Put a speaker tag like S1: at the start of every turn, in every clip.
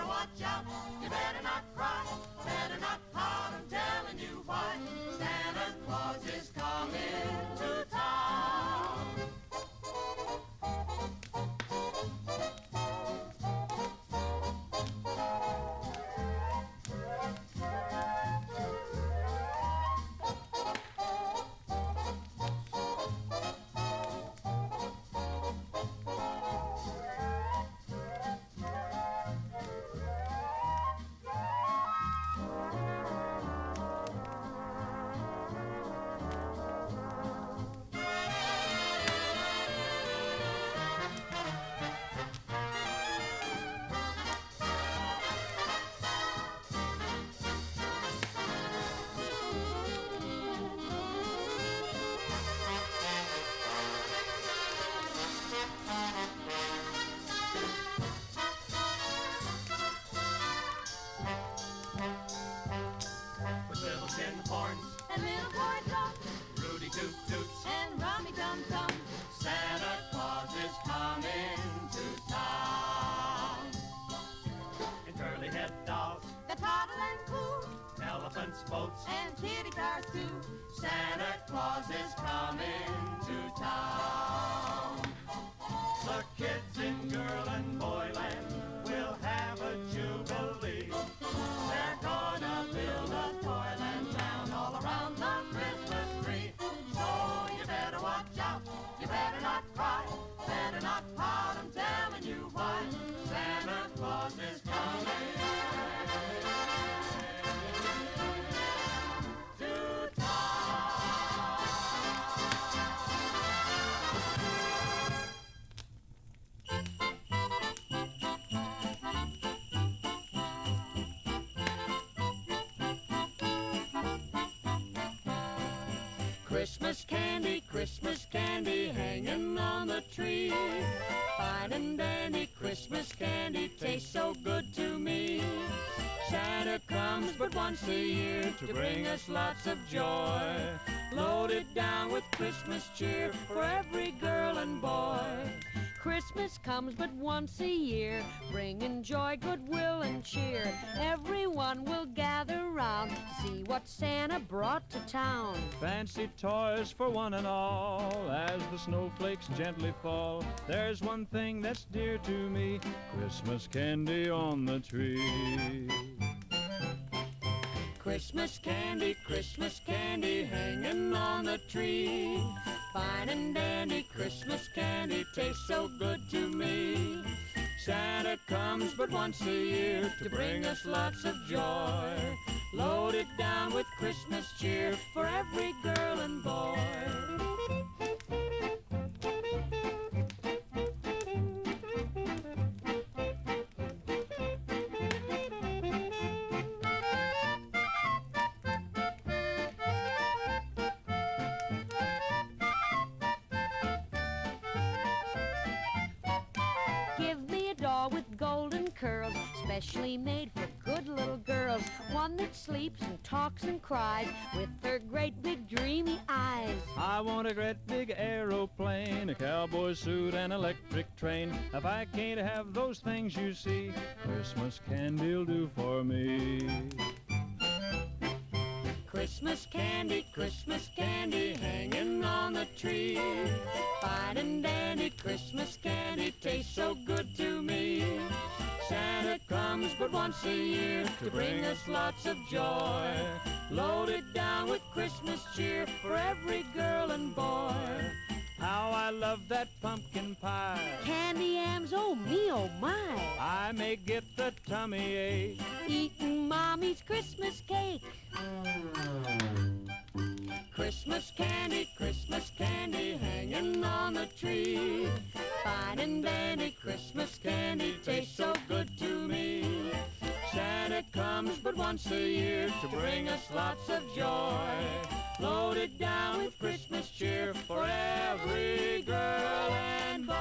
S1: watch out. You better not cry, better not pout. I'm telling you why. Santa Claus is coming to town. With little tin horns
S2: and little boy drums
S1: Rudy Toot Toots
S2: and Rummy Tum Tum,
S1: Santa Claus is coming to town. And curly head dolls,
S2: the toddle and coo,
S1: elephants, boats,
S2: and kitty cars too.
S1: Santa Claus is coming to town. The kids in girl and boy land will have a jubilee. They're gonna build a toyland town all around the Christmas tree. So you better watch out, you better not cry, better not pout. I'm telling you why. Santa Claus is coming to town. Christmas candy hanging on the tree. Fine and dandy Christmas candy tastes so good to me. Santa comes but once a year to bring us lots of joy. Loaded down with Christmas cheer for every girl and boy.
S2: Christmas comes but once a year, bringing joy, goodwill, and cheer. Everyone will gather round to see what Santa brought to town.
S3: Fancy toys for one and all as the snowflakes gently fall. There's one thing that's dear to me, Christmas candy on the tree.
S1: Christmas candy hanging on the tree. Fine and dandy Christmas candy tastes so good to me. Santa comes but once a year to bring us lots of joy. Loaded down with Christmas cheer for every girl and boy.
S2: Curls, specially made for good little girls. One that sleeps and talks and cries with her great big dreamy eyes.
S3: I want a great big aeroplane, a cowboy suit, and electric train. If I can't have those things you see, Christmas candy'll do for me.
S1: Christmas candy hanging on the tree. Fine and dandy Christmas candy tastes so good to me. Santa comes but once a year to bring us lots of joy. Loaded down with Christmas cheer for every girl and boy.
S3: How I love that pumpkin pie.
S2: Candy yams, oh me, oh my.
S3: I may get the tummy ache
S2: eating Mommy's Christmas cake.
S1: Christmas candy hanging on the tree. Fine and dandy Christmas candy tastes so good to me. Santa comes but once a year to bring us lots of joy. Loaded down with Christmas cheer for every girl and boy.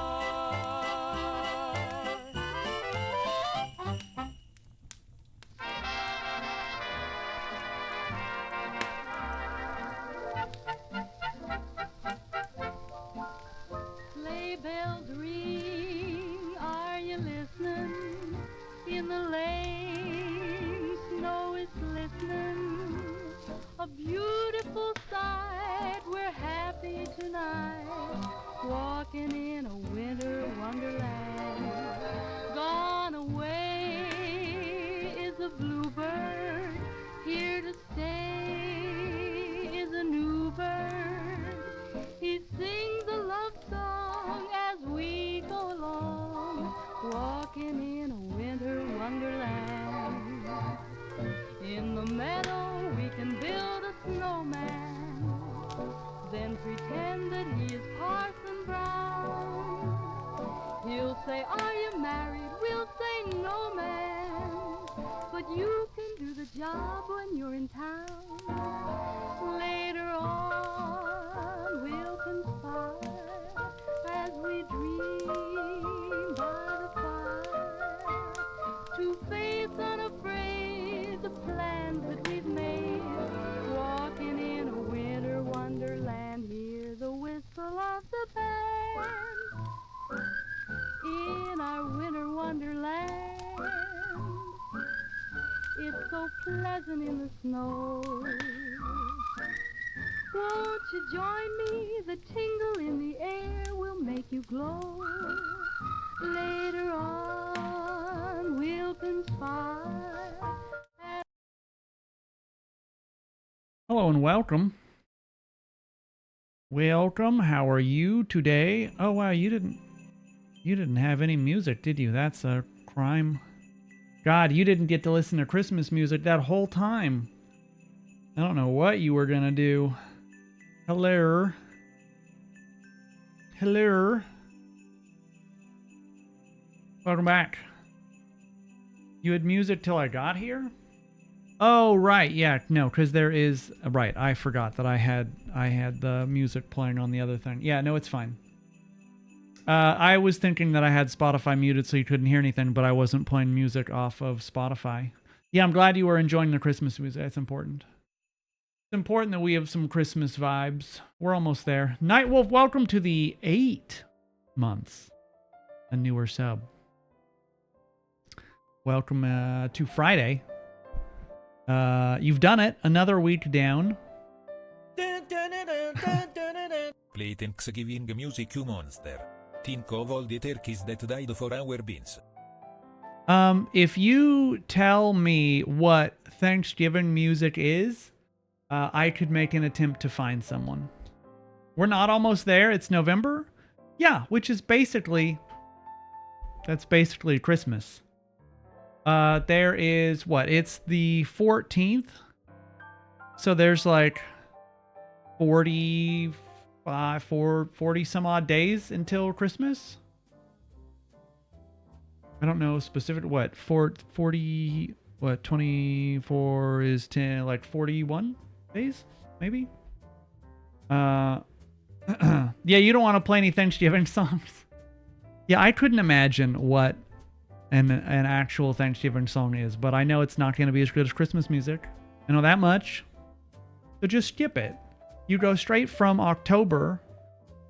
S2: Sleigh bells ring, are you listening? In the
S4: lane, snow is glistening, a beautiful sight. We're happy tonight, walking in a winter wonderland. Gone away is a bluebird, here to stay is a new bird. He sings a love song as we go along, walking in a winter wonderland. In the meadow we can build a snowman, then pretend that he is Parson Brown. He'll say, are you married? We'll say, no, man. But you can do the job when you're in town. Later on, we'll conspire as we dream by the fire to face unafraid the plans that we've made. Walking in a winter wonderland, hear the whistle of the band. In our winter wonderland, it's so pleasant in the snow. Won't you join me? The tingle in the air will make you glow. Later on, we'll conspire.
S5: Hello and welcome. Welcome. How are you today? Oh wow, you didn't have any music, did you? That's a crime. God, you didn't get to listen to Christmas music that whole time. I don't know what you were gonna do. Hello. Hello. Welcome back. You had music till I got here? Oh, right. Yeah, no, because there is... Right, I forgot that I had the music playing on the other thing. Yeah, no, it's fine. I was thinking that I had Spotify muted so you couldn't hear anything, but I wasn't playing music off of Spotify. Yeah, I'm glad you were enjoying the Christmas music. It's important. It's important that we have some Christmas vibes. We're almost there. Nightwolf, welcome to the 8 months. A newer sub. Welcome to Friday. You've done it. Another week down.
S6: Play Thanksgiving music, you monster. Think of all the turkeys that died for our beans.
S5: If you tell me what Thanksgiving music is, I could make an attempt to find someone. We're not almost there. It's November. Yeah, which is basically... That's basically Christmas. There is... What? It's the 14th. So there's like 40 some odd days until Christmas. I don't know specific what 40 what 24 is 10 like 41 days maybe. Yeah, you don't want to play any Thanksgiving songs. Yeah, I couldn't imagine what an actual Thanksgiving song is, but I know it's not going to be as good as Christmas music. I know that much. So just skip it. You go straight from October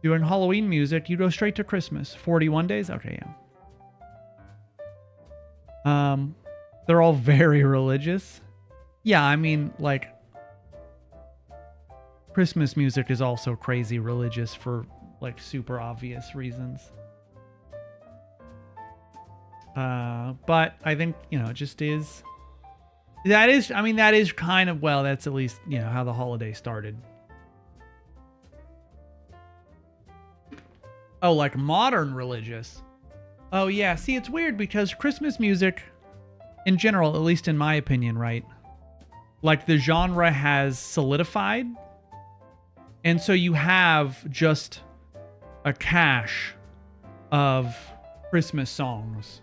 S5: doing Halloween music, you go straight to Christmas. 41 days? Okay, yeah. They're all very religious. Yeah, I mean, like, Christmas music is also crazy religious for, like, super obvious reasons. But I think, you know, it just is... That is kind of, well, that's at least, you know, how the holiday started. Oh, like modern religious. Oh, yeah. See, it's weird because Christmas music, in general, at least in my opinion, right? Like, the genre has solidified. And so you have just a cache of Christmas songs.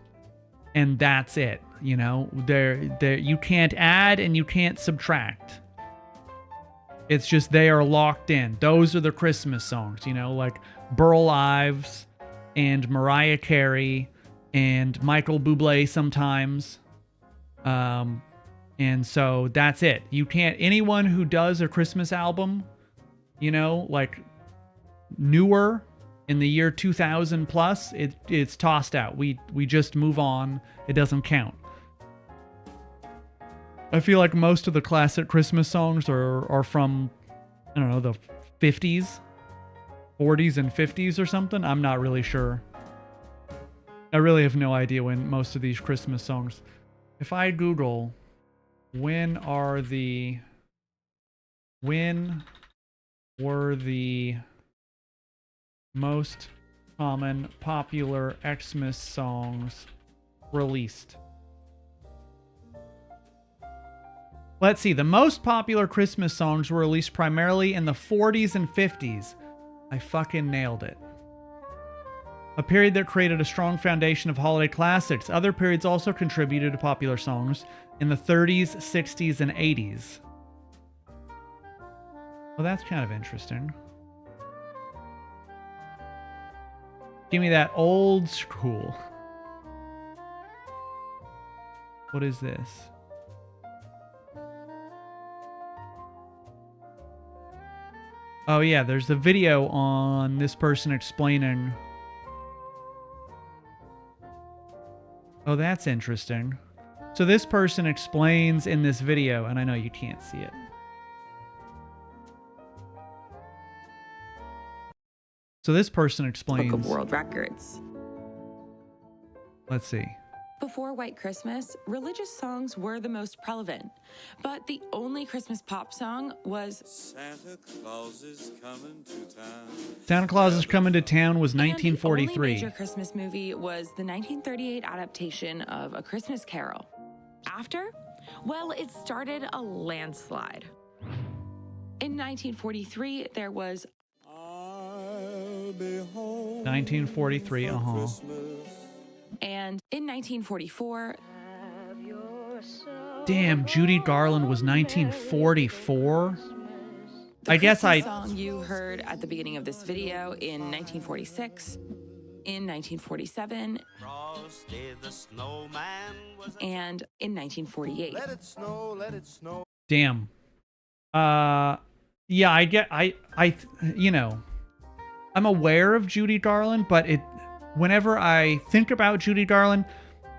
S5: And that's it, you know? There, you can't add and you can't subtract. It's just they are locked in. Those are the Christmas songs, you know? Like Burl Ives and Mariah Carey and Michael Bublé sometimes. And so that's it. You can't... Anyone who does a Christmas album, you know, like newer... in the year 2000 plus, it's tossed out. We just move on. It doesn't count. I feel like most of the classic Christmas songs are from, I don't know, the 50s, 40s and 50s or something. I'm not really sure. I really have no idea when most of these Christmas songs. If I Google, when were the most common popular Xmas songs released? Let's see. The most popular Christmas songs were released primarily in the 40s and 50s. I fucking nailed it. A period that created a strong foundation of holiday classics. Other periods also contributed to popular songs in the 30s, 60s, and 80s. Well, that's kind of interesting. Give me that old school. What is this? Oh yeah, there's a video on this person explaining. Oh, that's interesting. So this person explains in this video, and I know you can't see it. So this person explains.
S7: Book of World Records.
S5: Let's see.
S7: Before White Christmas, religious songs were the most prevalent, but the only Christmas pop song was
S1: Santa Claus is coming to town.
S5: Santa Claus is Coming to Town was
S7: And the
S5: 1943.
S7: only major Christmas movie was the 1938 adaptation of A Christmas Carol. After? Well, it started a landslide. In 1943, there was
S5: 1943,
S7: And in 1944,
S5: Damn, Judy Garland was 1944?
S7: the
S5: I guess
S7: Christmas song you heard at the beginning of this video in 1946, in 1947,
S1: Frosty the Snowman was
S7: and in 1948.
S1: Let it snow, let it snow.
S5: Damn. Yeah, you know, I'm aware of Judy Garland, but whenever I think about Judy Garland,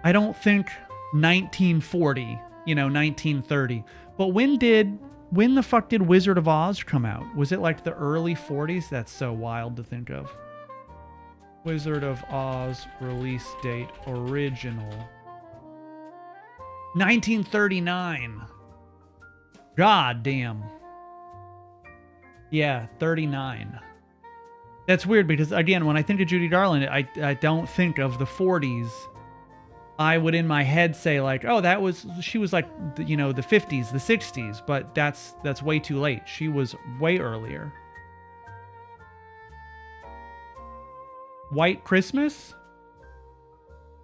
S5: I don't think 1940, 1930. But when the fuck did Wizard of Oz come out? Was it like the early 40s? That's so wild to think of. Wizard of Oz release date original. 1939. God damn. Yeah, 39. That's weird because, again, when I think of Judy Garland, I don't think of the 40s. I would in my head say like, oh, she was like, the 50s, the 60s, but that's way too late. She was way earlier. White Christmas?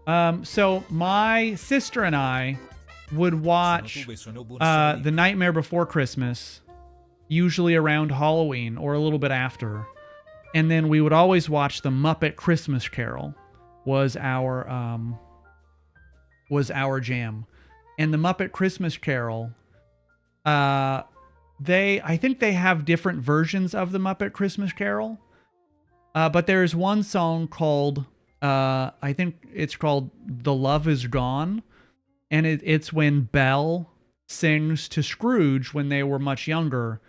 S5: So my sister and I would watch The Nightmare Before Christmas, usually around Halloween or a little bit after. And then we would always watch The Muppet Christmas Carol was our jam. And The Muppet Christmas Carol, I think they have different versions of The Muppet Christmas Carol. But there's one song called, I think it's called The Love Is Gone. And it's when Belle sings to Scrooge when they were much younger.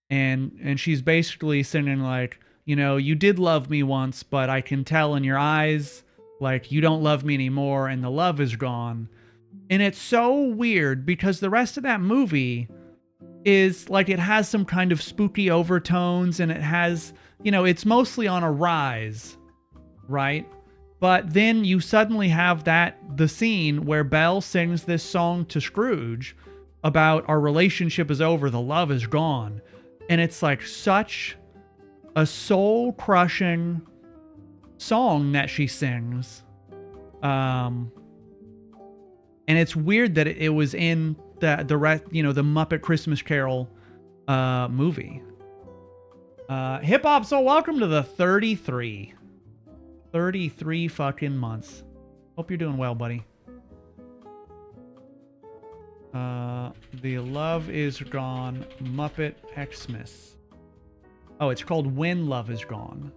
S5: And she's basically singing like, you did love me once, but I can tell in your eyes, like, you don't love me anymore, and the love is gone. And it's so weird because the rest of that movie is like, it has some kind of spooky overtones, and it has, it's mostly on a rise, right? But then you suddenly have the scene where Belle sings this song to Scrooge about our relationship is over, the love is gone. And it's like such a soul-crushing song that she sings. And it's weird that it was in the Muppet Christmas Carol movie. Hip Hop Soul, welcome to the 33 fucking months. Hope you're doing well, buddy. The Love Is Gone Muppet Xmas. Oh, it's called When Love Is Gone.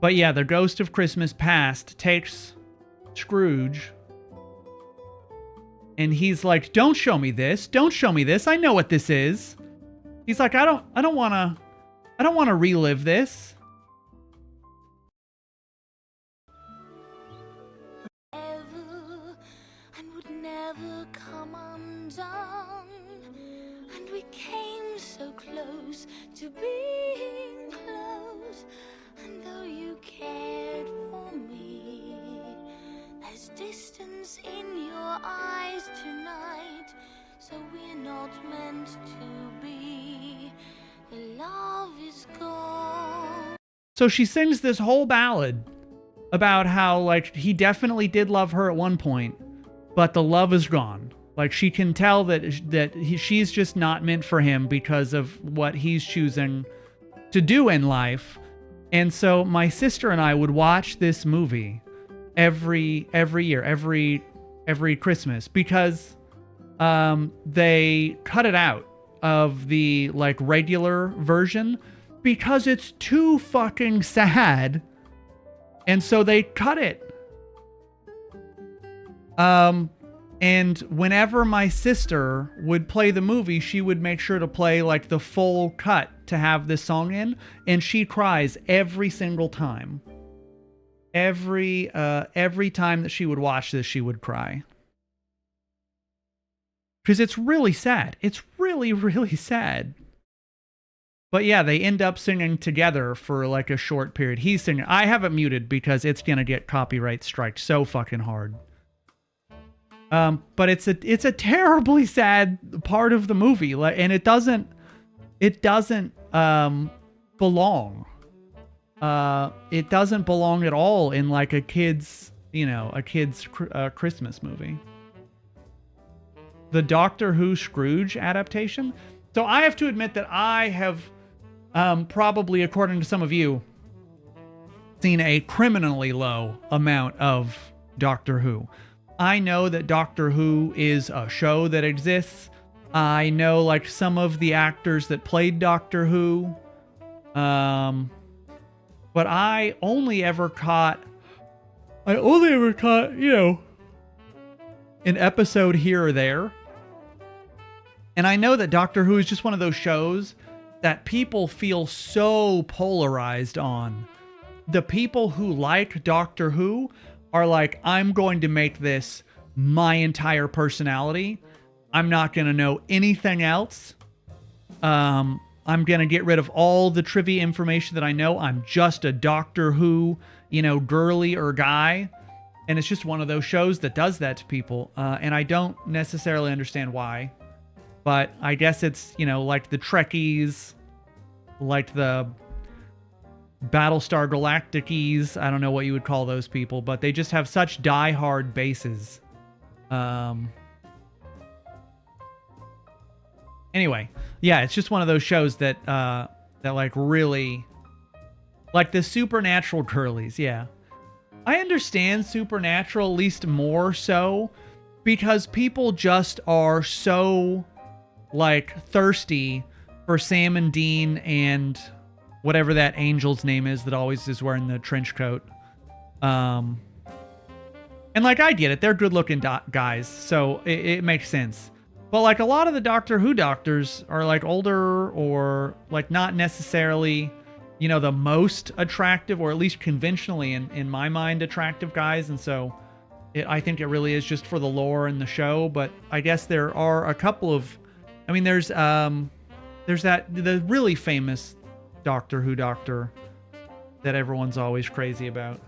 S5: But yeah, the ghost of Christmas past takes Scrooge, and he's like, "Don't show me this. Don't show me this. I know what this is." He's like, I don't want to relive this."
S8: Ever and would never come undone, and we came so close to being close, and though you cared for me, there's distance in your eyes tonight, so we're not meant to be. The love is gone.
S5: So she sings this whole ballad about how, like, he definitely did love her at one point, but the love is gone. Like, she can tell that she's just not meant for him because of what he's choosing to do in life. And so my sister and I would watch this movie every year, every Christmas, because they cut it out of the like regular version because it's too fucking sad. And so they cut it. And whenever my sister would play the movie, she would make sure to play like the full cut to have this song in, and she cries every single time. Every time that she would watch this, she would cry. Because it's really sad. It's really, really sad. But yeah, they end up singing together for like a short period. He's singing. I have it muted because it's going to get copyright striked so fucking hard. But it's a terribly sad part of the movie, and it doesn't belong. It doesn't belong at all in like a kid's Christmas movie. The Doctor Who Scrooge adaptation. So I have to admit that I have probably, according to some of you, seen a criminally low amount of Doctor Who. I know that Doctor Who is a show that exists. I know like some of the actors that played Doctor Who. But I only ever caught, an episode here or there. And I know that Doctor Who is just one of those shows that people feel so polarized on. The people who like Doctor Who are like, I'm going to make this my entire personality. I'm not going to know anything else. I'm going to get rid of all the trivia information that I know. I'm just a Doctor Who, girly or guy. And it's just one of those shows that does that to people. And I don't necessarily understand why. But I guess it's, like the Trekkies, like the Battlestar Galacticies. I don't know what you would call those people, but they just have such die-hard bases. Anyway, yeah, it's just one of those shows that like really, like the Supernatural girlies. Yeah, I understand Supernatural at least more so because people just are so like thirsty for Sam and Dean and whatever that angel's name is that always is wearing the trench coat. And like, I get it. They're good looking guys. So it makes sense. But like a lot of the Doctor Who doctors are like older or like not necessarily, the most attractive, or at least conventionally in my mind, attractive guys. And so I think it really is just for the lore and the show. But I guess there are a couple of, there's the really famous Doctor Who doctor that everyone's always crazy about.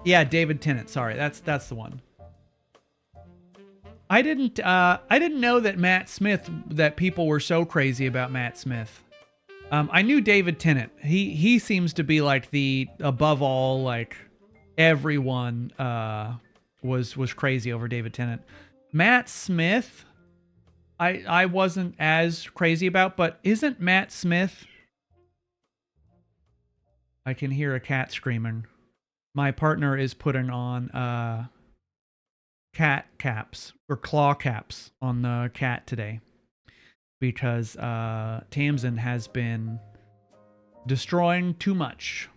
S5: Yeah, David Tennant. Sorry, that's the one. I didn't know that that people were so crazy about Matt Smith. I knew David Tennant. He seems to be like the above all, like everyone was crazy over David Tennant. Matt Smith, I wasn't as crazy about, but isn't Matt Smith? I can hear a cat screaming. My partner is putting on cat caps or claw caps on the cat today because Tamsin has been destroying too much.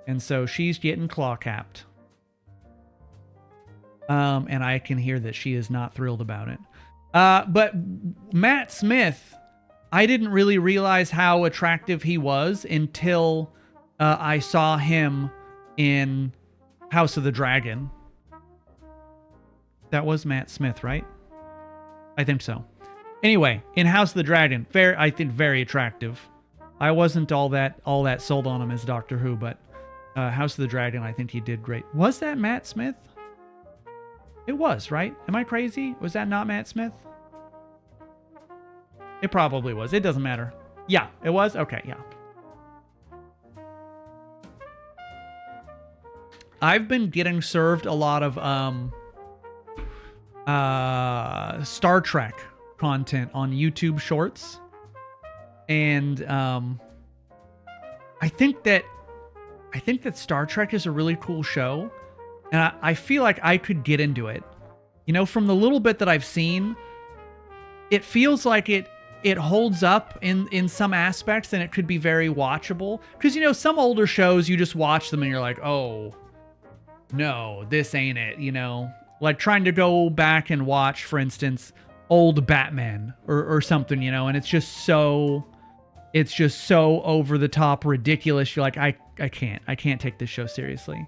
S5: And so she's getting claw capped. And I can hear that she is not thrilled about it. But Matt Smith, I didn't really realize how attractive he was until I saw him in House of the Dragon. That was Matt Smith, right? I think so. Anyway, in House of the Dragon, I think very attractive. I wasn't all that sold on him as Doctor Who, but House of the Dragon, I think he did great. Was that Matt Smith? It was, right? Am I crazy? Was that not Matt Smith? It probably was. It doesn't matter. Yeah, it was? Okay, yeah. I've been getting served a lot of Star Trek content on YouTube Shorts. And I think that Star Trek is a really cool show. And I feel like I could get into it. You know, from the little bit that I've seen, it feels like it holds up in some aspects, and it could be very watchable. Because, you know, some older shows, you just watch them and you're like, oh, no, this ain't it, you know? Like trying to go back and watch, for instance, old Batman or something, you know? And it's just so over the top ridiculous. You're like, I can't take this show seriously.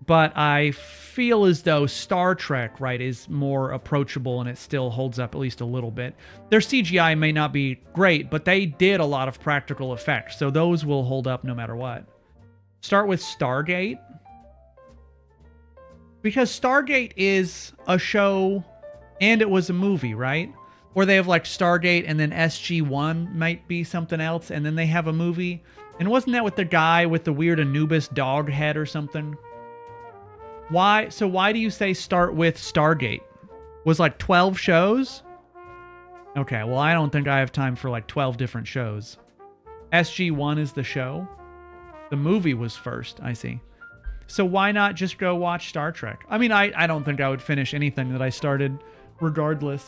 S5: But I feel as though Star Trek, right, is more approachable, and it still holds up at least a little bit. Their CGI may not be great, but they did a lot of practical effects, so those will hold up no matter what. Start with Stargate. Because Stargate is a show, and it was a movie, right? Or they have like Stargate, and then SG-1 might be something else, and then they have a movie. And wasn't that with the guy with the weird Anubis dog head or something? Why do you say start with Stargate? Was like 12 shows? Okay, well, I don't think I have time for like 12 different shows. SG-1 is the show. The movie was first, I see. So why not just go watch Star Trek? I mean, I don't think I would finish anything that I started regardless.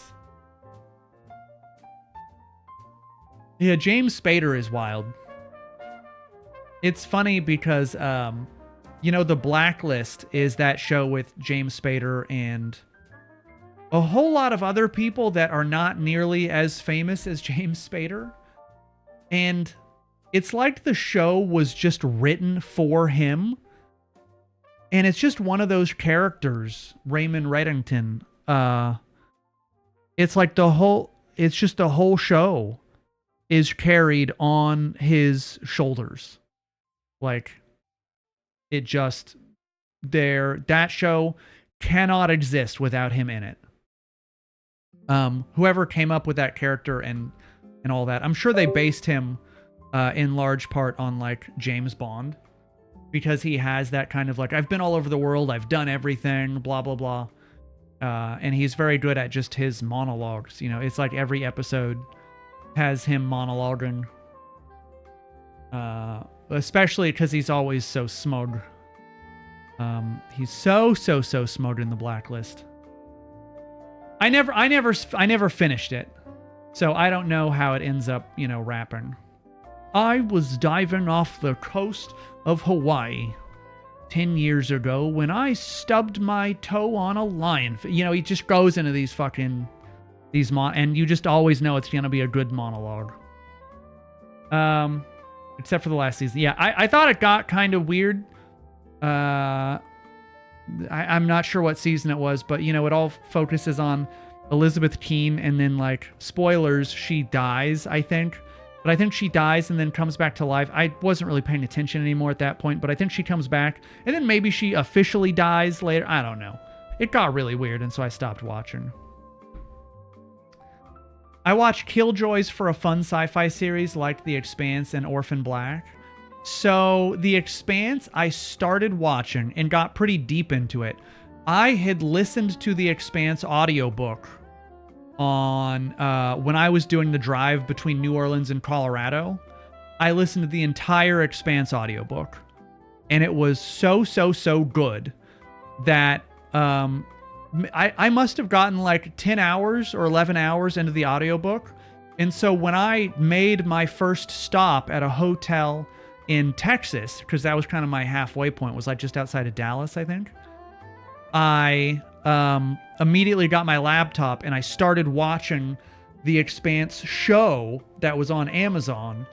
S5: Yeah, James Spader is wild. It's funny because, you know, The Blacklist is that show with James Spader and a whole lot of other people that are not nearly as famous as James Spader. And it's like the show was just written for him. And it's just one of those characters, Raymond Reddington. It's like the whole show is carried on his shoulders. Like, that show cannot exist without him in it. Whoever came up with that character and all that, I'm sure they based him in large part on like James Bond, because he has that kind of like, I've been all over the world, I've done everything, blah, blah, blah. And he's very good at just his monologues. You know, it's like every episode has him monologuing. Especially because he's always so smug. He's so smug in The Blacklist. I never finished it, so I don't know how it ends up, you know, wrapping. I was diving off the coast of Hawaii 10 years ago when I stubbed my toe on a lion. You know, he just goes into these and you just always know it's gonna be a good monologue. Except for the last season. Yeah, I thought it got kind of weird. I'm not sure what season it was, but, you know, it all focuses on Elizabeth Keene, and then, like, spoilers, she dies, I think. But I think she dies and then comes back to life. I wasn't really paying attention anymore at that point, but I think she comes back, and then maybe she officially dies later. I don't know. It got really weird, and so I stopped watching. I watch Killjoys for a fun sci-fi series like The Expanse and Orphan Black. So The Expanse, I started watching and got pretty deep into it. I had listened to The Expanse audiobook on when I was doing the drive between New Orleans and Colorado. I listened to the entire Expanse audiobook, and it was so good that I must have gotten like 10 hours or 11 hours into the audiobook And so when I made my first stop at a hotel in Texas, because that was kind of my halfway point, was like just outside of Dallas, I think, I immediately got my laptop and I started watching the Expanse show that was on Amazon.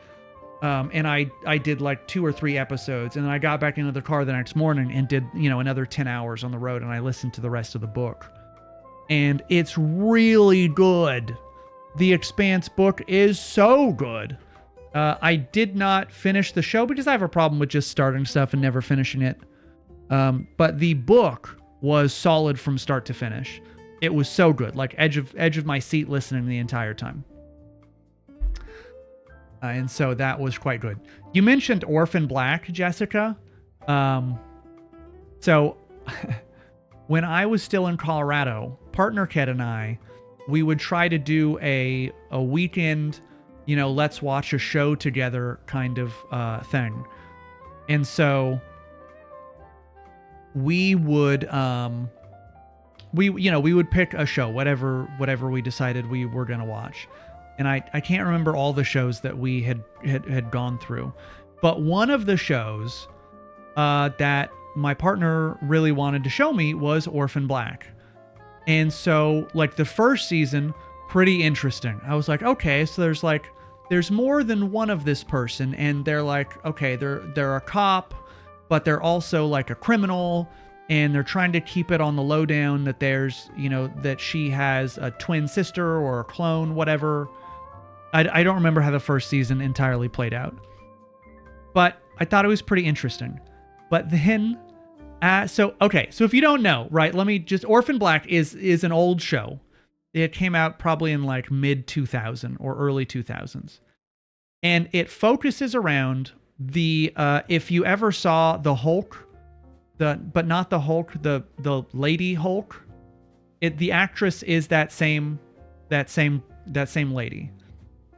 S5: And I did like 2 or 3 episodes, and then I got back into the car the next morning and did, another 10 hours on the road, and I listened to the rest of the book. And it's really good. The Expanse book is so good. I did not finish the show because I have a problem with just starting stuff and never finishing it. But the book was solid from start to finish. It was so good, like edge of my seat listening the entire time. And so that was quite good. You mentioned Orphan Black, Jessica. So when I was still in Colorado, partner Ket and I, we would try to do a weekend, let's watch a show together kind of thing. And so we would we would pick a show, whatever we decided we were going to watch. And I can't remember all the shows that we had gone through. But one of the shows that my partner really wanted to show me was Orphan Black. And so, like, the first season, pretty interesting. I was like, okay, so there's more than one of this person. And they're like, okay, they're a cop, but they're also like a criminal. And they're trying to keep it on the lowdown that there's, that she has a twin sister or a clone, whatever. I don't remember how the first season entirely played out, but I thought it was pretty interesting. But then, so if you don't know, right, Orphan Black is an old show. It came out probably in like mid 2000 or early 2000s. And it focuses around if you ever saw the Hulk, but not the Hulk, the Lady Hulk, the actress is that same lady.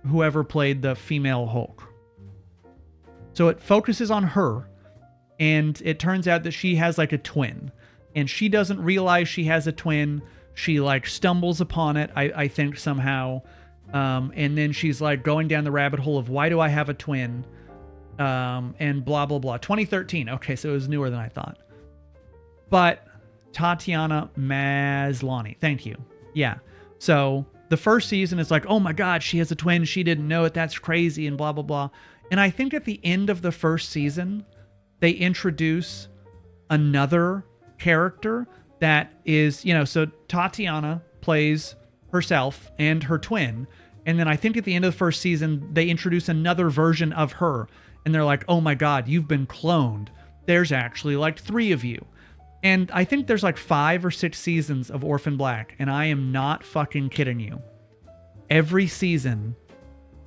S5: Whoever played the female Hulk. So it focuses on her, and it turns out that she has like a twin, and she doesn't realize she has a twin. She like stumbles upon it, I think somehow, and then she's like going down the rabbit hole of why do I have a twin, and blah blah blah. 2013. Okay, so it was newer than I thought. But Tatiana Maslany, thank you. Yeah, so. The first season is like, oh my God, she has a twin. She didn't know it. That's crazy and blah, blah, blah. And I think at the end of the first season, they introduce another character that is, so Tatiana plays herself and her twin. And then I think at the end of the first season, they introduce another version of her. And they're like, oh my God, you've been cloned. There's actually like 3 of you. And I think there's like 5 or 6 seasons of Orphan Black, and I am not fucking kidding you. Every season,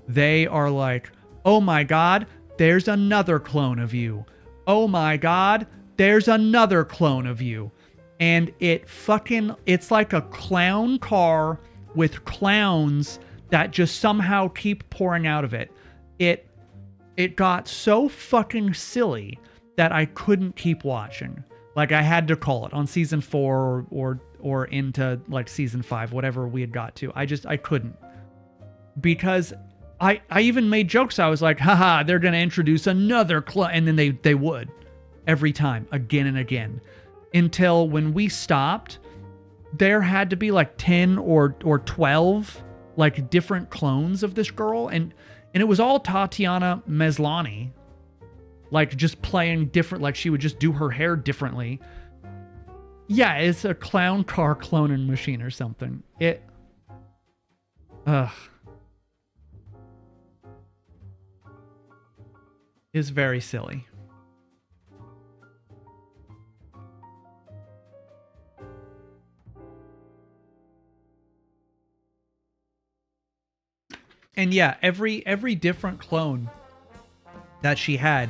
S5: they are like, oh my God, there's another clone of you. Oh my God, there's another clone of you. And it's like a clown car with clowns that just somehow keep pouring out of it. It got so fucking silly that I couldn't keep watching. Like, I had to call it on season 4 or into like season 5, whatever we had got to. I couldn't. Because I even made jokes. I was like, haha, they're going to introduce another clone. And then they would every time, again and again. Until when we stopped, there had to be like 10 or 12 like different clones of this girl. And it was all Tatiana Maslany. Like, just playing different, like she would just do her hair differently. Yeah, it's a clown car cloning machine or something. Is very silly. And yeah, every different clone that she had,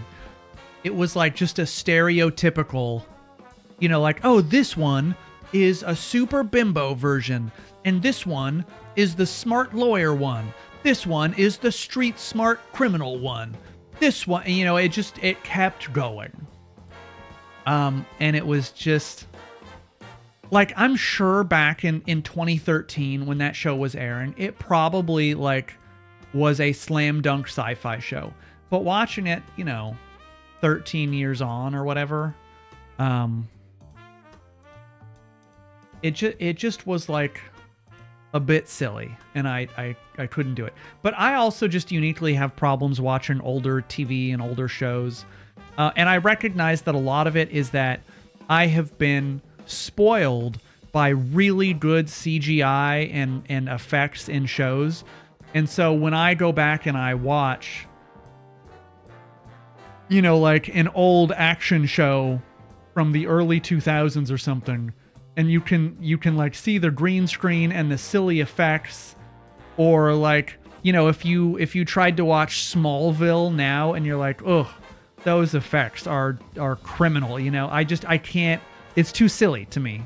S5: it was like just a stereotypical, like, oh, this one is a super bimbo version, and this one is the smart lawyer one. This one is the street smart criminal one. This one, it kept going. And it was just like, I'm sure back in 2013 when that show was airing, it probably like was a slam dunk sci-fi show. But watching it, 13 years on or whatever, it just was like a bit silly, and I couldn't do it. But I also just uniquely have problems watching older TV and older shows. And I recognize that a lot of it is that I have been spoiled by really good CGI and effects in shows. And so when I go back and I watch, like an old action show from the early 2000s or something, and you can like see the green screen and the silly effects, or like, if you tried to watch Smallville now and you're like, ugh, those effects are criminal, I can't, it's too silly to me.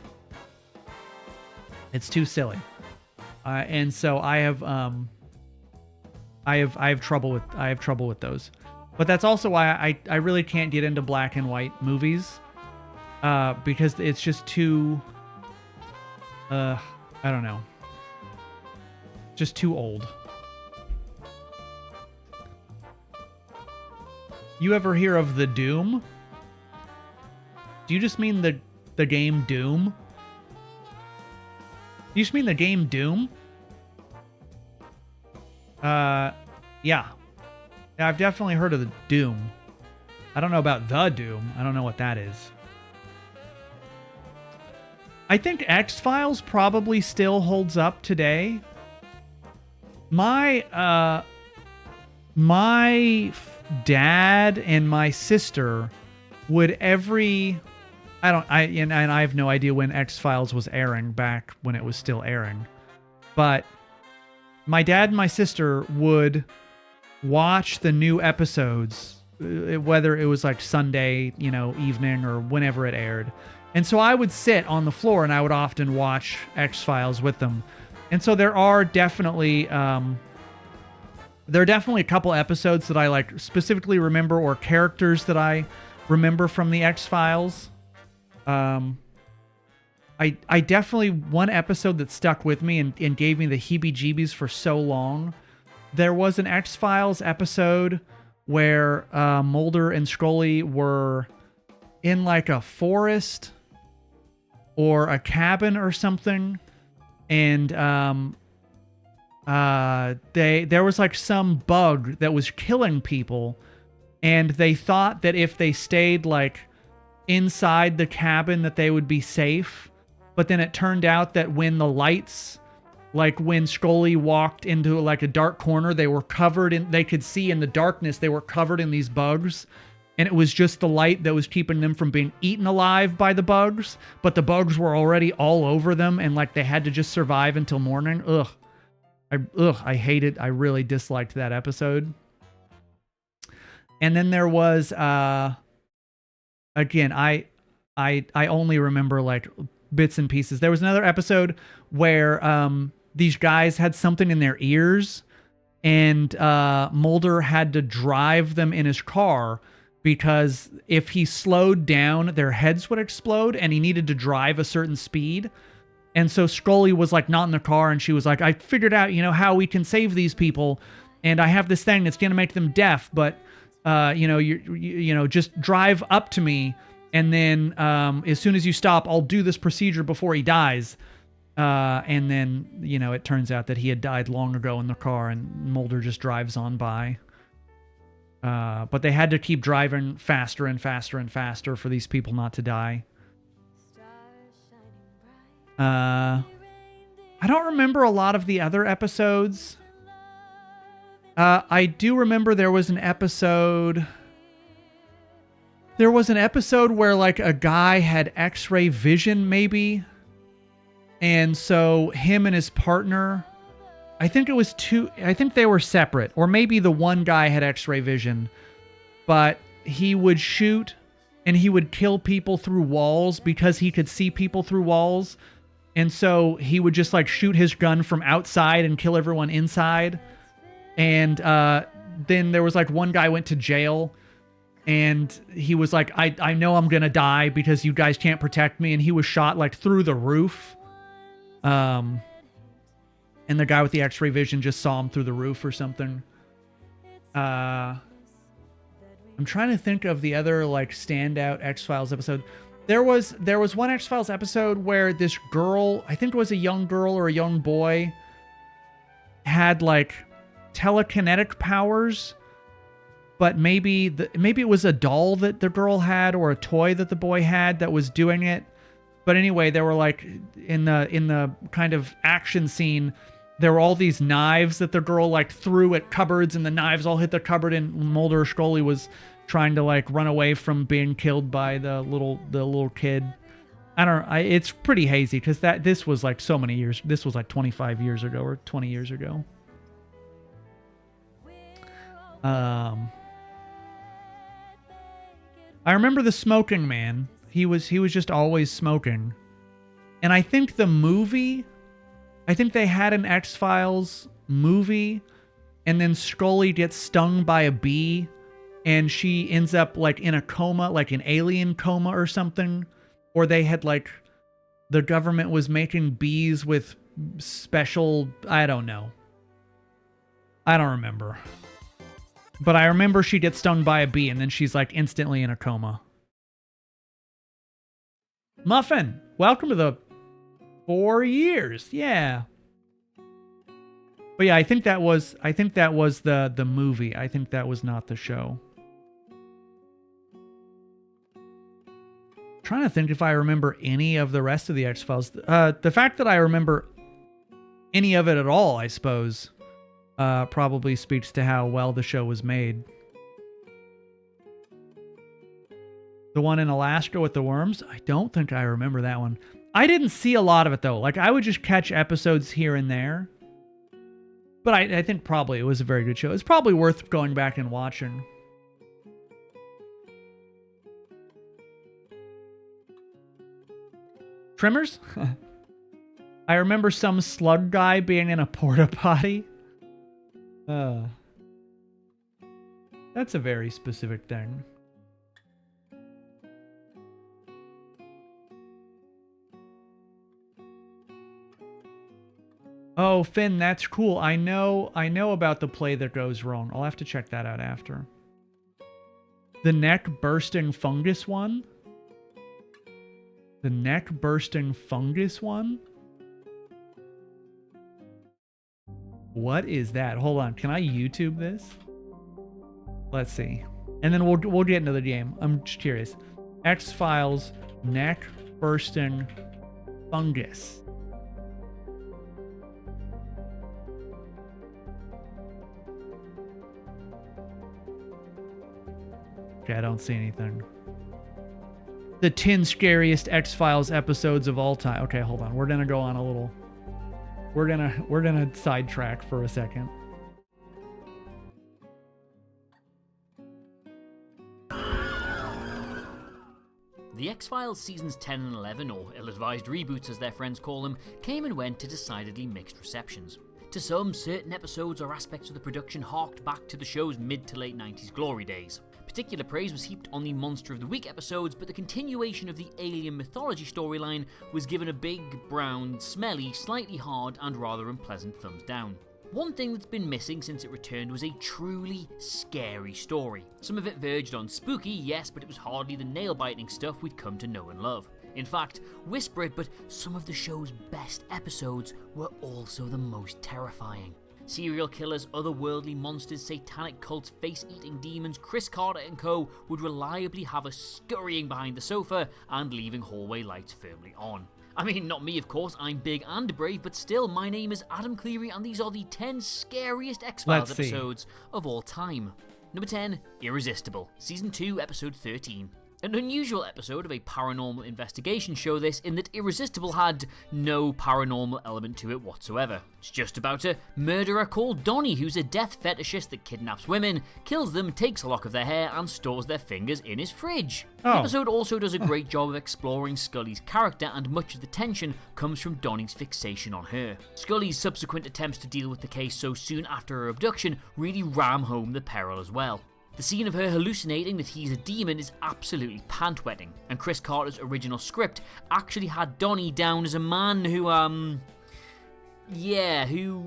S5: It's too silly. And so I have trouble with those. But that's also why I really can't get into black and white movies, because it's just too, I don't know, just too old. You ever hear of the Doom? Do you just mean the game Doom? You just mean the game Doom? Yeah. I've definitely heard of the Doom. I don't know about the Doom. I don't know what that is. I think X-Files probably still holds up today. My dad and my sister would I have no idea when X-Files was airing back when it was still airing. But my dad and my sister would watch the new episodes, whether it was like Sunday, evening or whenever it aired. And so I would sit on the floor and I would often watch X-Files with them. And so there are definitely a couple episodes that I like specifically remember, or characters that I remember from the X-Files. I definitely, one episode that stuck with me and gave me the heebie-jeebies for so long. There was an X-Files episode where Mulder and Scully were in like a forest or a cabin or something, and there was like some bug that was killing people, and they thought that if they stayed like inside the cabin that they would be safe. But then it turned out that when the lights, like when Scully walked into like a dark corner, they could see in the darkness, they were covered in these bugs. And it was just the light that was keeping them from being eaten alive by the bugs. But the bugs were already all over them, and like they had to just survive until morning. I hated, I really disliked that episode. And then there was, again, I only remember like bits and pieces. There was another episode where these guys had something in their ears, and Mulder had to drive them in his car because if he slowed down, their heads would explode, and he needed to drive a certain speed. And so Scully was like not in the car, and she was like, I figured out, how we can save these people, and I have this thing that's going to make them deaf, but just drive up to me, and then as soon as you stop, I'll do this procedure before he dies. And then, it turns out that he had died long ago in the car, and Mulder just drives on by. But they had to keep driving faster and faster and faster for these people not to die. I don't remember a lot of the other episodes. I do remember there was an episode where like a guy had X-ray vision, maybe. And so him and his partner, I think they were separate, or maybe the one guy had X-ray vision, but he would shoot and he would kill people through walls because he could see people through walls. And so he would just like shoot his gun from outside and kill everyone inside. And then there was like one guy went to jail, and he was like, I know I'm going to die because you guys can't protect me. And he was shot like through the roof. and the guy with the X-ray vision just saw him through the roof or something. I'm trying to think of the other like standout X-Files episode. There was one X-Files episode where this girl, I think it was a young girl or a young boy, had like telekinetic powers, but maybe it was a doll that the girl had or a toy that the boy had that was doing it. But anyway, there were like in the kind of action scene, there were all these knives that the girl like threw at cupboards, and the knives all hit the cupboard, and Mulder or Scully was trying to like run away from being killed by the little kid. It's pretty hazy because this was like so many years. This was like 25 years ago or 20 years ago. I remember the smoking man. He was just always smoking. And I think the movie, I think they had an X-Files movie, and then Scully gets stung by a bee, and she ends up like in a coma, like an alien coma or something. Or they had like, the government was making bees with special, I don't know. I don't remember. But I remember she gets stung by a bee, and then she's like instantly in a coma. Muffin, welcome to the 4 years. Yeah. But yeah, I think that was the movie. I think that was not the show. Trying to think if I remember any of the rest of the X-Files. The fact that I remember any of it at all, I suppose, probably speaks to how well the show was made. The one in Alaska with the worms? I don't think I remember that one. I didn't see a lot of it, though. Like, I would just catch episodes here and there. But I think probably it was a very good show. It's probably worth going back and watching. Trimmers? I remember some slug guy being in a porta potty. That's a very specific thing. Oh, Finn, that's cool. I know about the play that goes wrong. I'll have to check that out after. The neck bursting fungus one? The neck bursting fungus one? What is that? Hold on. Can I YouTube this? Let's see. And then we'll get into the game. I'm just curious. X-Files neck bursting fungus. Okay, I don't see anything. The 10 scariest X-Files episodes of all time. Okay, hold on. We're gonna go on a little. We're gonna sidetrack for a second.
S9: The X-Files seasons 10 and 11, or ill-advised reboots as their friends call them, came and went to decidedly mixed receptions. To some, certain episodes or aspects of the production harked back to the show's mid to late 90s glory days. Particular praise was heaped on the Monster of the Week episodes, but the continuation of the alien mythology storyline was given a big, brown, smelly, slightly hard, and rather unpleasant thumbs down. One thing that's been missing since it returned was a truly scary story. Some of it verged on spooky, yes, but it was hardly the nail-biting stuff we'd come to know and love. In fact, whisper it, but some of the show's best episodes were also the most terrifying. Serial killers, otherworldly monsters, satanic cults, face-eating demons, Chris Carter and co. would reliably have us scurrying behind the sofa and leaving hallway lights firmly on. I mean, not me of course, I'm big and brave, but still, my name is Adam Cleary and these are the 10 scariest X-Files episodes of all time. Number 10, Irresistible, Season 2, Episode 13. An unusual episode of a paranormal investigation show this, in that Irresistible had no paranormal element to it whatsoever. It's just about a murderer called Donnie who's a death fetishist that kidnaps women, kills them, takes a lock of their hair, and stores their fingers in his fridge. The episode also does a great job of exploring Scully's character, and much of the tension comes from Donnie's fixation on her. Scully's subsequent attempts to deal with the case so soon after her abduction really ram home the peril as well. The scene of her hallucinating that he's a demon is absolutely pant-wetting, and Chris Carter's original script actually had Donnie down as a man who, Yeah, who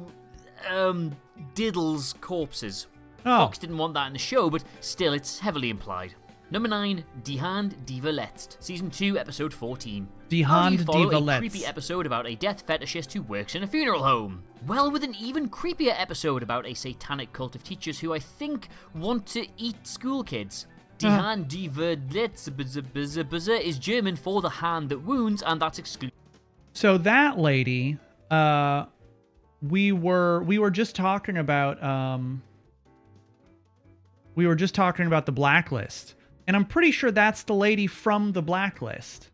S9: diddles corpses.
S5: Oh.
S9: Fox didn't want that in the show, but still, it's heavily implied. Number 9, Die Hand, Die Verletzt, Season 2, Episode 14.
S5: Die
S9: How do you
S5: Hand,
S9: follow
S5: Die
S9: a
S5: Verletzt.
S9: creepy episode about a death fetishist who works in a funeral home? Well, with an even creepier episode about a satanic cult of teachers who I think want to eat school kids. Die Hand, Die Verletzt is German for the hand that wounds, and that's exclusive.
S5: So that lady, we were just talking about the Blacklist, and I'm pretty sure that's the lady from the Blacklist.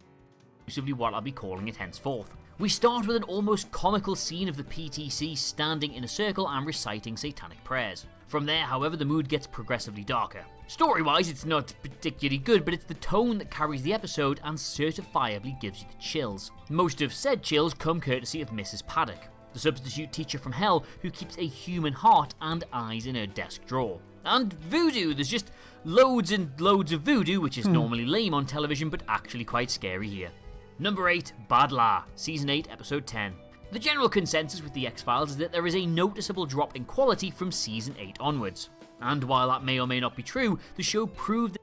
S9: Exclusively what I'll be calling it henceforth. We start with an almost comical scene of the PTC standing in a circle and reciting satanic prayers. From there, however, the mood gets progressively darker. Story-wise, it's not particularly good, but it's the tone that carries the episode and certifiably gives you the chills. Most of said chills come courtesy of Mrs. Paddock, the substitute teacher from hell who keeps a human heart and eyes in her desk drawer. And voodoo, there's just loads and loads of voodoo, which is normally lame on television, but actually quite scary here. Number 8, Bad La, Season 8, Episode 10. The general consensus with the X-Files is that there is a noticeable drop in quality from Season 8 onwards. And while that may or may not be true, the show proved that...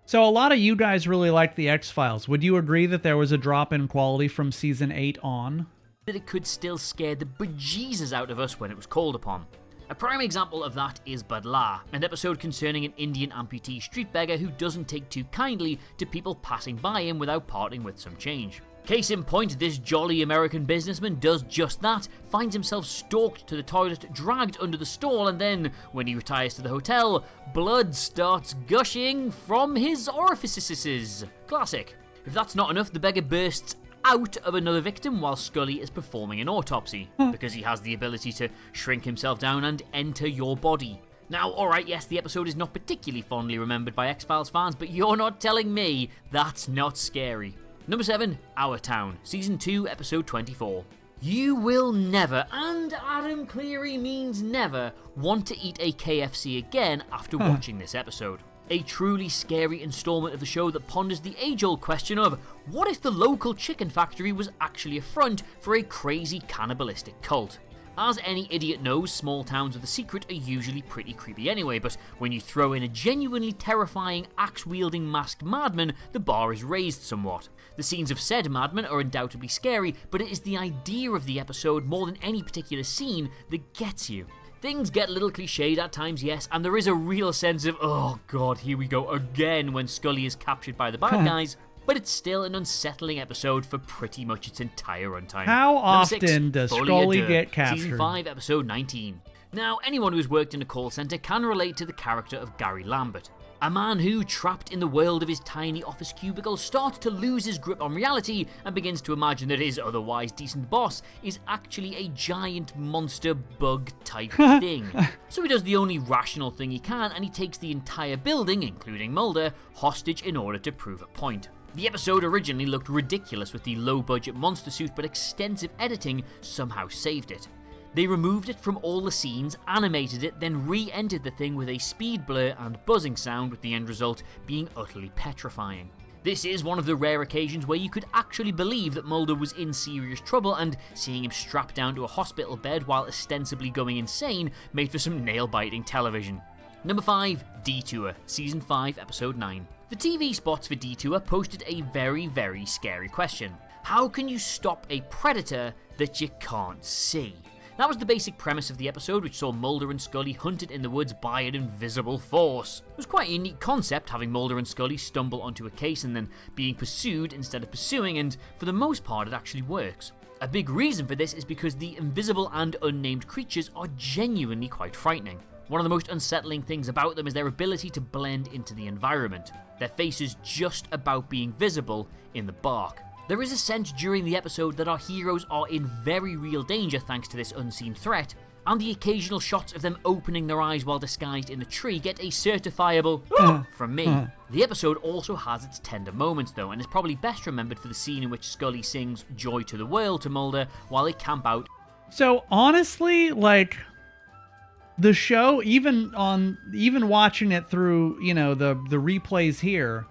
S5: So a lot of you guys really like the X-Files. Would you agree that there was a drop in quality from Season 8 on?
S9: that it could still scare the bejesus out of us when it was called upon. A prime example of that is Badla, an episode concerning an Indian amputee street beggar who doesn't take too kindly to people passing by him without parting with some change. Case in point, this jolly American businessman does just that, finds himself stalked to the toilet, dragged under the stall, and then, when he retires to the hotel, blood starts gushing from his orifices. Classic. If that's not enough, the beggar bursts out of another victim while Scully is performing an autopsy, because he has the ability to shrink himself down and enter your body. Now, alright, yes, the episode is not particularly fondly remembered by X-Files fans, but you're not telling me that's not scary. Number 7, Our Town, Season 2, Episode 24. You will never, and Adam Cleary means never, want to eat a KFC again after watching this episode. A truly scary installment of the show that ponders the age-old question of, what if the local chicken factory was actually a front for a crazy cannibalistic cult? As any idiot knows, small towns with a secret are usually pretty creepy anyway, but when you throw in a genuinely terrifying axe-wielding masked madman, the bar is raised somewhat. The scenes of said madman are undoubtedly scary, but it is the idea of the episode more than any particular scene that gets you. Things get a little cliched at times, yes, and there is a real sense of, oh god, here we go again when Scully is captured by the bad guys, but it's still an unsettling episode for pretty much its entire runtime.
S5: How
S9: Number 6,
S5: often does
S9: Folie à
S5: Scully
S9: Deux,
S5: get captured?
S9: Season 5, Episode 19. Now, anyone who's worked in a call centre can relate to the character of Gary Lambert. A man who, trapped in the world of his tiny office cubicle, starts to lose his grip on reality and begins to imagine that his otherwise decent boss is actually a giant monster bug type thing. So he does the only rational thing he can, and he takes the entire building, including Mulder, hostage in order to prove a point. The episode originally looked ridiculous with the low-budget monster suit, but extensive editing somehow saved it. They removed it from all the scenes, animated it, then re-entered the thing with a speed blur and buzzing sound, with the end result being utterly petrifying. This is one of the rare occasions where you could actually believe that Mulder was in serious trouble, and seeing him strapped down to a hospital bed while ostensibly going insane made for some nail-biting television. Number 5, Detour, Season 5, Episode 9. The TV spots for Detour posted a very, very scary question. How can you stop a predator that you can't see? That was the basic premise of the episode, which saw Mulder and Scully hunted in the woods by an invisible force. It was quite a unique concept, having Mulder and Scully stumble onto a case and then being pursued instead of pursuing, and for the most part it actually works. A big reason for this is because the invisible and unnamed creatures are genuinely quite frightening. One of the most unsettling things about them is their ability to blend into the environment, their faces just about being visible in the bark. There is a sense during the episode that our heroes are in very real danger thanks to this unseen threat, and the occasional shots of them opening their eyes while disguised in a tree get a certifiable from me. The episode also has its tender moments though, and is probably best remembered for the scene in which Scully sings Joy to the World to Mulder while they camp out.
S5: So honestly, like, the show, even watching it through, you know, the replays here,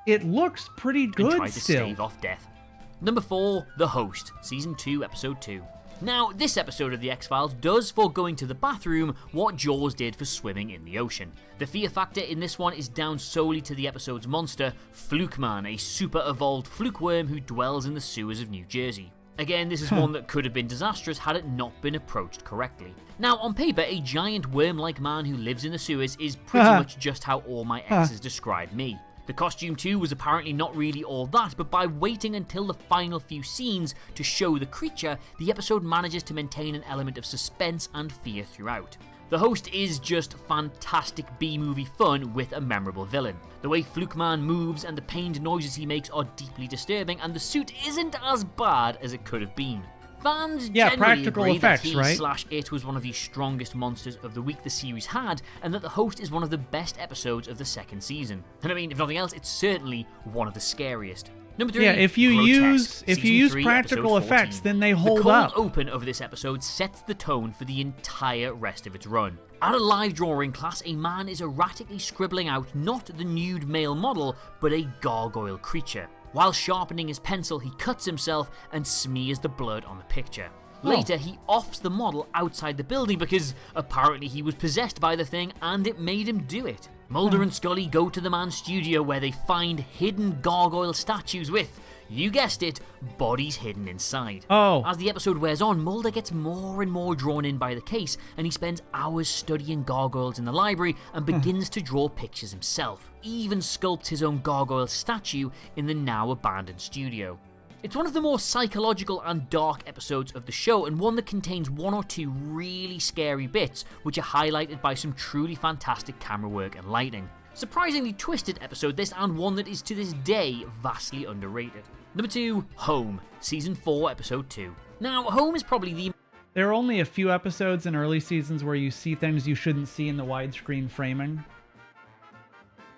S5: it looks pretty good
S9: and try to
S5: still.
S9: stave off death. Number 4, The Host, Season 2, Episode 2. Now, this episode of The X-Files does for going to the bathroom what Jaws did for swimming in the ocean. The fear factor in this one is down solely to the episode's monster, Fluke Man, a super-evolved fluke worm who dwells in the sewers of New Jersey. Again, this is one that could have been disastrous had it not been approached correctly. Now, on paper, a giant worm-like man who lives in the sewers is pretty much just how all my exes describe me. The costume too was apparently not really all that, but by waiting until the final few scenes to show the creature, the episode manages to maintain an element of suspense and fear throughout. The host is just fantastic B-movie fun with a memorable villain. The way Fluke Man moves and the pained noises he makes are deeply disturbing, and the suit isn't as bad as it could have been. Fans generally
S5: practical
S9: agree
S5: effects,
S9: that
S5: right?
S9: he/it was one of the strongest monsters of the week the series had, and that the host is one of the best episodes of the second season. And I mean, if nothing else, it's certainly one of the scariest. Number 3,
S5: if you
S9: Grotesque,
S5: use
S9: Season 3,
S5: practical
S9: episode
S5: effects,
S9: 14.
S5: then they hold
S9: The
S5: up.
S9: cold open of this episode sets the tone for the entire rest of its run. At a live drawing class, a man is erratically scribbling out not the nude male model, but a gargoyle creature. While sharpening his pencil, he cuts himself and smears the blood on the picture. Later, he offs the model outside the building because apparently he was possessed by the thing and it made him do it. Mulder and Scully go to the man's studio where they find hidden gargoyle statues with, you guessed it, bodies hidden inside. As the episode wears on, Mulder gets more and more drawn in by the case, and he spends hours studying gargoyles in the library and begins to draw pictures himself. Even sculpts his own gargoyle statue in the now abandoned studio. It's one of the more psychological and dark episodes of the show, and one that contains one or two really scary bits, which are highlighted by some truly fantastic camera work and lighting. Surprisingly twisted episode this, and one that is to this day vastly underrated. Number 2, Home, Season 4, Episode 2. Now, Home is probably the...
S5: There are only a few episodes in early seasons where you see things you shouldn't see in the widescreen framing.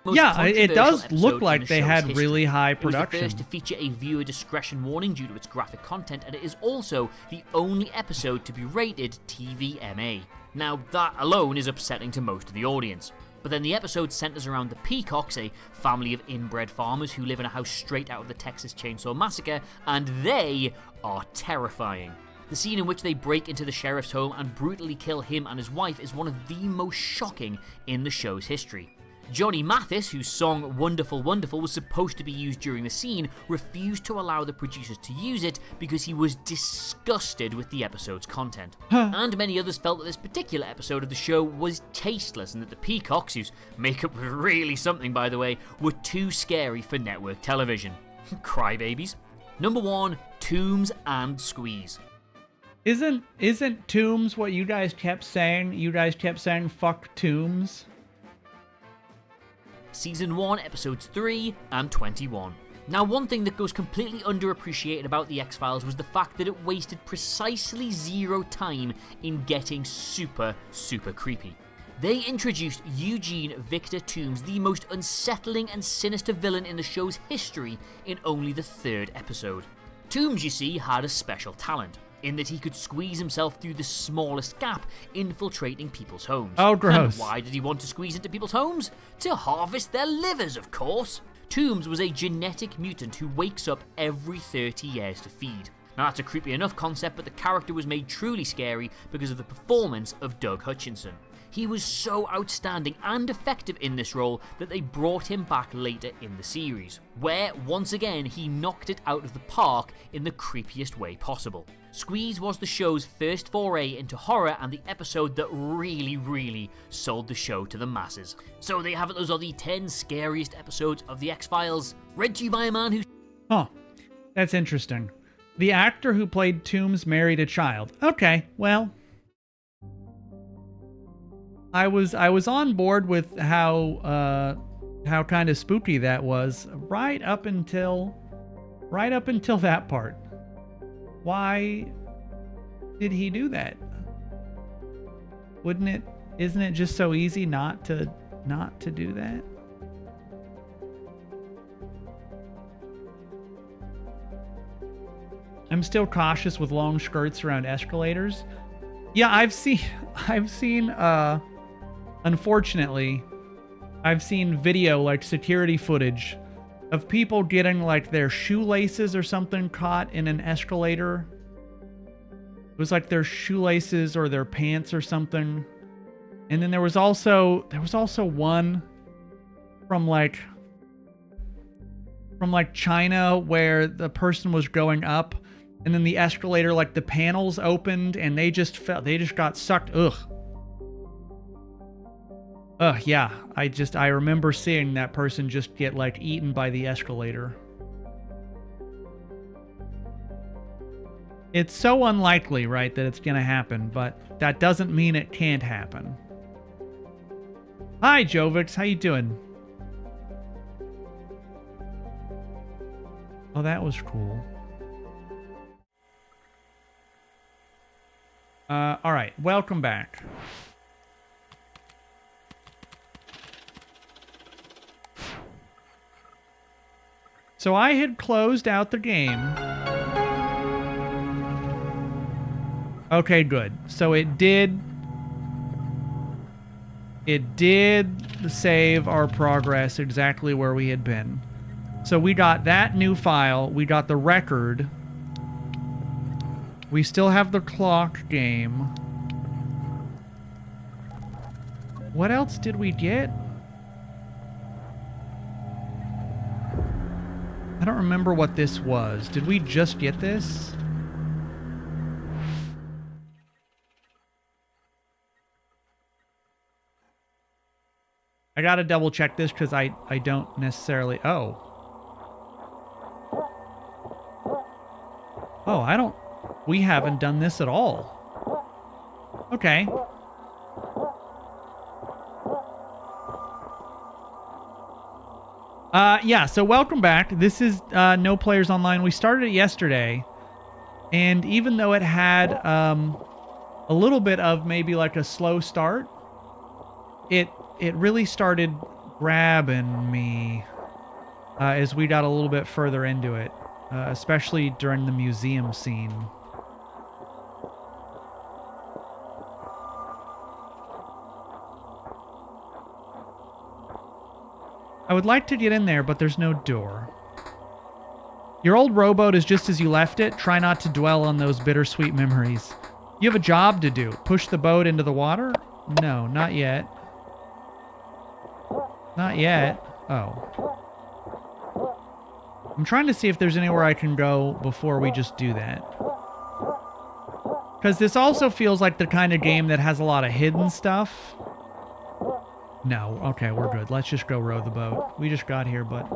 S5: It does look like they had really high production.
S9: It was the first to feature a viewer discretion warning due to its graphic content, and it is also the only episode to be rated TVMA. Now, that alone is upsetting to most of the audience. But then the episode centers around the Peacocks, a family of inbred farmers who live in a house straight out of the Texas Chainsaw Massacre, and they are terrifying. The scene in which they break into the sheriff's home and brutally kill him and his wife is one of the most shocking in the show's history. Johnny Mathis, whose song Wonderful Wonderful was supposed to be used during the scene, refused to allow the producers to use it because he was disgusted with the episode's content. And many others felt that this particular episode of the show was tasteless and that the Peacocks, whose makeup was really something by the way, were too scary for network television. Crybabies. Number 1, Tombs and Squeeze.
S5: Isn't Tombs what you guys kept saying? You guys kept saying fuck Tombs?
S9: Season 1, Episodes 3 and 21. Now, one thing that goes completely underappreciated about The X-Files was the fact that it wasted precisely 0 time in getting super creepy. They introduced Eugene Victor Toombs, the most unsettling and sinister villain in the show's history, in only the 3rd episode. Toombs, you see, had a special talent, in that he could squeeze himself through the smallest gap, infiltrating people's homes.
S5: Oh, gross.
S9: And why did he want to squeeze into people's homes? To harvest their livers, of course. Toombs was a genetic mutant who wakes up every 30 years to feed. Now, that's a creepy enough concept, but the character was made truly scary because of the performance of Doug Hutchinson. He was so outstanding and effective in this role that they brought him back later in the series, where, once again, he knocked it out of the park in the creepiest way possible. Squeeze was the show's first foray into horror and the episode that really sold the show to the masses. So there you have it, those are the 10 scariest episodes of The X-Files, read to you by a man who...
S5: Huh, that's interesting. The actor who played Toombs married a child. Okay, well... I was on board with how kind of spooky that was right up until that part. Why did he do that? Isn't it just so easy not to do that? I'm still cautious with long skirts around escalators. Yeah, I've seen unfortunately, I've seen video, like security footage, of people getting like their shoelaces or something caught in an escalator. It was like their shoelaces or their pants or something. And then there was also one from like China where the person was going up and then the escalator, like the panels opened and they just got sucked. Ugh, yeah. I remember seeing that person just get like eaten by the escalator. It's so unlikely, right, that it's gonna happen, but that doesn't mean it can't happen. Hi, Jovix, how you doing? Oh, that was cool. All right, welcome back. So I had closed out the game. Okay, good. So it did save our progress exactly where we had been. So we got that new file. We got the record. We still have the clock game. What else did we get? I don't remember what this was. Did we just get this? I gotta double check this because I don't necessarily... Oh, I don't... We haven't done this at all. Okay. Yeah, so welcome back. This is No Players Online. We started it yesterday. And even though it had a little bit of maybe like a slow start, it really started grabbing me as we got a little bit further into it, especially during the museum scene. I would like to get in there, but there's no door. Your old rowboat is just as you left it. Try not to dwell on those bittersweet memories. You have a job to do. Push the boat into the water? No, not yet. Not yet. Oh. I'm trying to see if there's anywhere I can go before we just do that. Because this also feels like the kind of game that has a lot of hidden stuff. No. Okay, we're good. Let's just go row the boat. We just got here, but...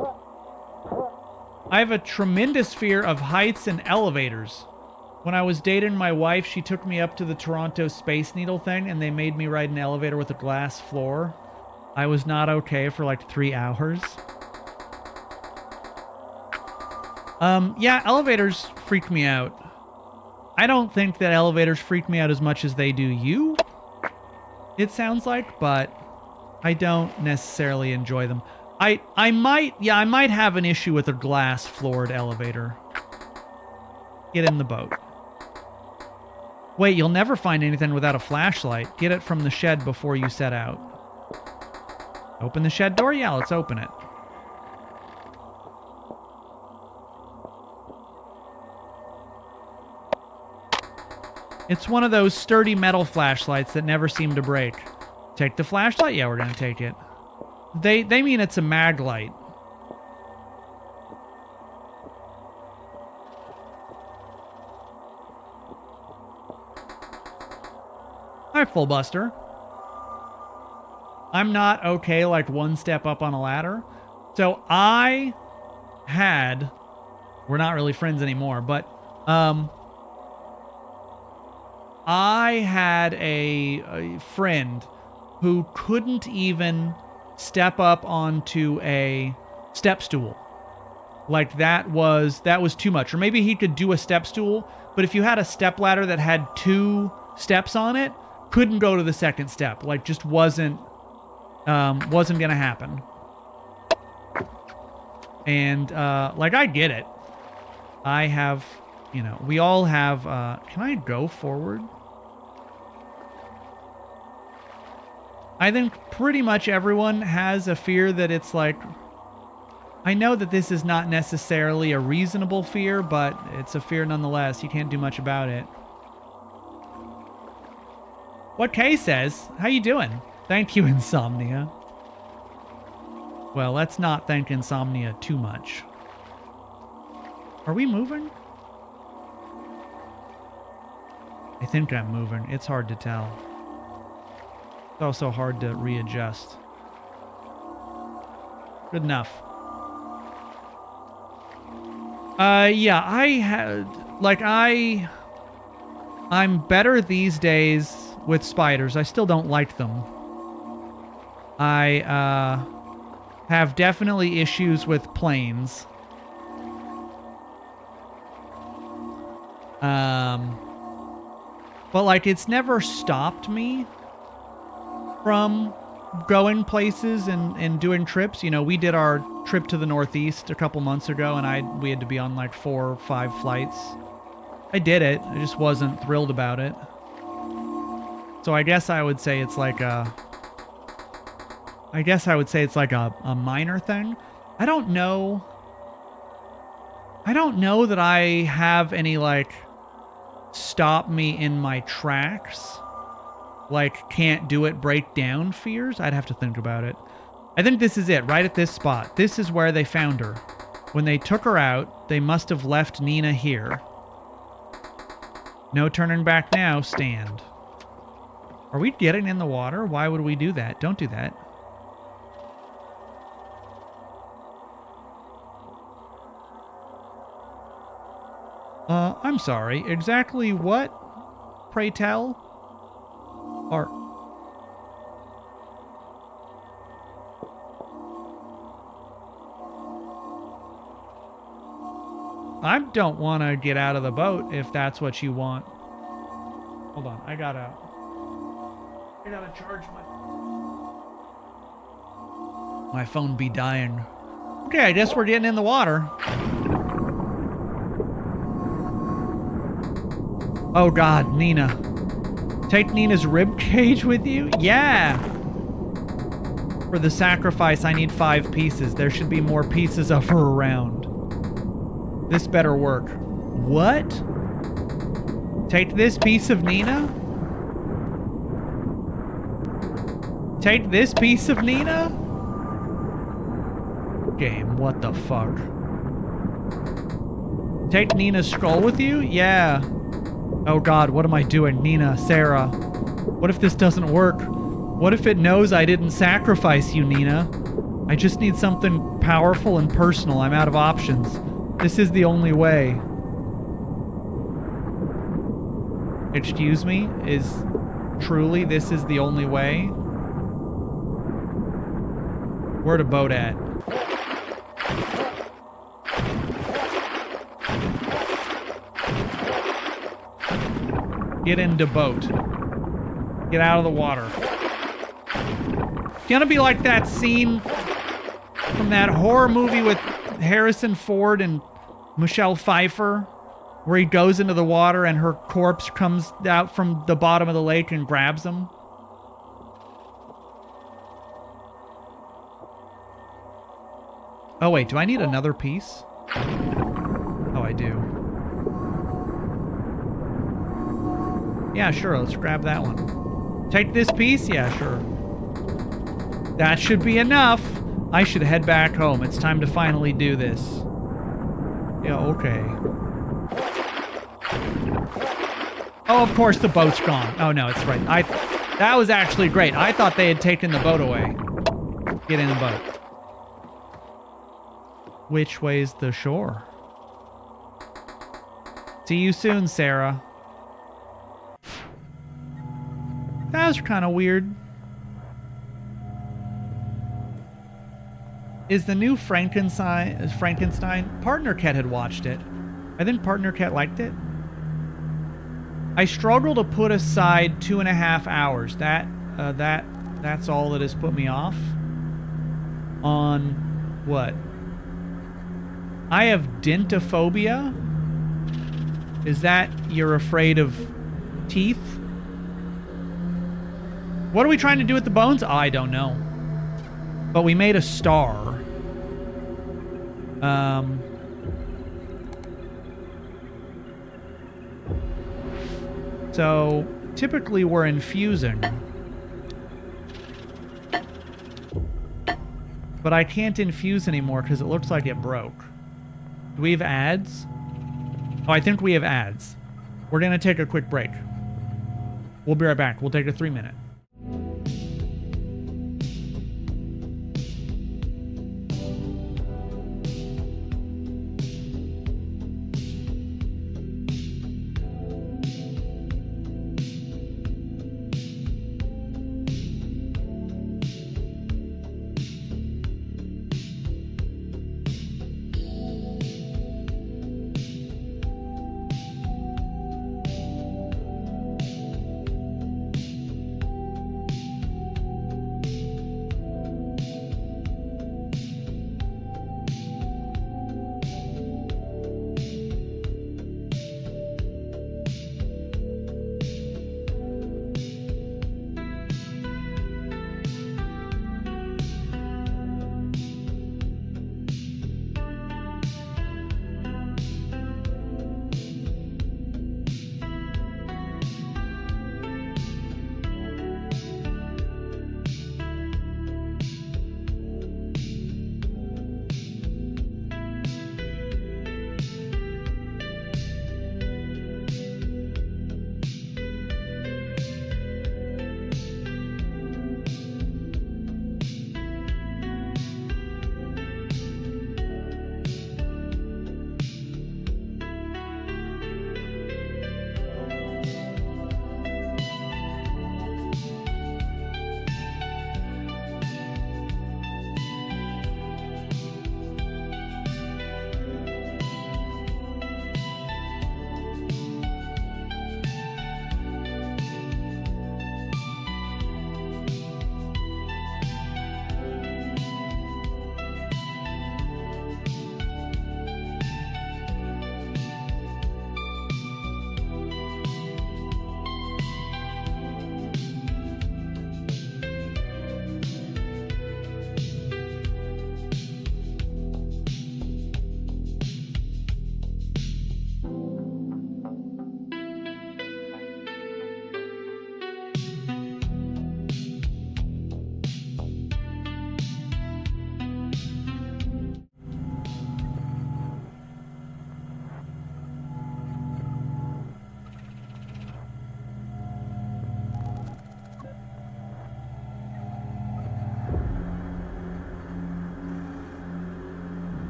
S5: I have a tremendous fear of heights and elevators. When I was dating my wife, she took me up to the Toronto Space Needle thing, and they made me ride an elevator with a glass floor. I was not okay for like 3 hours. Yeah, elevators freak me out. I don't think that elevators freak me out as much as they do you, it sounds like, but I don't necessarily enjoy them. I might have an issue with a glass-floored elevator. Get in the boat. Wait, you'll never find anything without a flashlight. Get it from the shed before you set out. Open the shed door? Yeah, let's open it. It's one of those sturdy metal flashlights that never seem to break. Take the flashlight? Yeah, we're gonna take it. They mean it's a mag light. Hi, Fullbuster. I'm not okay like one step up on a ladder. So I had... We're not really friends anymore, but... I had a friend who couldn't even step up onto a step stool. Like that was too much. Or maybe he could do a step stool, but if you had a step ladder that had 2 steps on it, couldn't go to the second step. Like just wasn't gonna happen. And like I get it. I have, you know, we all have can I go forward? I think pretty much everyone has a fear that it's like... I know that this is not necessarily a reasonable fear, but it's a fear nonetheless. You can't do much about it. What Kay says, how you doing? Thank you, Insomnia. Well, let's not thank Insomnia too much. Are we moving? I think I'm moving. It's hard to tell. It's also hard to readjust. Good enough. Yeah, I'm better these days with spiders. I still don't like them. I, have definitely issues with planes. But like, it's never stopped me from going places and doing trips. You know, we did our trip to the Northeast a couple months ago, and we had to be on like 4 or 5 flights. I did it. I just wasn't thrilled about it. So I guess I would say it's like a minor thing. I don't know that I have any like stop me in my tracks, like can't do it breakdown fears. I'd have to think about it. I think this is it, right at this spot. This is where they found her. When they took her out, they must have left Nina here. No turning back now, stand. Are we getting in the water? Why would we do that? Don't do that. I'm sorry. Exactly what? Pray tell? Or... I don't want to get out of the boat if that's what you want. Hold on. I gotta charge my phone be dying. Okay, I guess we're getting in the water. Oh God, Nina. Take Nina's rib cage with you? Yeah! For the sacrifice, I need 5 pieces. There should be more pieces of her around. This better work. What? Take this piece of Nina? Take this piece of Nina? Game, what the fuck? Take Nina's skull with you? Yeah. Oh God, what am I doing? Nina, Sarah. What if this doesn't work? What if it knows I didn't sacrifice you, Nina? I just need something powerful and personal. I'm out of options. This is the only way. Excuse me? Is truly this is the only way? Where the boat at? Get into boat. Get out of the water. It's gonna be like that scene from that horror movie with Harrison Ford and Michelle Pfeiffer, where he goes into the water and her corpse comes out from the bottom of the lake and grabs him. Oh wait, do I need another piece? Oh, I do. Yeah, sure, let's grab that one. Take this piece? Yeah, sure. That should be enough. I should head back home. It's time to finally do this. Yeah, okay. Oh, of course the boat's gone. Oh, no, it's right. That was actually great. I thought they had taken the boat away. Get in the boat. Which way's the shore? See you soon, Sarah. That was kind of weird. Is the new Frankenstein? Partner Cat had watched it. I think Partner Cat liked it. I struggle to put aside 2.5 hours. That's all that has put me off. On what? I have dentophobia. Is that you're afraid of teeth? What are we trying to do with the bones? I don't know. But we made a star. So typically we're infusing. But I can't infuse anymore because it looks like it broke. Do we have ads? Oh, I think we have ads. We're going to take a quick break. We'll be right back. We'll take a 3-minute.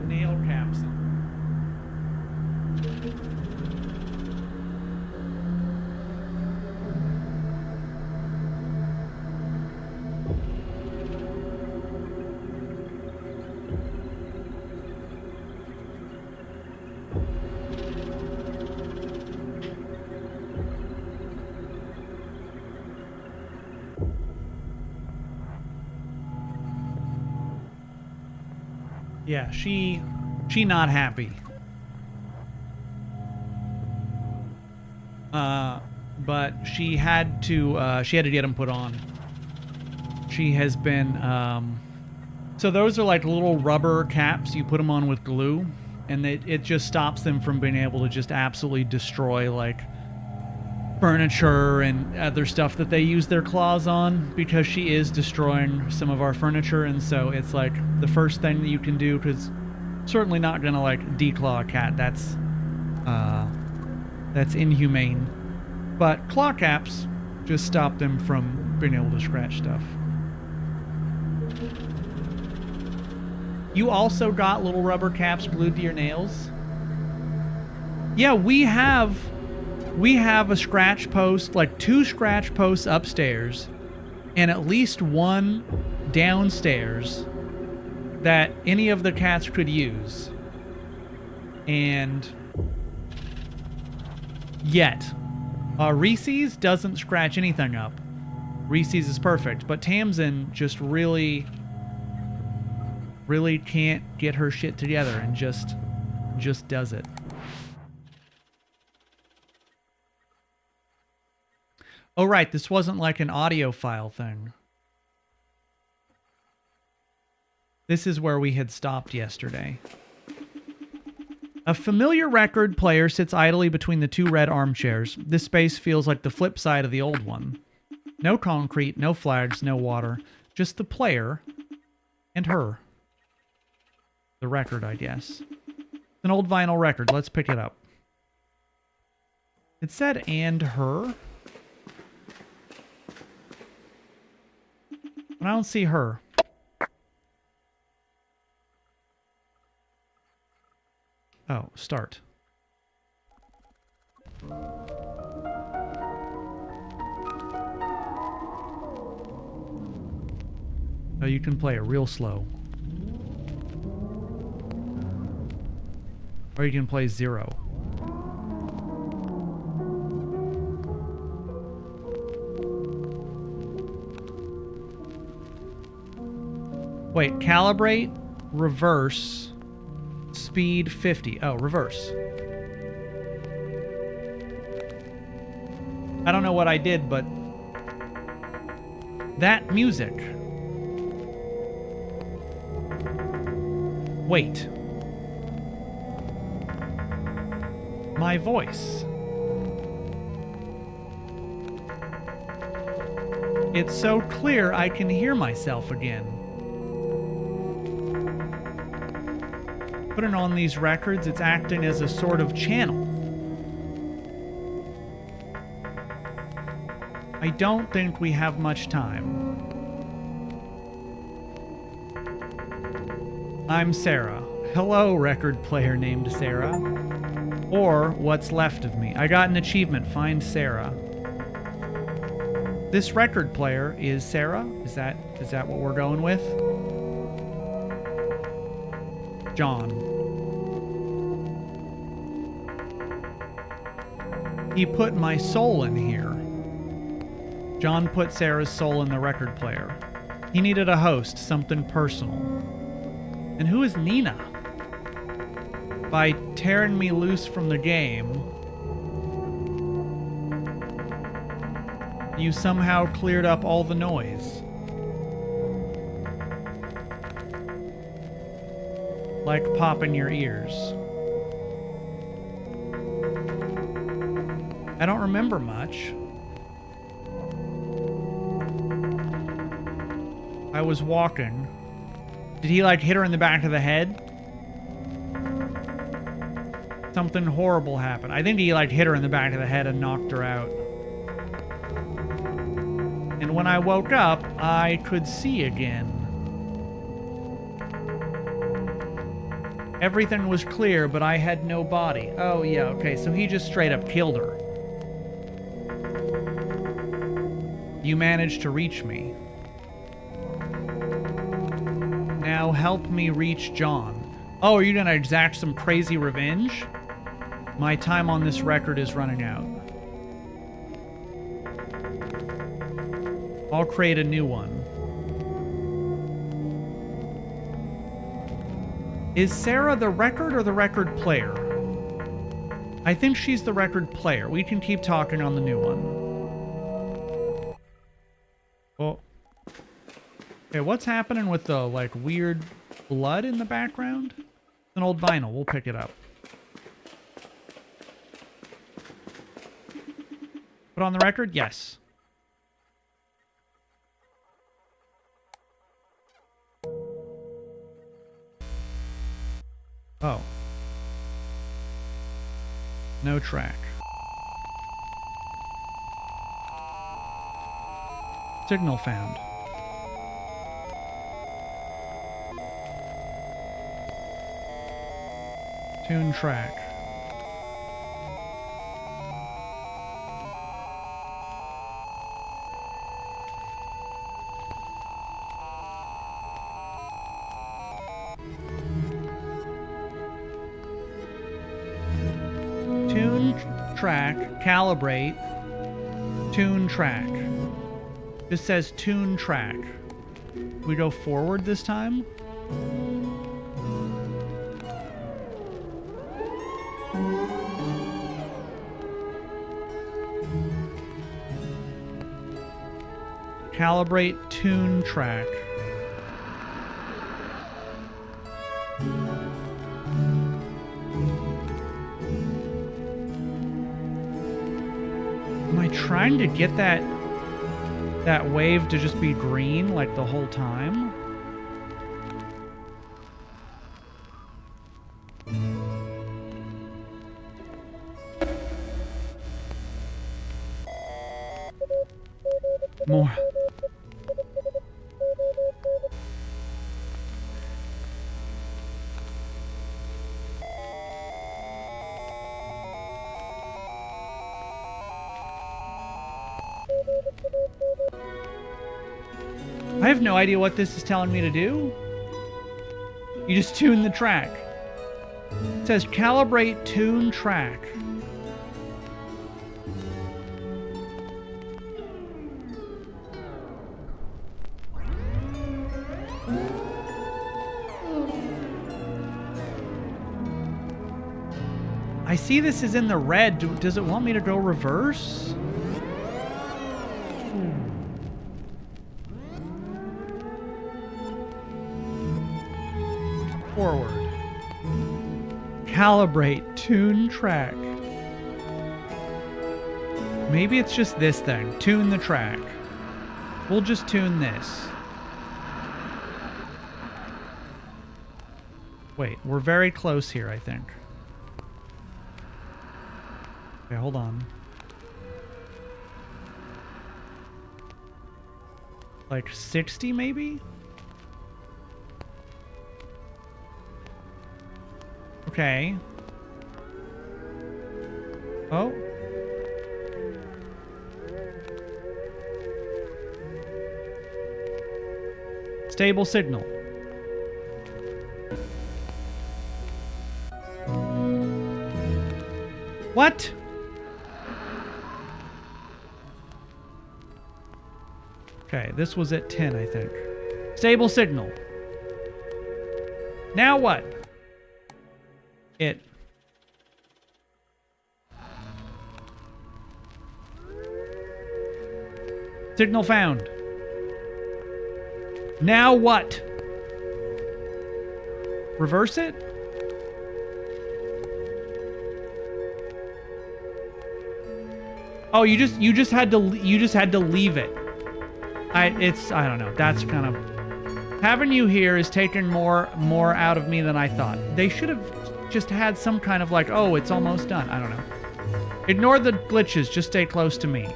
S5: Nail caps. Yeah, she not happy. But she had to get them put on. She has been so those are like little rubber caps. You put them on with glue, and it just stops them from being able to just absolutely destroy like furniture and other stuff that they use their claws on, because she is destroying some of our furniture. And so it's like the first thing that you can do, because certainly not gonna like declaw a cat. That's inhumane. But claw caps just stop them from being able to scratch stuff. You also got little rubber caps glued to your nails? Yeah, we have a scratch post, like 2 scratch posts upstairs, and at least 1 downstairs that any of the cats could use. And yet, Reese's doesn't scratch anything up. Reese's is perfect, but Tamsin just really can't get her shit together and just does it. Oh, right. This wasn't like an audio file thing. This is where we had stopped yesterday. A familiar record player sits idly between the two red armchairs. This space feels like the flip side of the old one. No concrete, no flags, no water. Just the player and her. The record, I guess. It's an old vinyl record. Let's pick it up. It said and her. But I don't see her. Oh, start. Oh, you can play it real slow. Or you can play 0. Wait, calibrate, reverse, speed 50. Oh, reverse. I don't know what I did, but that music. Wait. My voice. It's so clear I can hear myself again. Putting on these records, it's acting as a sort of channel. I don't think we have much time. I'm Sarah. Hello, record player named Sarah. Or what's left of me. I got an achievement. Find Sarah. This record player is Sarah? Is that what we're going with? John. He put my soul in here. John put Sarah's soul in the record player. He needed a host, something personal. And who is Nina? By tearing me loose from the game, you somehow cleared up all the noise. Like popping your ears. I don't remember much. I was walking. Did he like hit her in the back of the head? Something horrible happened. I think he like hit her in the back of the head and knocked her out. And when I woke up, I could see again. Everything was clear, but I had no body. Oh yeah, okay, so he just straight up killed her. You managed to reach me. Now help me reach John. Oh, are you gonna exact some crazy revenge? My time on this record is running out. I'll create a new one. Is Sarah the record or the record player? I think she's the record player. We can keep talking on the new one. Oh. Okay, what's happening with the, like, weird blood in the background? It's an old vinyl. We'll pick it up. Put on the record? Yes. Oh. No track. Signal found. Tune track. Tune track, calibrate, tune track. This says tune track. We go forward this time? Calibrate tune track. Am I trying to get that wave to just be green like the whole time? More. I have no idea what this is telling me to do. You just tune the track. It says calibrate tune track. I see this is in the red. Does it want me to go reverse? Forward. Calibrate tune track. Maybe it's just this thing. Tune the track. We'll just tune this. Wait, we're very close here, I think. Okay, hold on. Like 60 maybe? Okay. Oh. Stable signal. What? Okay, this was at 10, I think. Stable signal. Now what? It. Signal found. Now what? Reverse it? Oh, you just had to leave it. I don't know. That's kind of having you here is taking more out of me than I thought. They should have just had some kind of like, oh, it's almost done. I don't know. Ignore the glitches. Just stay close to me.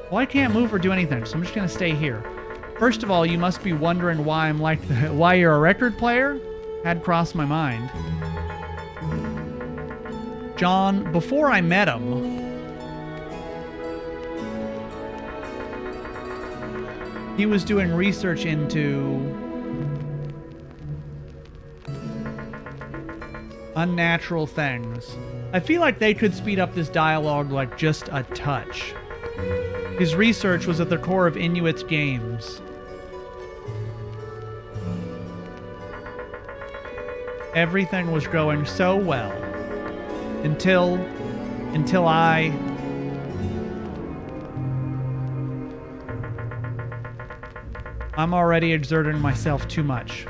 S5: Well, I can't move or do anything, so I'm just gonna stay here. First of all, you must be wondering why I'm like why you're a record player? Had crossed my mind. John, before I met him, he was doing research into unnatural things. I feel like they could speed up this dialogue like just a touch. His research was at the core of Inuit's games. Everything was going so well until I'm already exerting myself too much.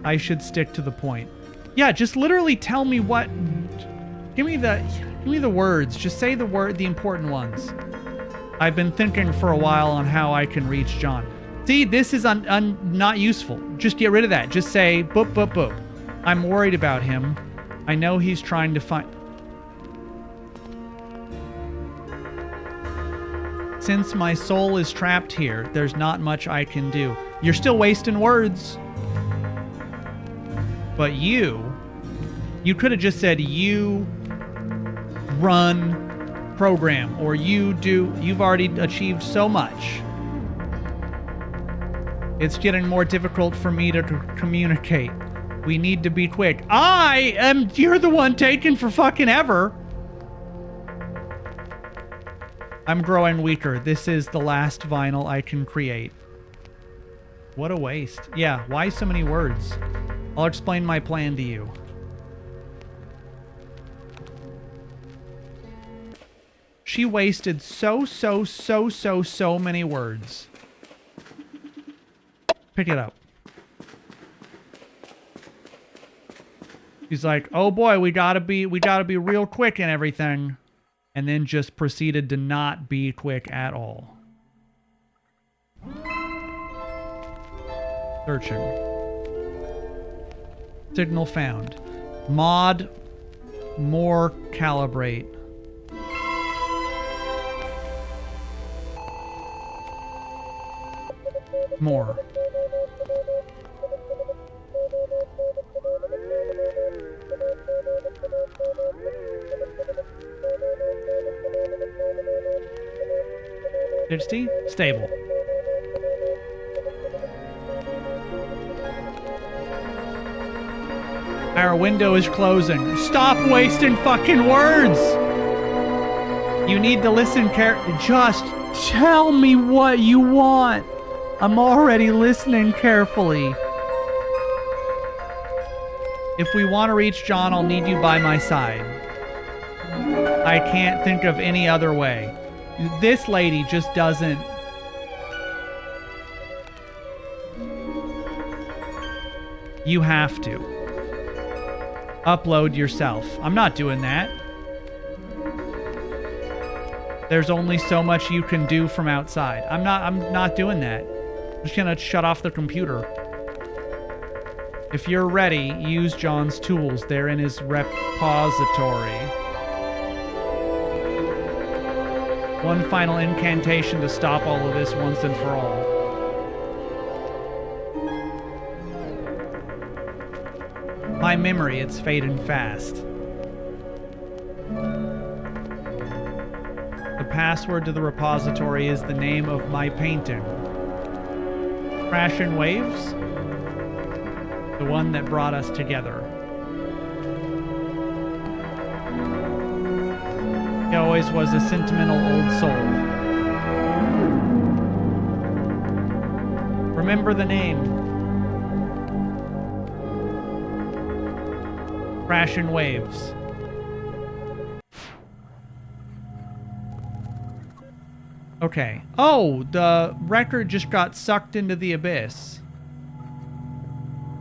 S5: I should stick to the point. Yeah, just literally tell me what. Give me the words. Just say the important ones. I've been thinking for a while on how I can reach John. See, this is not useful. Just get rid of that. Just say boop boop boop. I'm worried about him. I know he's trying to find. Since my soul is trapped here, there's not much I can do. You're still wasting words. But you could have just said you run program, or you've already achieved so much. It's getting more difficult for me to communicate. We need to be quick. You're the one taking for fucking ever. I'm growing weaker. This is the last vinyl I can create. What a waste. Yeah, why so many words? I'll explain my plan to you. She wasted so many words. Pick it up. He's like, oh boy, we gotta be real quick and everything. And then just proceeded to not be quick at all. Searching. Signal found. Mod more calibrate. More. Density? Stable. Our window is closing. Stop wasting fucking words! You need to listen Just tell me what you want. I'm already listening carefully. If we want to reach John, I'll need you by my side. I can't think of any other way. This lady just doesn't... You have to. Upload yourself. I'm not doing that. There's only so much you can do from outside. I'm not doing that. I'm just gonna shut off the computer. If you're ready, use John's tools. They're in his repository. One final incantation to stop all of this once and for all. My memory, it's fading fast. The password to the repository is the name of my painting. Crashing Waves? The one that brought us together. He always was a sentimental old soul. Remember the name. Crashing Waves. Okay. Oh, the record just got sucked into the abyss.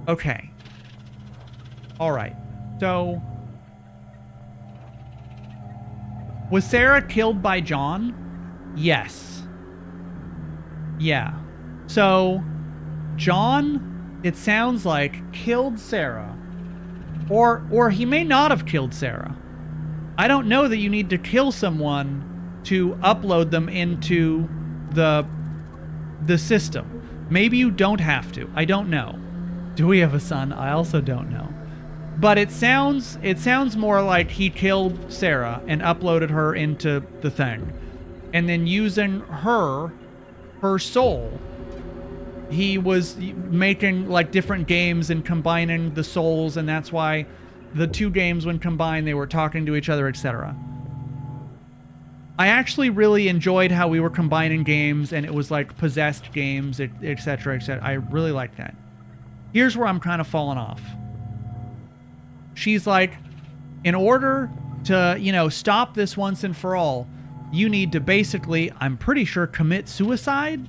S5: Okay. Alright. So... Was Sarah killed by John? Yes. Yeah. So, John, it sounds like, killed Sarah. Or he may not have killed Sarah. I don't know that you need to kill someone to upload them into the system. Maybe you don't have to. I don't know. Do we have a son? I also don't know. But it sounds more like he killed Sarah and uploaded her into the thing. And then using her soul, he was making like different games and combining the souls, and that's why the two games when combined they were talking to each other, etc. I actually really enjoyed how we were combining games and it was like possessed games, etc., etc. I really liked that. Here's where I'm kind of falling off. She's like, in order to, stop this once and for all, you need to basically, I'm pretty sure, commit suicide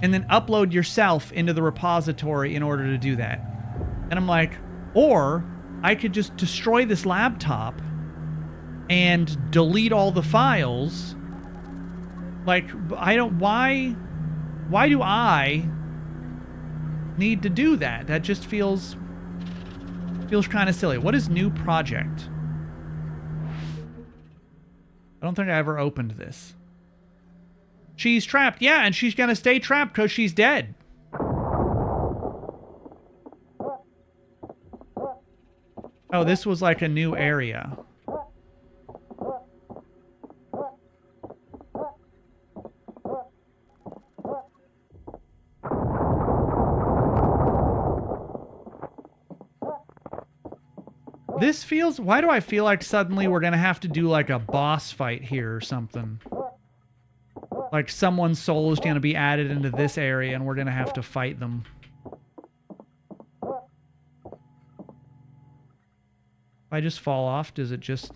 S5: and then upload yourself into the repository in order to do that. And I'm like, or I could just destroy this laptop and delete all the files. Like, why do I need to do that? That just feels kind of silly. What is new project? I don't think I ever opened this. She's trapped. Yeah, and she's gonna stay trapped because she's dead. Oh, this was like a new area. This feels... Why do I feel like suddenly we're gonna have to do like a boss fight here or something? Like someone's soul is gonna be added into this area and we're gonna have to fight them. If I just fall off, does it just...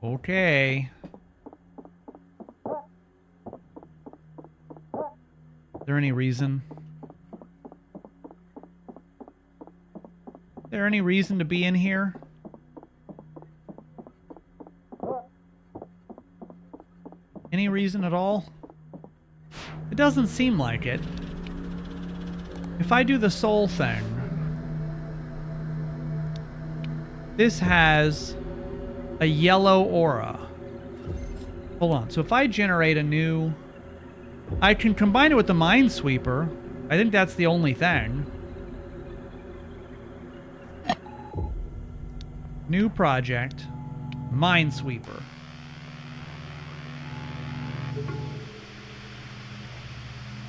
S5: Okay. there any reason? Is there any reason to be in here? Any reason at all? It doesn't seem like it. If I do the soul thing, this has a yellow aura. Hold on. So if I generate a new... I can combine it with the Minesweeper. I think that's the only thing. New project. Minesweeper.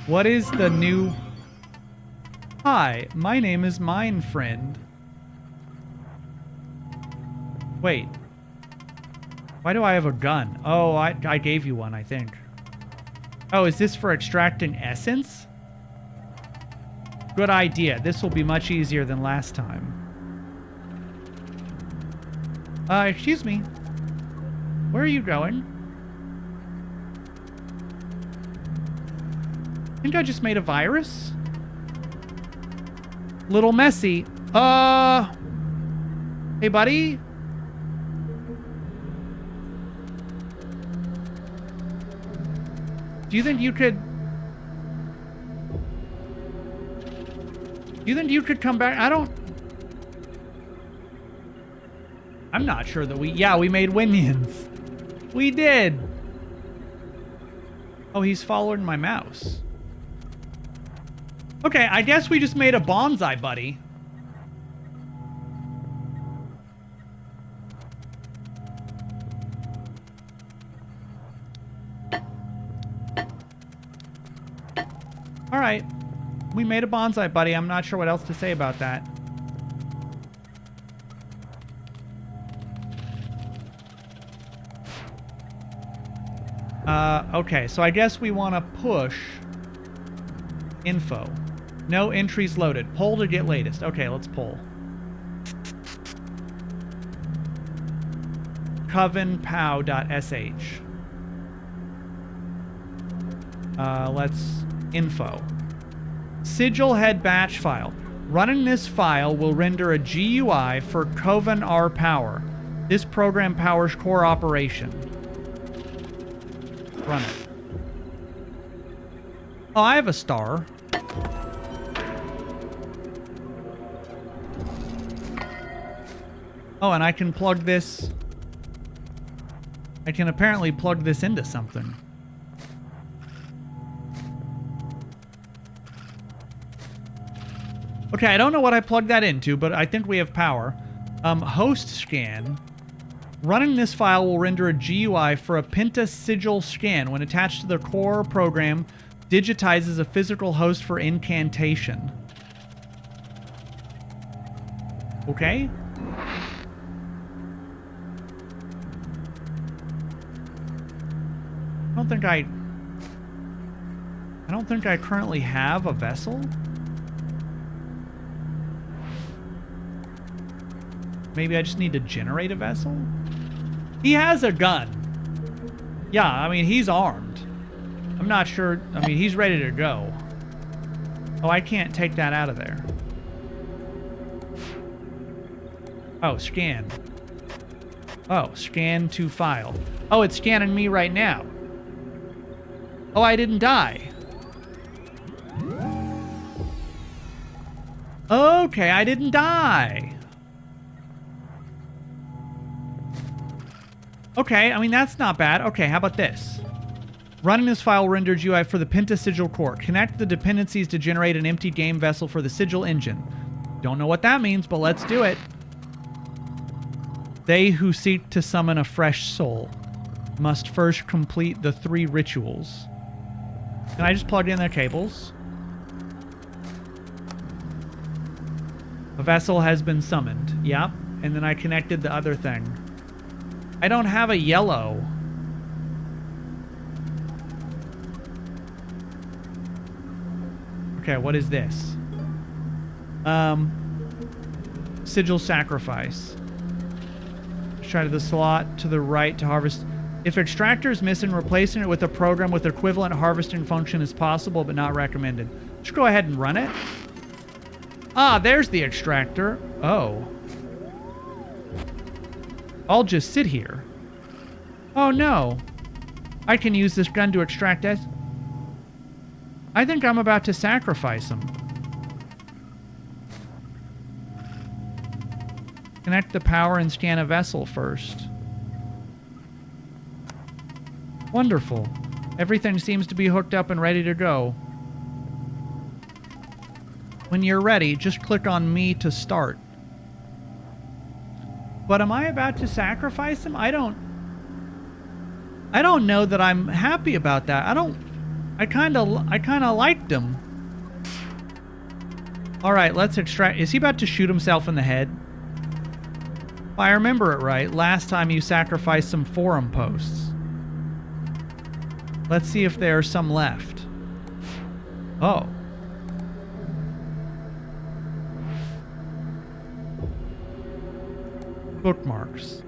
S5: What is the new... Hi, my name is Minefriend. Wait. Why do I have a gun? Oh, I gave you one, I think. Oh, is this for extracting essence? Good idea. This will be much easier than last time. Excuse me. Where are you going? I think I just made a virus? Little messy. Hey, buddy? Do you think you could... Do you think you could come back? I don't... I'm not sure that we... Yeah, we made Winions. We did. Oh, he's following my mouse. Okay, I guess we just made a bonsai buddy. Alright. We made a bonsai buddy. I'm not sure what else to say about that. Okay, so I guess we want to push info. No entries loaded. Poll to get latest. Okay, let's poll. covenpow.sh. Let's info. Sigil head batch file. Running this file will render a GUI for Coven R Power. This program powers core operation. Run it. Oh, I have a star. Oh, and I can plug this... I can apparently plug this into something. Okay, I don't know what I plugged that into, but I think we have power. Host scan. Running this file will render a GUI for a Penta Sigil scan. When attached to the core program, digitizes a physical host for incantation. Okay. I don't think I currently have a vessel. Maybe I just need to generate a vessel? He has a gun. Yeah, I mean, he's armed. I'm not sure. I mean, he's ready to go. Oh, I can't take that out of there. Oh, scan. Oh, scan to file. Oh, it's scanning me right now. Oh, I didn't die. Okay, I didn't die. Okay, I mean, that's not bad. Okay, how about this? Running this file rendered UI for the Penta Sigil core. Connect the dependencies to generate an empty game vessel for the Sigil engine. Don't know what that means, but let's do it. They who seek to summon a fresh soul must first complete the 3 rituals. Can I just plug in their cables? A vessel has been summoned. Yep. And then I connected the other thing. I don't have a yellow. Okay, what is this? Sigil sacrifice. Try to the slot to the right to harvest. If extractor is missing, replacing it with a program with equivalent harvesting function is possible but not recommended. Just go ahead and run it. Ah, there's the extractor. Oh. I'll just sit here. Oh no. I can use this gun to extract it. I think I'm about to sacrifice him. Connect the power and scan a vessel first. Wonderful. Everything seems to be hooked up and ready to go. When you're ready, just click on me to start. But am I about to sacrifice him? I don't know that I'm happy about that. I kind of liked him. All right, let's extract. Is he about to shoot himself in the head? If I remember it right, last time you sacrificed some forum posts. Let's see if there are some left. Oh. Bookmarks.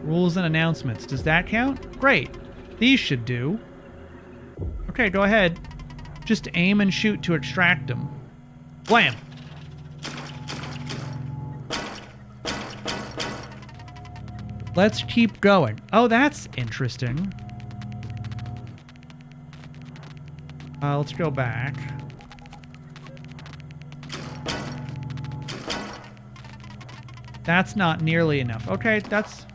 S5: Rules and announcements. Does that count? Great. These should do. Okay, go ahead. Just aim and shoot to extract them. Blam! Let's keep going. Oh, that's interesting. Let's go back. That's not nearly enough. Okay, that's...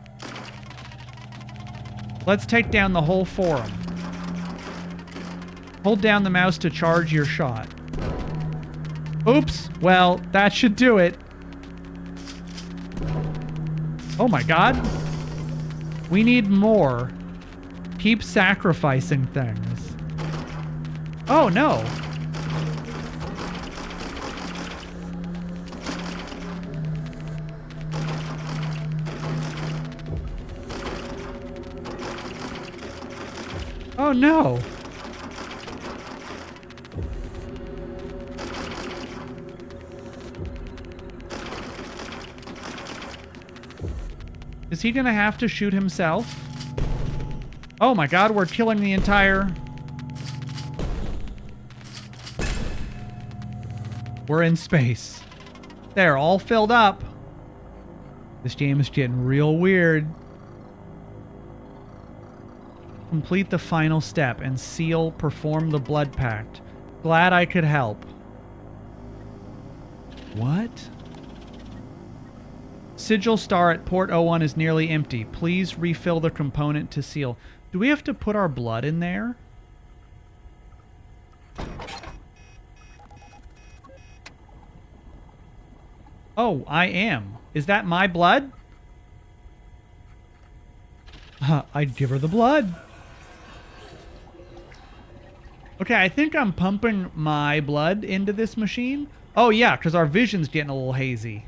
S5: Let's take down the whole forum. Hold down the mouse to charge your shot. Oops. Well, that should do it. Oh my god. We need more. Keep sacrificing things. Oh no. Oh no. Is he gonna have to shoot himself? Oh my god, we're killing the entire... We're in space. They're all filled up. This game is getting real weird. Complete the final step and seal, perform the blood pact. Glad I could help. What? Sigil star at port 01 is nearly empty. Please refill the component to seal. Do we have to put our blood in there? Oh, I am. Is that my blood? I'd give her the blood. Okay, I think I'm pumping my blood into this machine. Oh yeah, because our vision's getting a little hazy.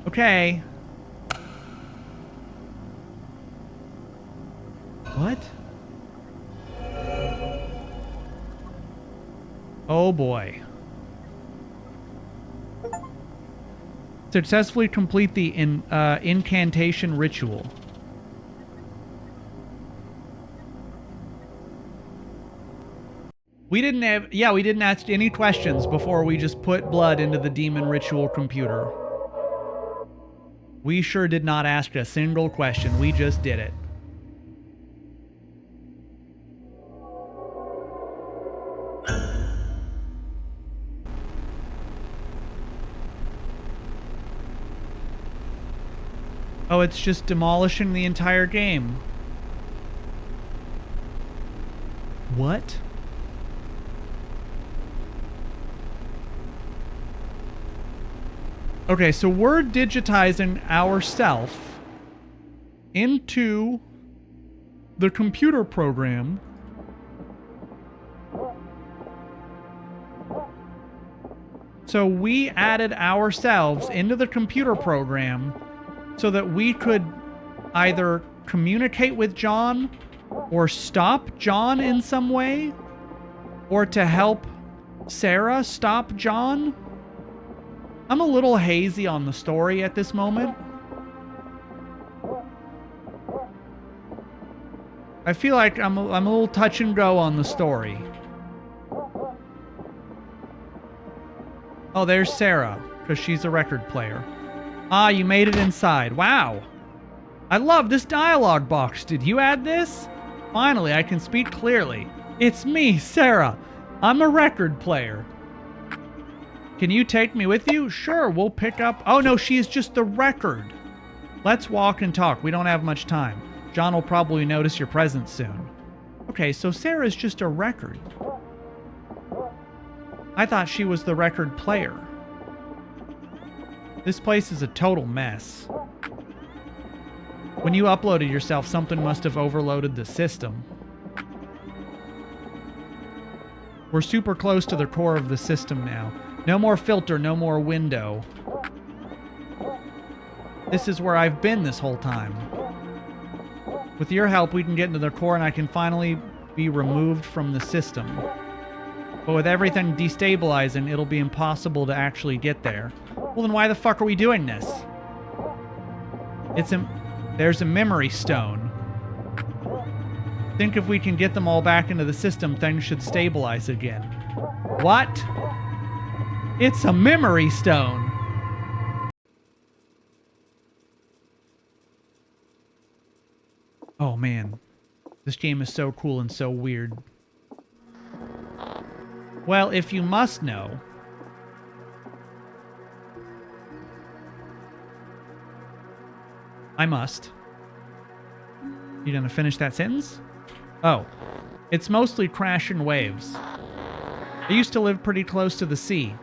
S5: Okay. What? Oh boy. Successfully complete the incantation ritual. We didn't ask any questions before we just put blood into the demon ritual computer. We sure did not ask a single question. We just did it. Oh, it's just demolishing the entire game. What? Okay, so we're digitizing ourself into the computer program. So we added ourselves into the computer program so that we could either communicate with John or stop John in some way. Or to help Sarah stop John? I'm a little hazy on the story at this moment. I feel like I'm a little touch and go on the story. Oh, there's Sarah, because she's a record player. Ah, you made it inside. Wow. I love this dialogue box. Did you add this? Finally, I can speak clearly. It's me, Sarah. I'm a record player. Can you take me with you? Sure, we'll pick up... Oh, no, she is just the record. Let's walk and talk. We don't have much time. John will probably notice your presence soon. Okay, so Sarah's just a record. I thought she was the record player. This place is a total mess. When you uploaded yourself, something must have overloaded the system. We're super close to the core of the system now. No more filter, no more window. This is where I've been this whole time. With your help, we can get into the core and I can finally be removed from the system. But with everything destabilizing, it'll be impossible to actually get there. Well, then why the fuck are we doing this? There's a memory stone. Think if we can get them all back into the system, things should stabilize again. What? It's a memory stone. Oh man, this game is so cool and so weird. Well, if you must know, I must. You gonna finish that sentence? Oh, it's mostly crashing waves. I used to live pretty close to the sea.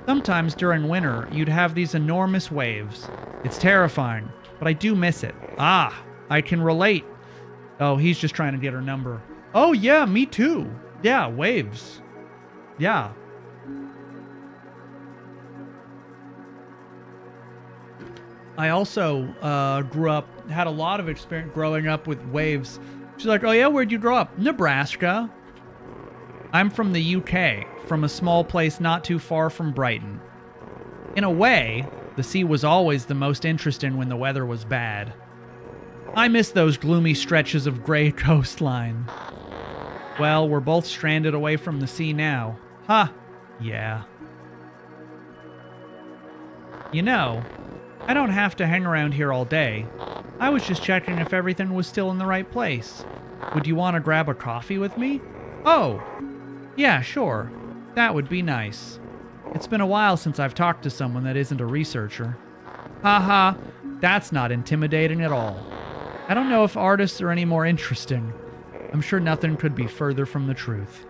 S5: Sometimes during winter, you'd have these enormous waves. It's terrifying, but I do miss it. Ah, I can relate. Oh, he's just trying to get her number. Oh yeah, me too. Yeah, waves. Yeah. I also had a lot of experience growing up with waves. She's like, oh yeah, where'd you grow up? Nebraska. I'm from the UK, from a small place not too far from Brighton. In a way, the sea was always the most interesting when the weather was bad. I miss those gloomy stretches of gray coastline. Well, we're both stranded away from the sea now. Huh. Yeah. You know, I don't have to hang around here all day. I was just checking if everything was still in the right place. Would you want to grab a coffee with me? Oh, yeah, sure. That would be nice. It's been a while since I've talked to someone that isn't a researcher. Haha, that's not intimidating at all. I don't know if artists are any more interesting. I'm sure nothing could be further from the truth.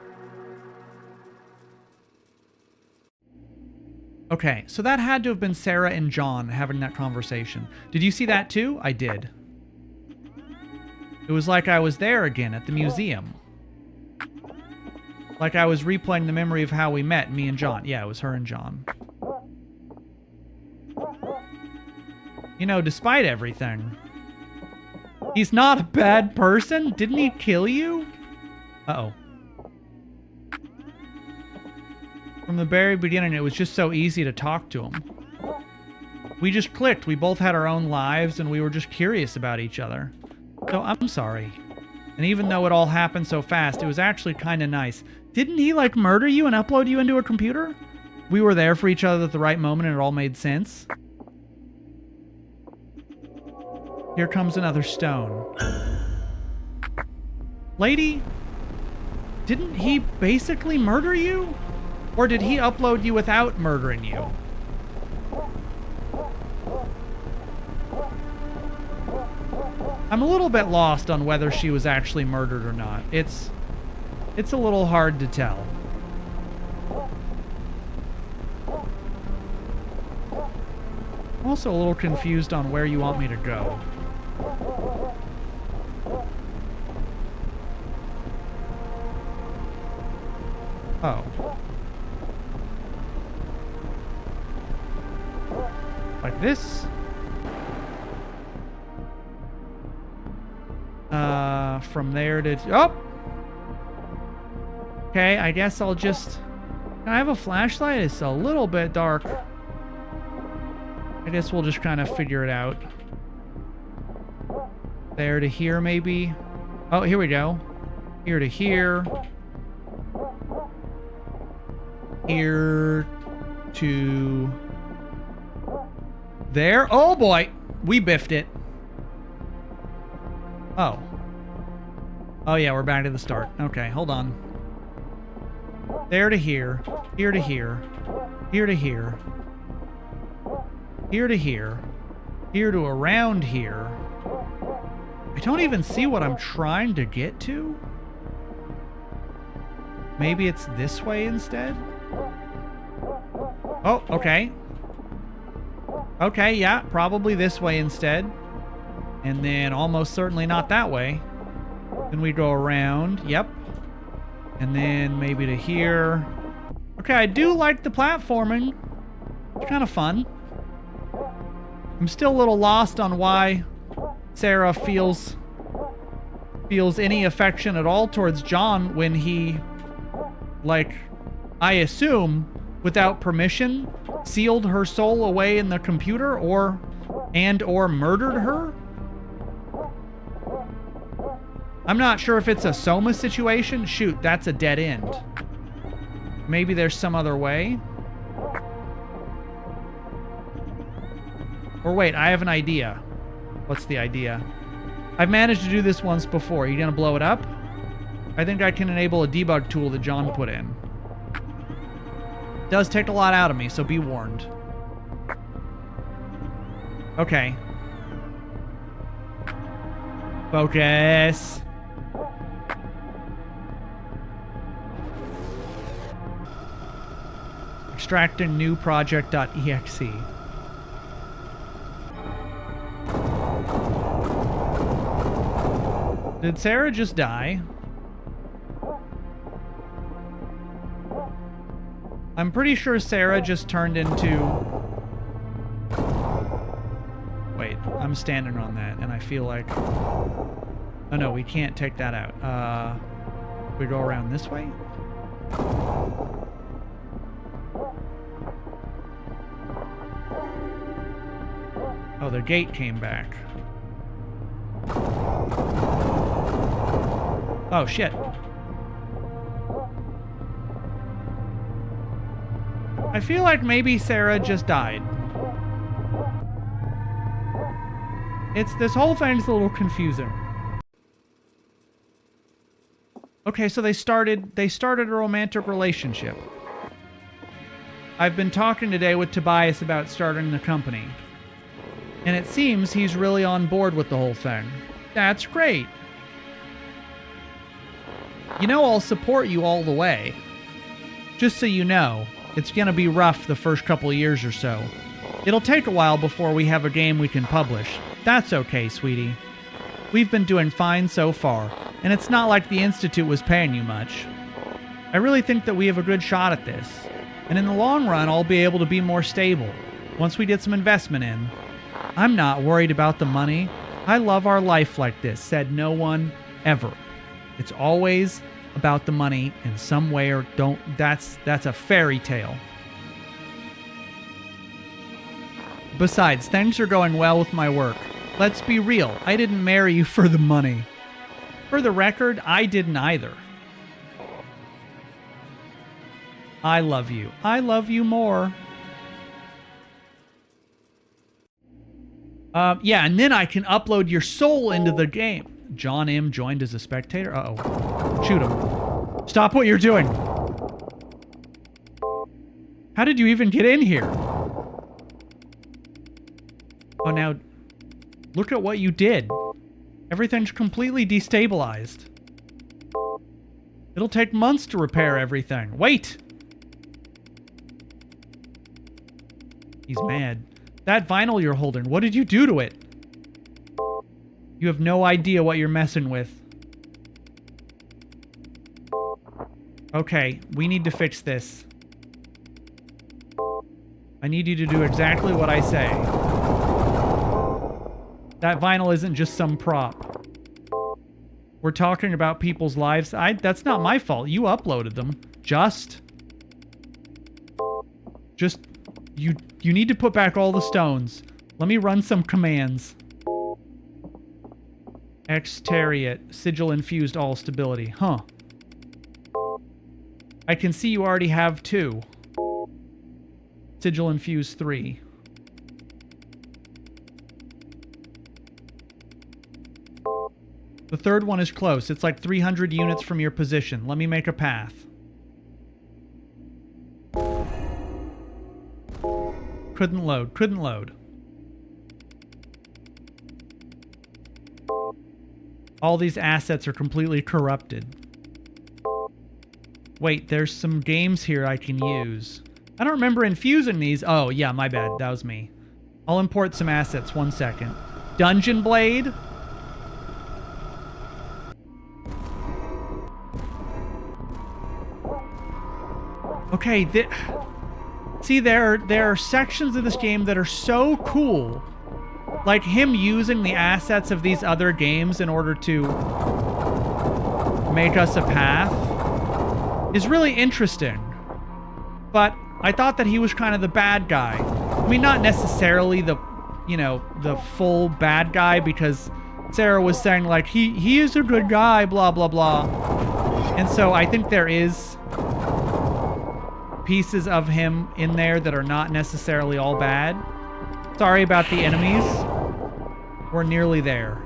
S5: Okay, so that had to have been Sarah and John having that conversation. Did you see that too? I did. It was like I was there again at the museum. Like I was replaying the memory of how we met, me and John. Yeah, it was her and John. You know, despite everything, he's not a bad person. Didn't he kill you? Uh-oh. From the very beginning, it was just so easy to talk to him. We just clicked. We both had our own lives, and we were just curious about each other. So I'm sorry. And even though it all happened so fast, it was actually kind of nice. Didn't he, like, murder you and upload you into a computer? We were there for each other at the right moment, and it all made sense. Here comes another stone. Lady, didn't he basically murder you? Or did he upload you without murdering you? I'm a little bit lost on whether she was actually murdered or not. It's a little hard to tell. I'm also a little confused on where you want me to go. Oh. Like this? From there to... Oh! Okay, I guess I'll just... Can I have a flashlight? It's a little bit dark. I guess we'll just kind of figure it out. There to here, maybe. Oh, here we go. Here to here. Here to there. Oh boy, we biffed it. Oh. Oh yeah, we're back to the start. Okay, hold on. There to here. Here to here. Here to here. Here to here. Here to around here. I don't even see what I'm trying to get to. Maybe it's this way instead? Oh, okay. Okay, yeah, probably this way instead. And then almost certainly not that way. Then we go around, yep. And then maybe to here. Okay, I do like the platforming. It's kind of fun. I'm still a little lost on why Sarah feels any affection at all towards John when he, like, I assume, without permission, sealed her soul away in the computer or murdered her. I'm not sure if it's a Soma situation. Shoot, that's a dead end. Maybe there's some other way. Or wait, I have an idea. What's the idea? I've managed to do this once before. Are you gonna blow it up? I think I can enable a debug tool that John put in. Does take a lot out of me, so be warned. Okay. Focus. Extracting new project.exe. Did Sarah just die? I'm pretty sure Sarah just turned into... Wait, I'm standing on that, and I feel like... Oh no, we can't take that out. We go around this way? Oh, the gate came back. Oh, shit. I feel like maybe Sarah just died. This whole thing's a little confusing. Okay, so they started a romantic relationship. I've been talking today with Tobias about starting the company. And it seems he's really on board with the whole thing. That's great. You know I'll support you all the way. Just so you know, it's gonna be rough the first couple of years or so. It'll take a while before we have a game we can publish. That's okay, sweetie. We've been doing fine so far, and it's not like the Institute was paying you much. I really think that we have a good shot at this, and in the long run I'll be able to be more stable, once we get some investment in. I'm not worried about the money. I love our life like this, said no one ever. It's always about the money in some way or don't. That's a fairy tale. Besides, things are going well with my work. Let's be real, I didn't marry you for the money. For the record, I didn't either. I love you. I love you more. Yeah, and then I can upload your soul into the game. John M. joined as a spectator. Uh-oh. Shoot him. Stop what you're doing. How did you even get in here? Oh, now, look at what you did. Everything's completely destabilized. It'll take months to repair everything. Wait! He's mad. That vinyl you're holding, what did you do to it? You have no idea what you're messing with. Okay, we need to fix this. I need you to do exactly what I say. That vinyl isn't just some prop. We're talking about people's lives. That's not my fault. You uploaded them. Just you need to put back all the stones. Let me run some commands. Exterior, sigil infused all stability. Huh. I can see you already have 2. Sigil infused 3. The third one is close. It's like 300 units from your position. Let me make a path. Couldn't load. Couldn't load. All these assets are completely corrupted. Wait, there's some games here I can use. I don't remember infusing these. Oh, yeah, my bad. That was me. I'll import some assets. 1 second. Dungeon Blade. Okay, see, there are sections of this game that are so cool. Like him using the assets of these other games in order to make us a path is really interesting. But I thought that he was kind of the bad guy. I mean, not necessarily the full bad guy, because Sarah was saying, like, he is a good guy, blah, blah, blah. And so I think there is pieces of him in there that are not necessarily all bad. Sorry about the enemies. We're nearly there.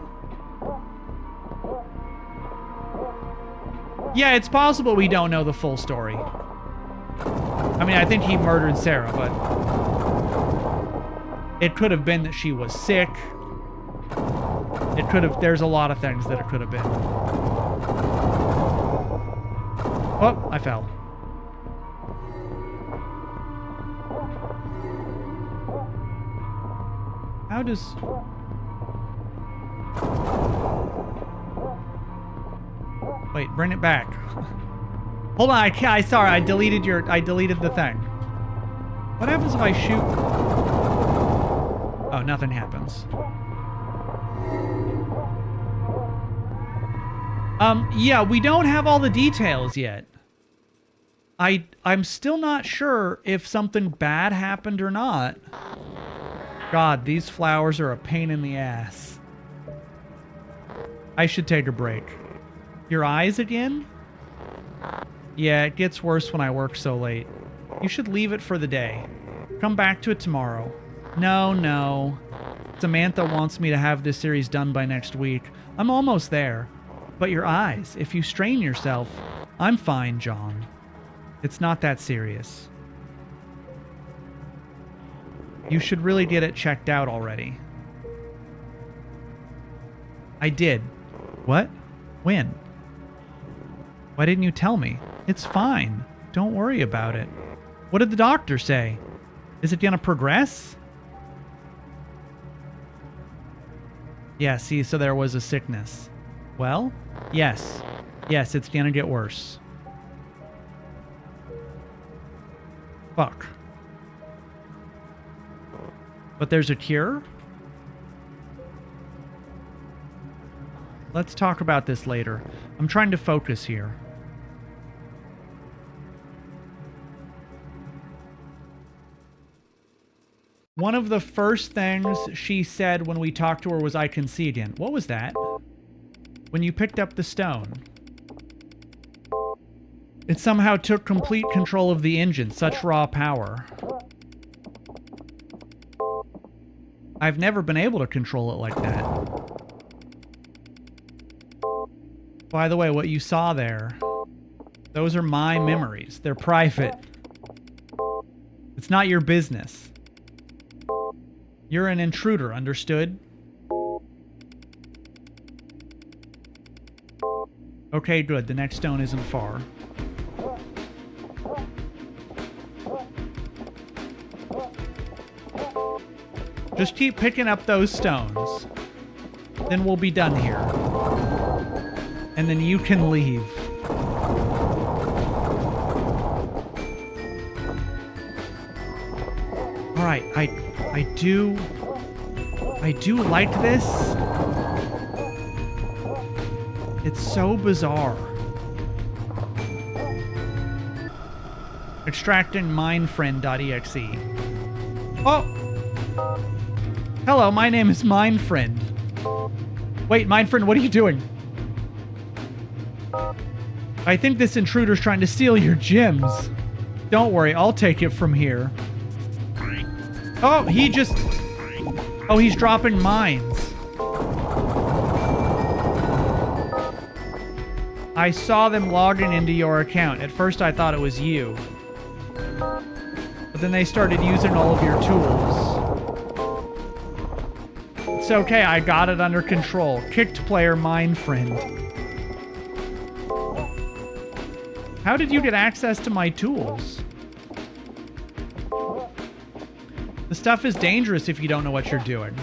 S5: Yeah, it's possible we don't know the full story. I mean, I think he murdered Sarah, but it could have been that she was sick. It could have... There's a lot of things that it could have been. Oh, I fell. How does... Wait, bring it back. Hold on, sorry, I deleted the thing. What happens if I shoot? Oh, nothing happens. Yeah, we don't have all the details yet. I'm still not sure if something bad happened or not. God, these flowers are a pain in the ass. I should take a break. Your eyes again? Yeah, it gets worse when I work so late. You should leave it for the day. Come back to it tomorrow. No. Samantha wants me to have this series done by next week. I'm almost there. But your eyes, if you strain yourself... I'm fine, John. It's not that serious. You should really get it checked out already. I did. What? When? Why didn't you tell me? It's fine. Don't worry about it. What did the doctor say? Is it gonna progress? Yeah, see, so there was a sickness. Well, yes. Yes, it's gonna get worse. Fuck. But there's a cure? Let's talk about this later. I'm trying to focus here. One of the first things she said when we talked to her was, I can see again. What was that? When you picked up the stone. It somehow took complete control of the engine. Such raw power. I've never been able to control it like that. By the way, what you saw there, those are my memories. They're private. It's not your business. You're an intruder, understood? Okay, good. The next stone isn't far. Just keep picking up those stones. Then we'll be done here. And then you can leave. Alright, I do like this. It's so bizarre. Extracting mindfriend.exe. Oh! Hello, my name is Mindfriend. Wait, Mindfriend, what are you doing? I think this intruder's trying to steal your gems. Don't worry, I'll take it from here. Oh, oh, he's dropping mines. I saw them logging into your account. At first I thought it was you. But then they started using all of your tools. It's okay, I got it under control. Kicked player Mindfriend. How did you get access to my tools? The stuff is dangerous if you don't know what you're doing.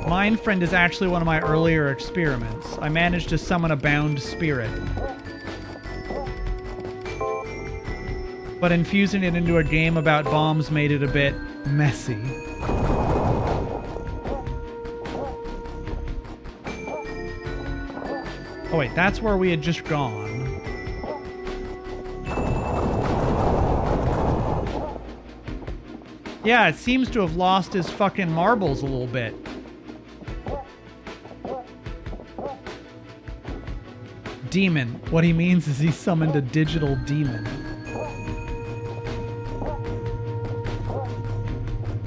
S5: Mindfriend is actually one of my earlier experiments. I managed to summon a bound spirit. But infusing it into a game about bombs made it a bit messy. Oh wait, that's where we had just gone. Yeah, it seems to have lost his fucking marbles a little bit. Demon. What he means is he summoned a digital demon.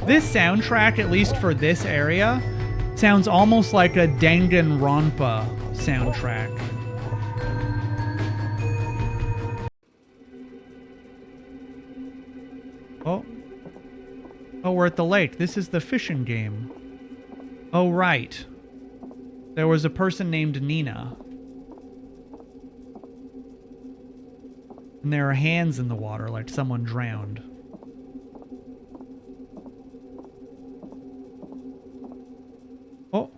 S5: This soundtrack, at least for this area, sounds almost like a Danganronpa soundtrack. Oh. Oh, we're at the lake. This is the fishing game. Oh, right. There was a person named Nina. And there are hands in the water like someone drowned. Oh.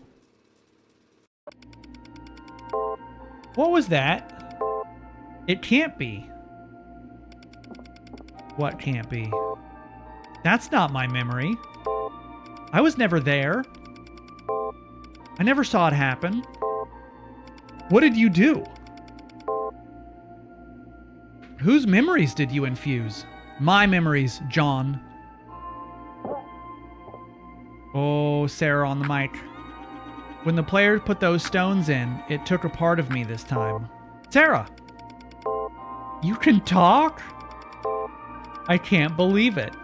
S5: What was that? It can't be. What can't be? That's not my memory. I was never there. I never saw it happen. What did you do? Whose memories did you infuse? My memories, John. Oh, Sarah on the mic. When the player put those stones in, it took a part of me this time. Sarah! You can talk? I can't believe it.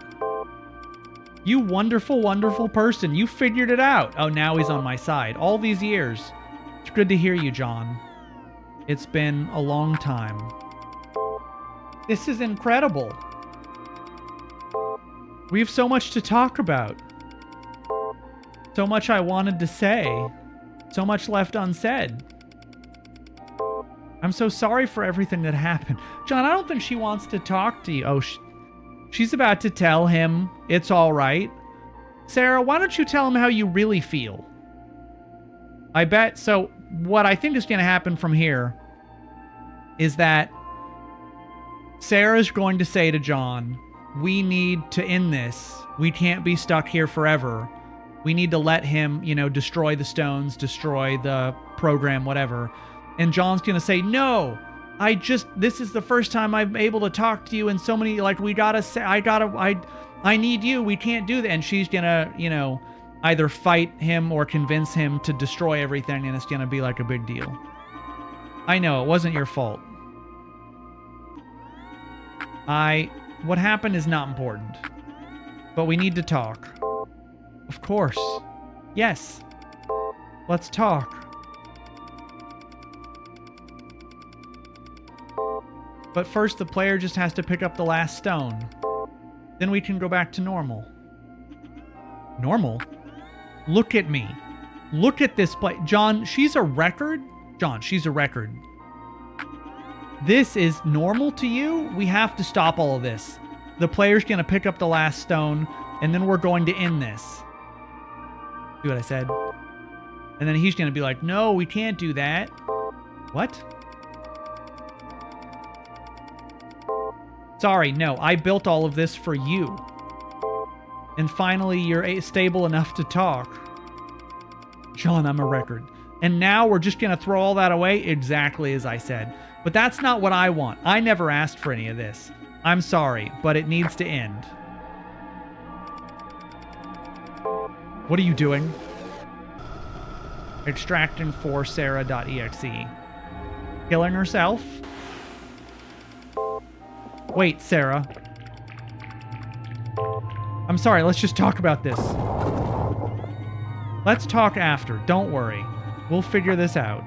S5: You wonderful, wonderful person. You figured it out. Oh, now he's on my side. All these years. It's good to hear you, John. It's been a long time. This is incredible. We have so much to talk about. So much I wanted to say. So much left unsaid. I'm so sorry for everything that happened. John, I don't think she wants to talk to you. Oh, she's about to tell him it's all right. Sarah, why don't you tell him how you really feel? I bet. So what I think is going to happen from here is that Sarah's going to say to John, we need to end this. We can't be stuck here forever. We need to let him, destroy the stones, destroy the program, whatever. And John's going to say, no, this is the first time I'm able to talk to you in so many, I need you. We can't do that. And she's going to, either fight him or convince him to destroy everything. And it's going to be like a big deal. I know, it wasn't your fault. What happened is not important. But we need to talk. Of course. Yes. Let's talk. But first, the player just has to pick up the last stone. Then we can go back to normal. Normal? Look at me. Look at this play. John, she's a record? John, she's a record. This is normal to you? We have to stop all of this. The player's going to pick up the last stone, and then we're going to end this. See what I said? And then he's going to be like, no, we can't do that. What? Sorry, no, I built all of this for you. And finally, you're stable enough to talk. John, I'm a record. And now we're just going to throw all that away exactly as I said. But that's not what I want. I never asked for any of this. I'm sorry, but it needs to end. What are you doing? Extracting for Sarah.exe. Killing herself? Wait, Sarah. I'm sorry, let's just talk about this. Let's talk after, don't worry. We'll figure this out.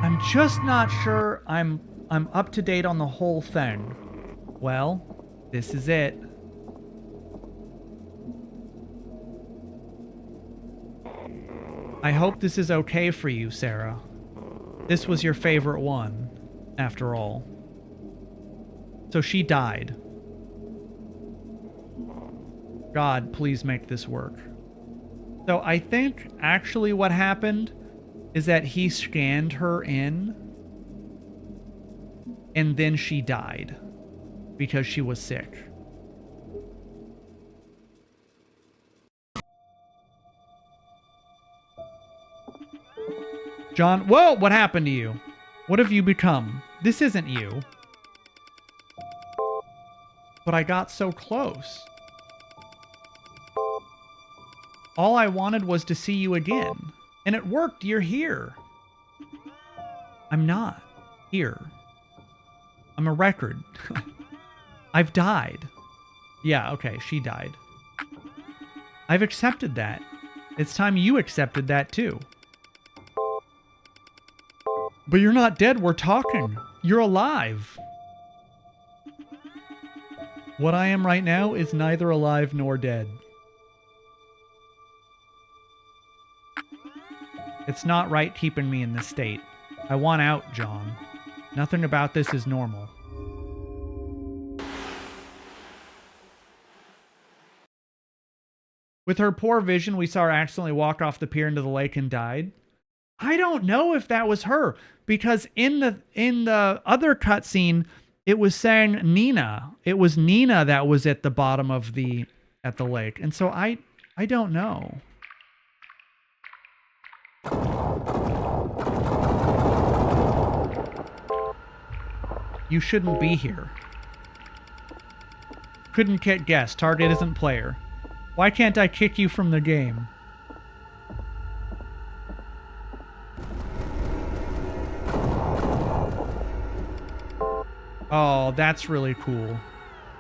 S5: I'm just not sure I'm up to date on the whole thing. Well, this is it. I hope this is okay for you, Sarah. This was your favorite one, after all. So she died. God, please make this work. So I think actually what happened is that he scanned her in and then she died because she was sick. John, whoa, what happened to you? What have you become? This isn't you. But I got so close. All I wanted was to see you again. And it worked, you're here. I'm not here. I'm a record. I've died. Yeah, okay, she died. I've accepted that. It's time you accepted that too. But you're not dead, we're talking. You're alive. What I am right now is neither alive nor dead. It's not right keeping me in this state. I want out, John. Nothing about this is normal. With her poor vision, we saw her accidentally walk off the pier into the lake and died. I don't know if that was her, because in the other cutscene, it was saying Nina. It was Nina that was at the bottom of the lake, and so I don't know. You shouldn't be here. Couldn't guess. Target isn't player. Why can't I kick you from the game? Oh, that's really cool.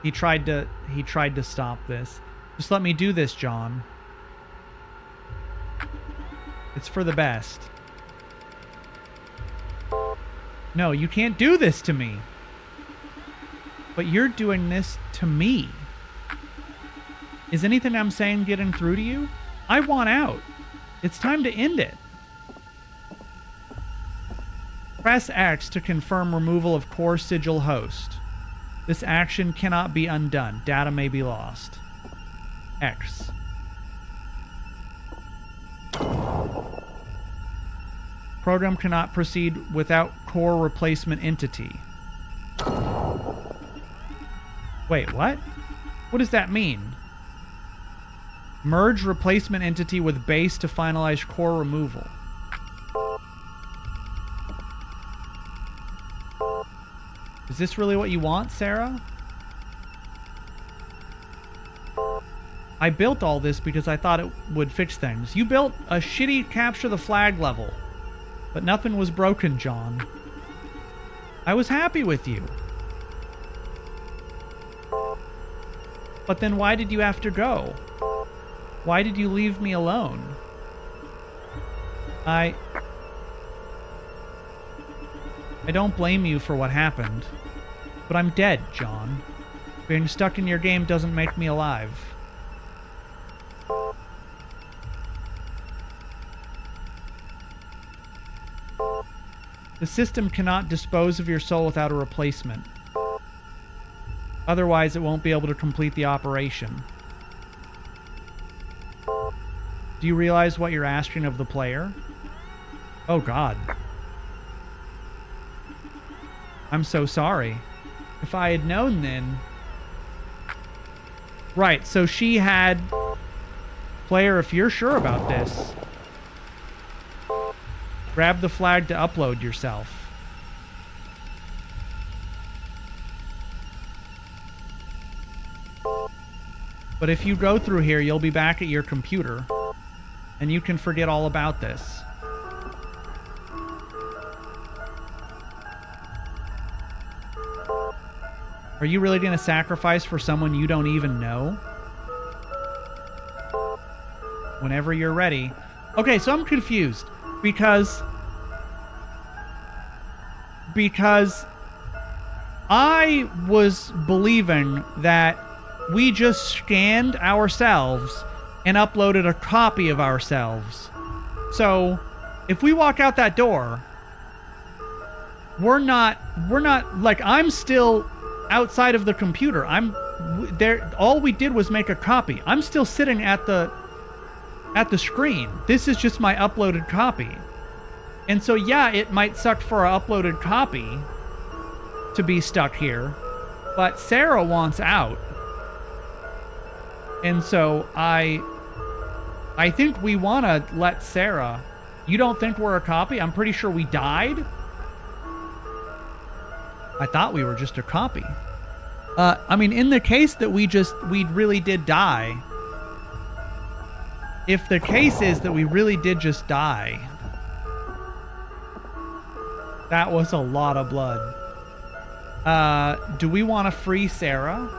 S5: He tried to stop this. Just let me do this, John. It's for the best. No, you can't do this to me. But you're doing this to me. Is anything I'm saying getting through to you? I want out. It's time to end it. Press X to confirm removal of core sigil host. This action cannot be undone. Data may be lost. X. Program cannot proceed without core replacement entity. Wait, what? What does that mean? Merge replacement entity with base to finalize core removal. Is this really what you want, Sarah? I built all this because I thought it would fix things. You built a shitty capture the flag level. But nothing was broken, John. I was happy with you. But then why did you have to go? Why did you leave me alone? I don't blame you for what happened. But I'm dead, John. Being stuck in your game doesn't make me alive. The system cannot dispose of your soul without a replacement. Otherwise, it won't be able to complete the operation. Do you realize what you're asking of the player? Oh, God. I'm so sorry. If I had known then... Right, so she had... Player, if you're sure about this, grab the flag to upload yourself. But if you go through here, you'll be back at your computer, and you can forget all about this. Are you really going to sacrifice for someone you don't even know? Whenever you're ready. Okay, so I'm confused because I was believing that we just scanned ourselves and uploaded a copy of ourselves. So if we walk out that door, we're not like, I'm still outside of the computer. I'm there. All we did was make a copy. I'm still sitting at the screen. This is just my uploaded copy. And so, yeah, it might suck for an uploaded copy to be stuck here, but Sarah wants out. And so I think we want to let Sarah... You don't think we're a copy? I'm pretty sure we died. I thought we were just a copy. I mean, in the case that we really did die... If the case is that we really did just die, that was a lot of blood. Do we want to free Sarah?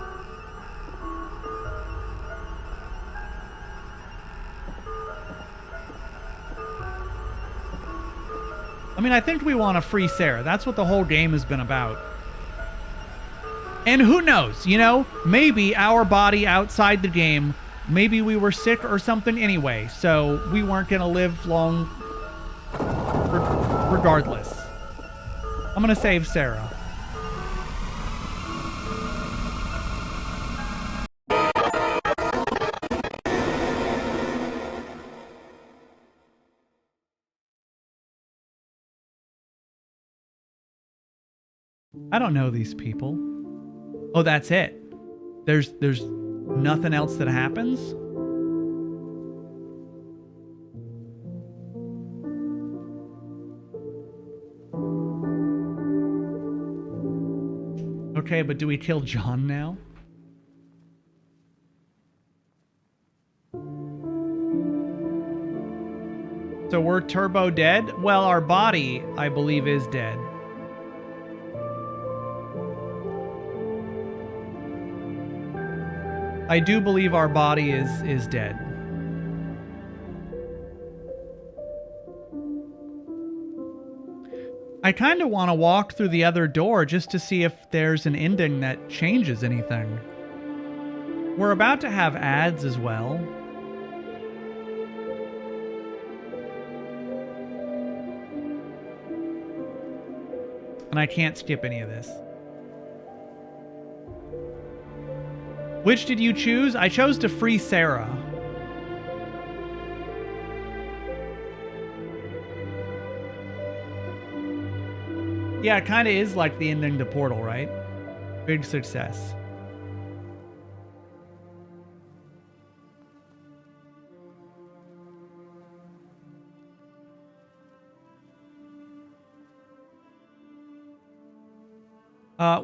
S5: I mean, I think we want to free Sarah. That's what the whole game has been about. And who knows, you know? Maybe our body outside the game... Maybe we were sick or something anyway, so we weren't going to live long regardless. I'm going to save Sarah. I don't know these people. Oh, that's it. There's nothing else that happens? Okay, but do we kill John now? So we're turbo dead? Well, our body, I believe, is dead. I do believe our body is dead. I kind of want to walk through the other door just to see if there's an ending that changes anything. We're about to have ads as well. And I can't skip any of this. Which did you choose? I chose to free Sarah. Yeah, it kind of is like the ending to Portal, right? Big success.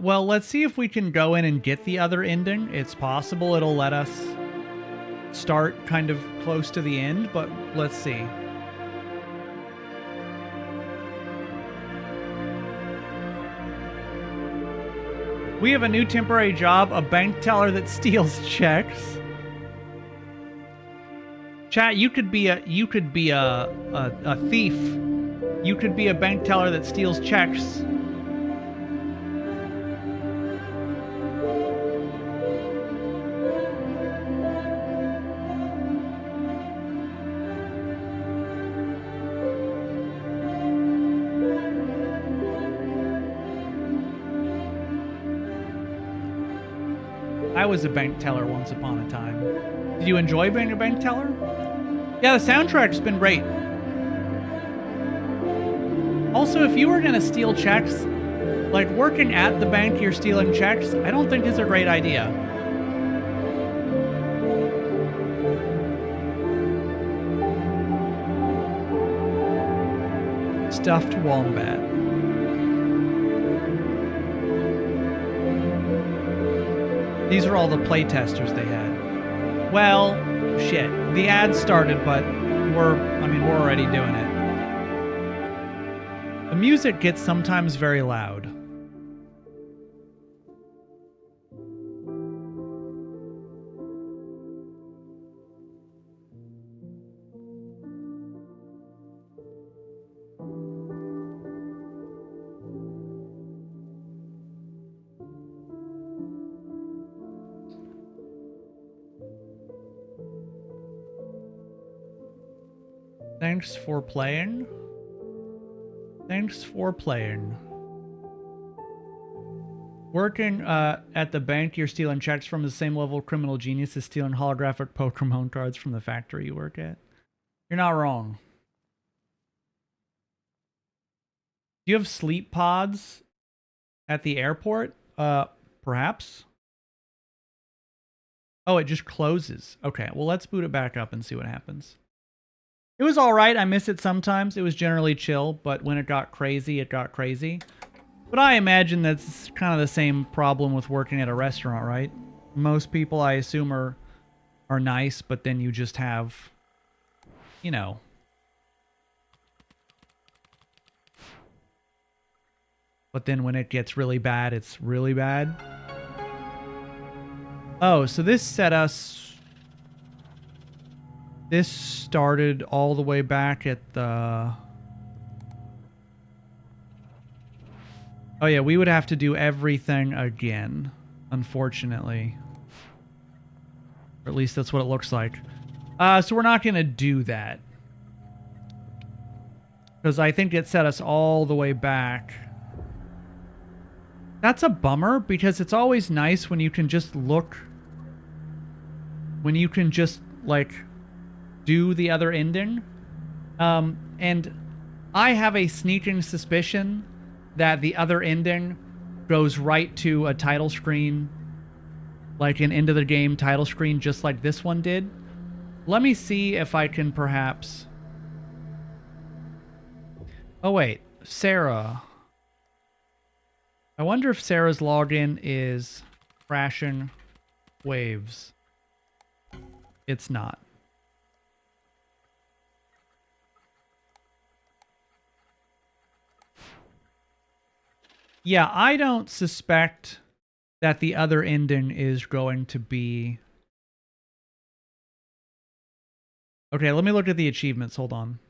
S5: Well, let's see if we can go in and get the other ending. It's possible it'll let us start kind of close to the end, but let's see. We have a new temporary job, a bank teller that steals checks. Chat, you could be a thief. You could be a bank teller that steals checks. I was a bank teller once upon a time. Did you enjoy being a bank teller? Yeah, the soundtrack's been great. Also, if you were gonna steal checks, Like, working at the bank you're stealing checks, I don't think is a great idea. Stuffed wombat. These are all the playtesters they had. Well, shit. The ad started, but we're already doing it. The music gets sometimes very loud. Thanks for playing. Thanks for playing. Working at the bank you're stealing checks from is the same level of criminal genius as stealing holographic Pokemon cards from the factory you work at. You're not wrong. Do you have sleep pods at the airport? Perhaps? Oh, it just closes. Okay, well, let's boot it back up and see what happens. It was all right. I miss it sometimes. It was generally chill, but when it got crazy, it got crazy. But I imagine that's kind of the same problem with working at a restaurant, right? Most people, I assume, are nice, but then you just have, you know. But then when it gets really bad, it's really bad. Oh, so this set us... This started all the way back at the... Oh yeah, we would have to do everything again, unfortunately. Or at least that's what it looks like. So we're not going to do that. Because I think it set us all the way back. That's a bummer, because it's always nice when you can just look... When you can just, like... do the other ending. And I have a sneaking suspicion that the other ending goes right to a title screen, like an end of the game title screen, just like this one did. Let me see if I can perhaps... Oh wait, Sarah. I wonder if Sarah's login is crashing waves. It's not. Yeah, I don't suspect that the other ending is going to be... Okay, let me look at the achievements. Hold on.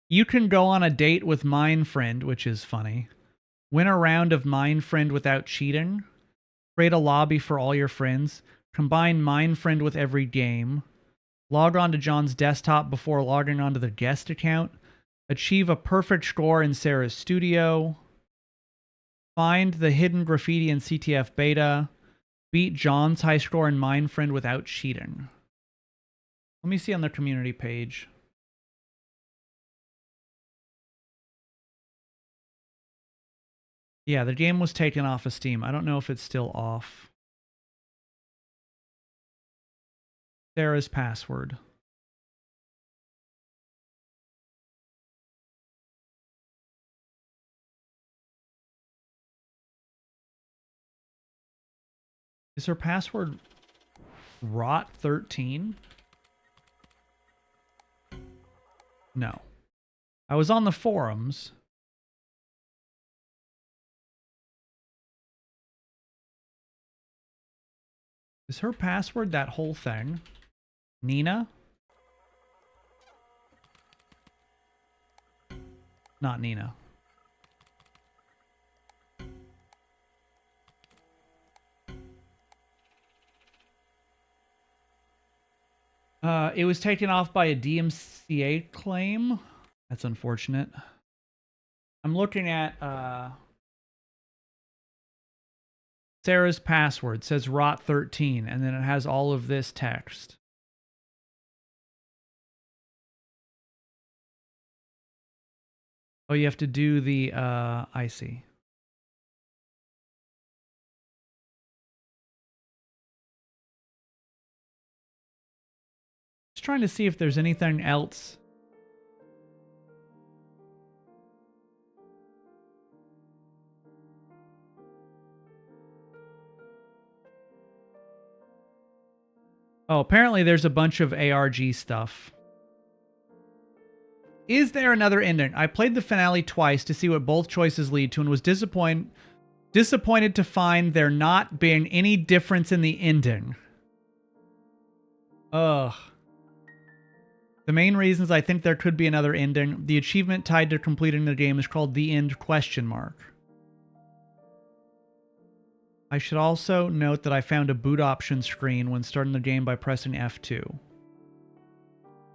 S5: You can go on a date with Mindfriend, which is funny. Win a round of Mindfriend without cheating. Create a lobby for all your friends. Combine Mindfriend with every game. Log on to John's desktop before logging onto the guest account. Achieve a perfect score in Sarah's studio. Find the hidden graffiti in CTF beta. Beat John's high score in Mindfriend without cheating. Let me see on the community page. Yeah, the game was taken off of Steam. I don't know if it's still off. Sarah's password. Is her password Rot13? No. I was on the forums. Is her password that whole thing? Nina? Not Nina. It was taken off by a DMCA claim. That's unfortunate. I'm looking at Sarah's password. It says Rot13, and then it has all of this text. Oh, you have to do the, I see. Just trying to see if there's anything else. Oh, apparently there's a bunch of ARG stuff. Is there another ending? I played the finale twice to see what both choices lead to and was disappointed to find there not being any difference in the ending. Ugh. The main reasons I think there could be another ending. The achievement tied to completing the game is called The End ? I should also note that I found a boot option screen when starting the game by pressing F2.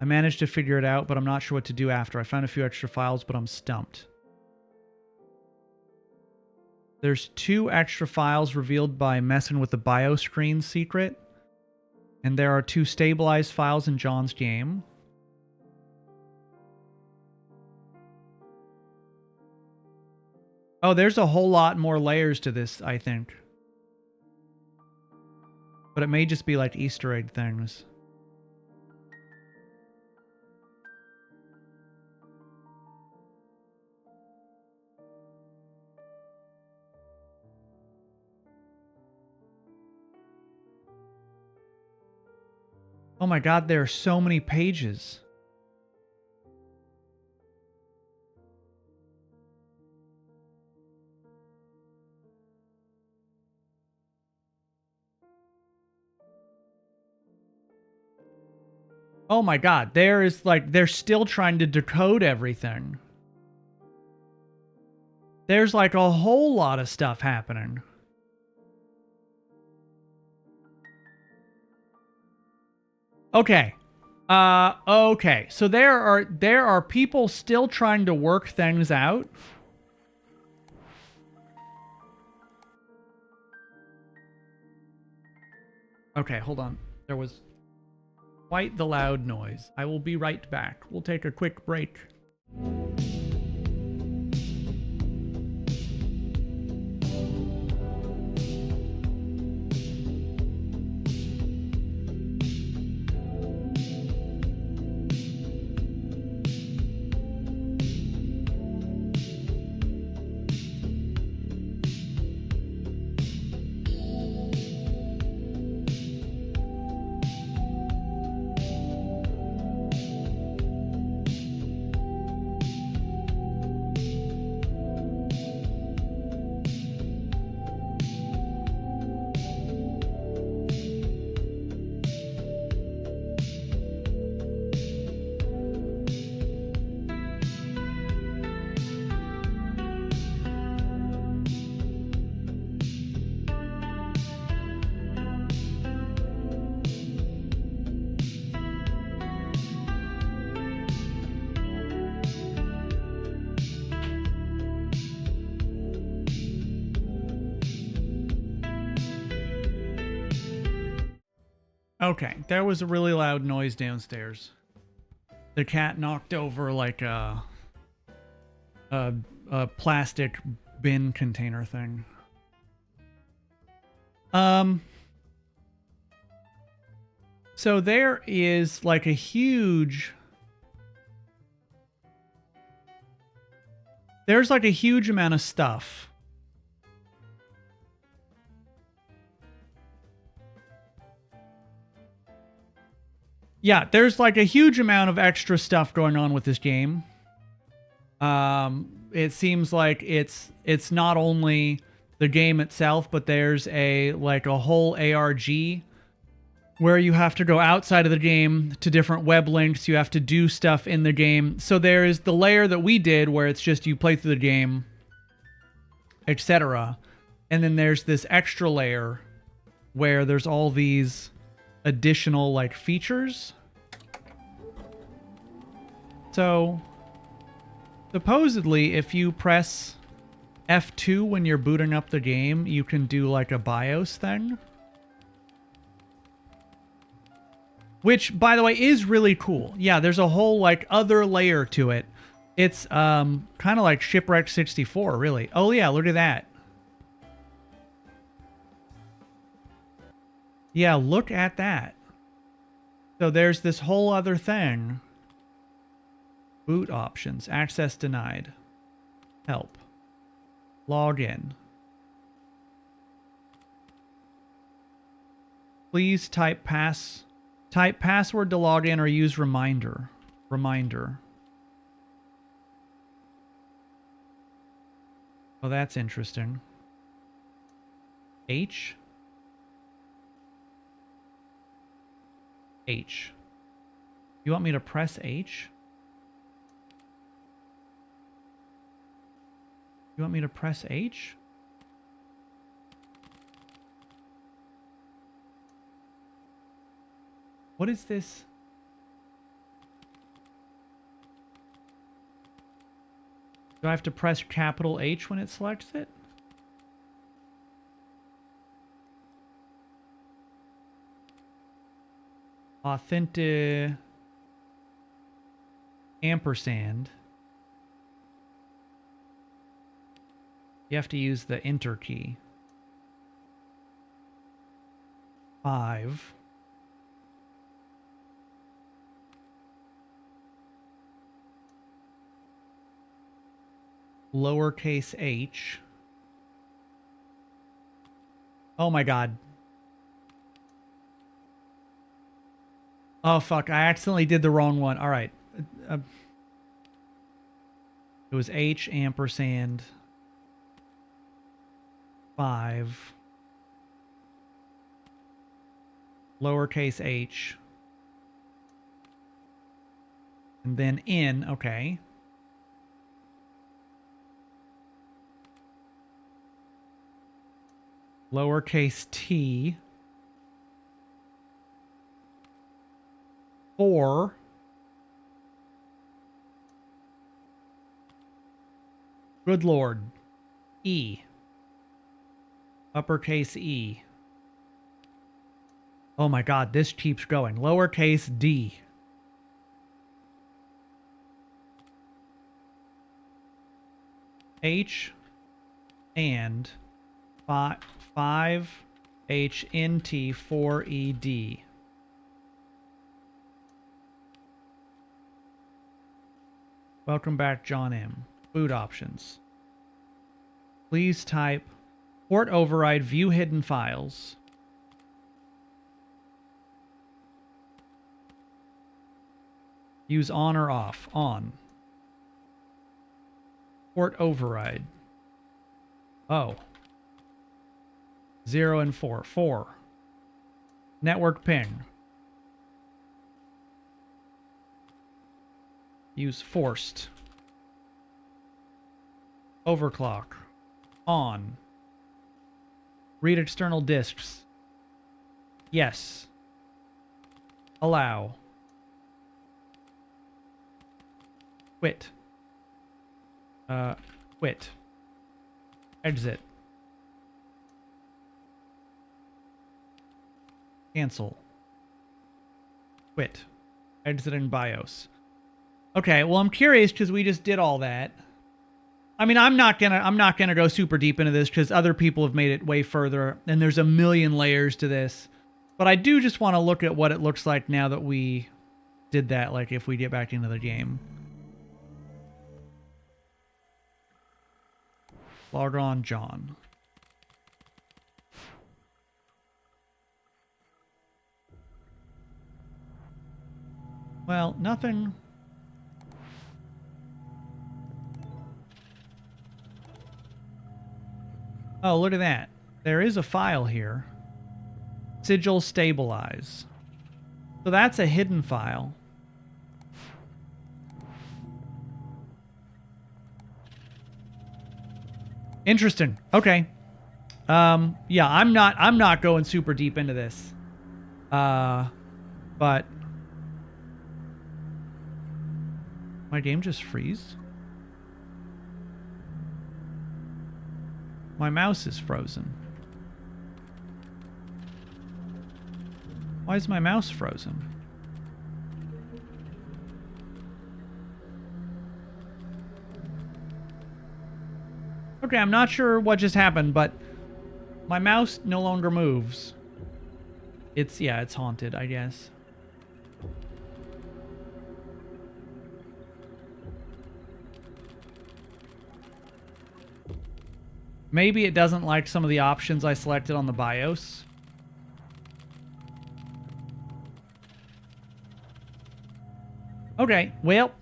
S5: I managed to figure it out, but I'm not sure what to do after. I found a few extra files, but I'm stumped. There's 2 extra files revealed by messing with the bio screen secret. And there are 2 stabilized files in John's game. Oh, there's a whole lot more layers to this, I think. But it may just be like Easter egg things. Oh my god, there are so many pages. Oh my god, there is like, they're still trying to decode everything. There's like a whole lot of stuff happening. Okay. Okay. So there are people still trying to work things out. Okay, hold on. There was quite the loud noise. I will be right back. We'll take a quick break. Okay, there was a really loud noise downstairs. The cat knocked over like a plastic bin container thing. So there is like a huge... There's like a huge amount of stuff. Yeah, there's like a huge amount of extra stuff going on with this game. It seems like it's not only the game itself, but there's a whole ARG where you have to go outside of the game to different web links. You have to do stuff in the game. So there is the layer that we did where it's just you play through the game, etc. And then there's this extra layer where there's all these additional like features. So supposedly if you press F2 when you're booting up the game, you can do like a BIOS thing. Which, by the way, is really cool. Yeah, there's a whole like other layer to it. It's kind of like Shipwreck 64, really. Oh yeah, look at that. Yeah, look at that. So there's this whole other thing. Boot options. Access denied. Help. Log in. Please type password to log in or use reminder. Reminder. Oh, that's interesting. H. H. You want me to press H? You want me to press H? What is this? Do I have to press capital H when it selects it? Authentic ampersand. You have to use the enter key. 5. Lowercase h. Oh my god. Oh fuck, I accidentally did the wrong one. Alright. It was H ampersand 5. Lowercase h. And then in, okay. Lowercase t. 4. Good lord. E. Uppercase E. Oh my god, this keeps going. Lowercase d. H and 5 H N T 4 E D. Welcome back, John M. Boot options. Please type port override view hidden files. Use on or off. On. Port override. Oh. 0 and 4. 4. Network ping. Use forced. Overclock. On. Read external disks. Yes. Allow. Quit. Quit. Exit. Cancel. Quit. Exiting BIOS. Okay, well I'm curious because we just did all that. I mean, I'm not gonna go super deep into this because other people have made it way further, and there's a million layers to this. But I do just want to look at what it looks like now that we did that, like if we get back into the game. Log on, John. Well, nothing. Oh, look at that. There is a file here. Sigil stabilize. So that's a hidden file. Interesting. Okay. Yeah, I'm not going super deep into this. But my game just freeze? My mouse is frozen. Why is my mouse frozen? Okay, I'm not sure what just happened, but my mouse no longer moves. It's haunted, I guess. Maybe it doesn't like some of the options I selected on the BIOS. Okay, well.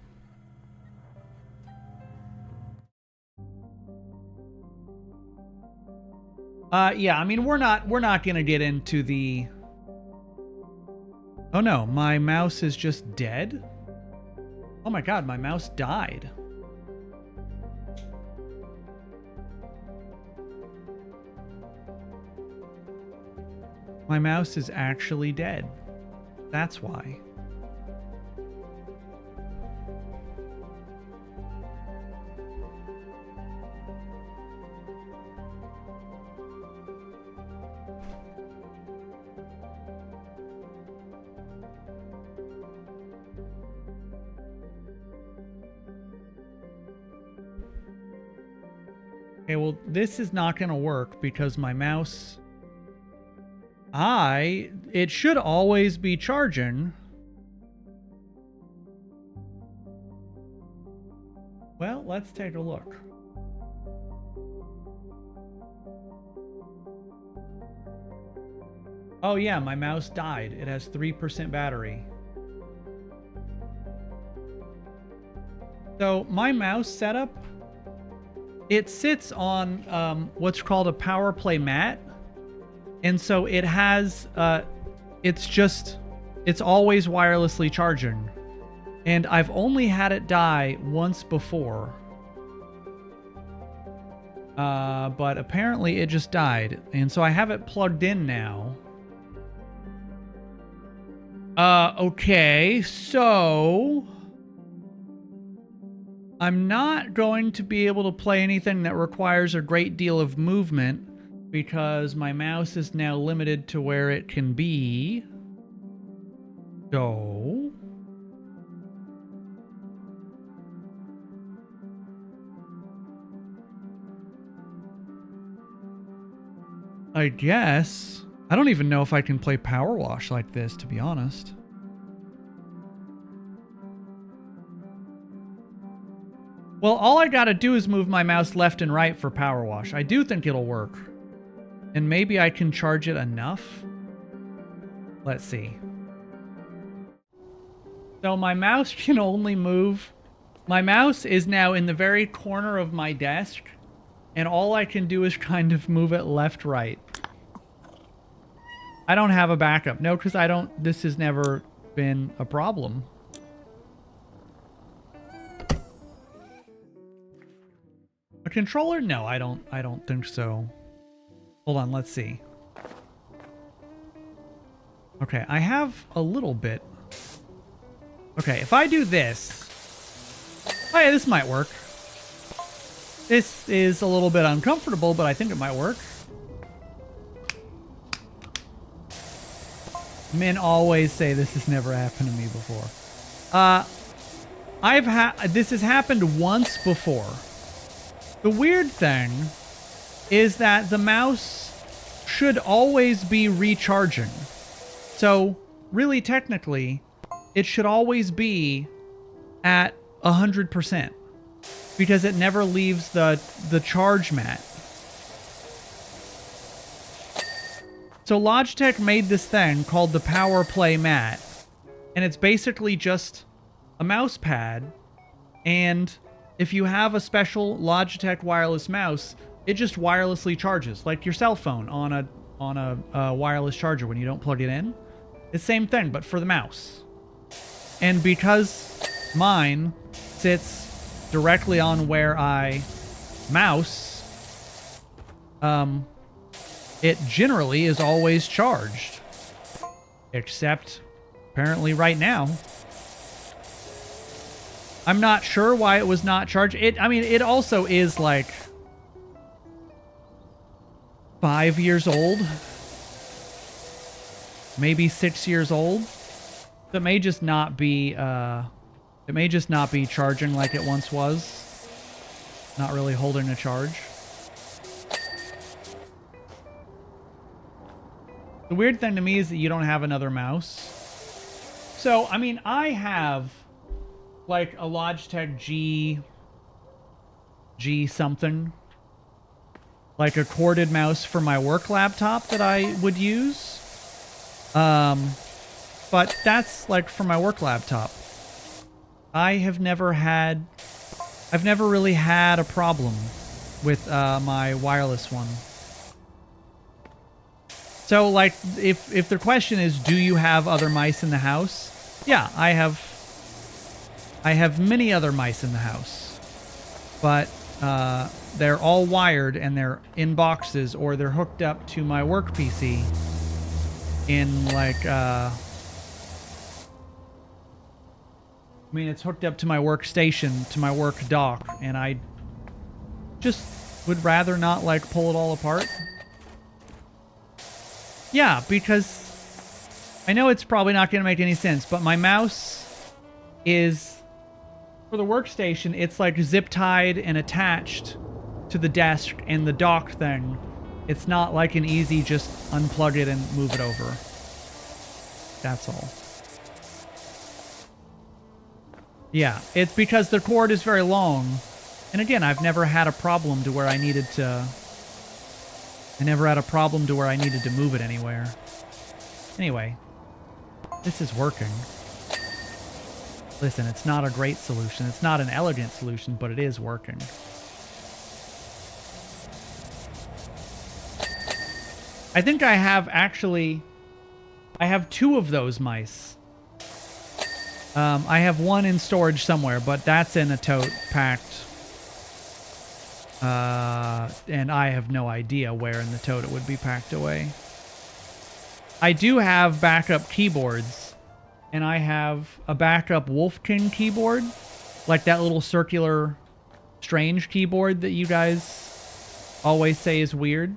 S5: Yeah, I mean, we're not gonna get into the... Oh no, my mouse is just dead? Oh my god, my mouse died. My mouse is actually dead. That's why. Okay, well, this is not going to work because my mouse... It should always be charging. Well, let's take a look. Oh yeah, my mouse died. It has 3% battery. So my mouse setup, it sits on what's called a power play mat. And so it has, it's always wirelessly charging. And I've only had it die once before. But apparently it just died. And so I have it plugged in now. Okay, so... I'm not going to be able to play anything that requires a great deal of movement because my mouse is now limited to where it can be. So... I guess. I don't even know if I can play Powerwash like this, to be honest. Well, all I gotta do is move my mouse left and right for Powerwash. I do think it'll work. And maybe I can charge it enough? Let's see. So my mouse can only move... My mouse is now in the very corner of my desk. And all I can do is kind of move it left, right. I don't have a backup. No, because I don't... This has never been a problem. A controller? No, I don't think so. Hold on, let's see. Okay, I have a little bit. Okay, if I do this... Oh yeah, this might work. This is a little bit uncomfortable, but I think it might work. Men always say this has never happened to me before. This has happened once before. The weird thing is that the mouse should always be recharging. So, really technically, it should always be at 100%. Because it never leaves the charge mat. So Logitech made this thing called the Power Play Mat. And it's basically just a mouse pad. And if you have a special Logitech wireless mouse, it just wirelessly charges. Like your cell phone on a wireless charger when you don't plug it in. It's the same thing, but for the mouse. And because mine sits directly on where I mouse, it generally is always charged. Except, apparently right now. I'm not sure why it was not charged. I mean, it also is like 5 years old. Maybe 6 years old. So it may just not be, charging like it once was. Not really holding a charge. The weird thing to me is that you don't have another mouse. So, I mean, I have like a Logitech G something. Like a corded mouse for my work laptop that I would use. But that's like for my work laptop. I've never really had a problem with my wireless one. So, like, if the question is, do you have other mice in the house? Yeah, I have many other mice in the house. But they're all wired and they're in boxes, or they're hooked up to my work PC in like I mean, it's hooked up to my workstation, to my work dock, and I just would rather not like pull it all apart. Yeah, because I know it's probably not going to make any sense, but my mouse is, for the workstation, it's like zip tied and attached to the desk and the dock thing. It's not like an easy just unplug it and move it over. That's all. Yeah, it's because the cord is very long. And again, I've never had a problem to where I needed to... I never had a problem to where I needed to move it anywhere. Anyway, this is working. Listen, it's not a great solution. It's not an elegant solution, but it is working. I think I have actually... I have 2 of those mice. I have one in storage somewhere, but that's in a tote packed. And I have no idea where in the tote it would be packed away. I do have backup keyboards, and I have a backup Wolf King keyboard, like that little circular strange keyboard that you guys always say is weird.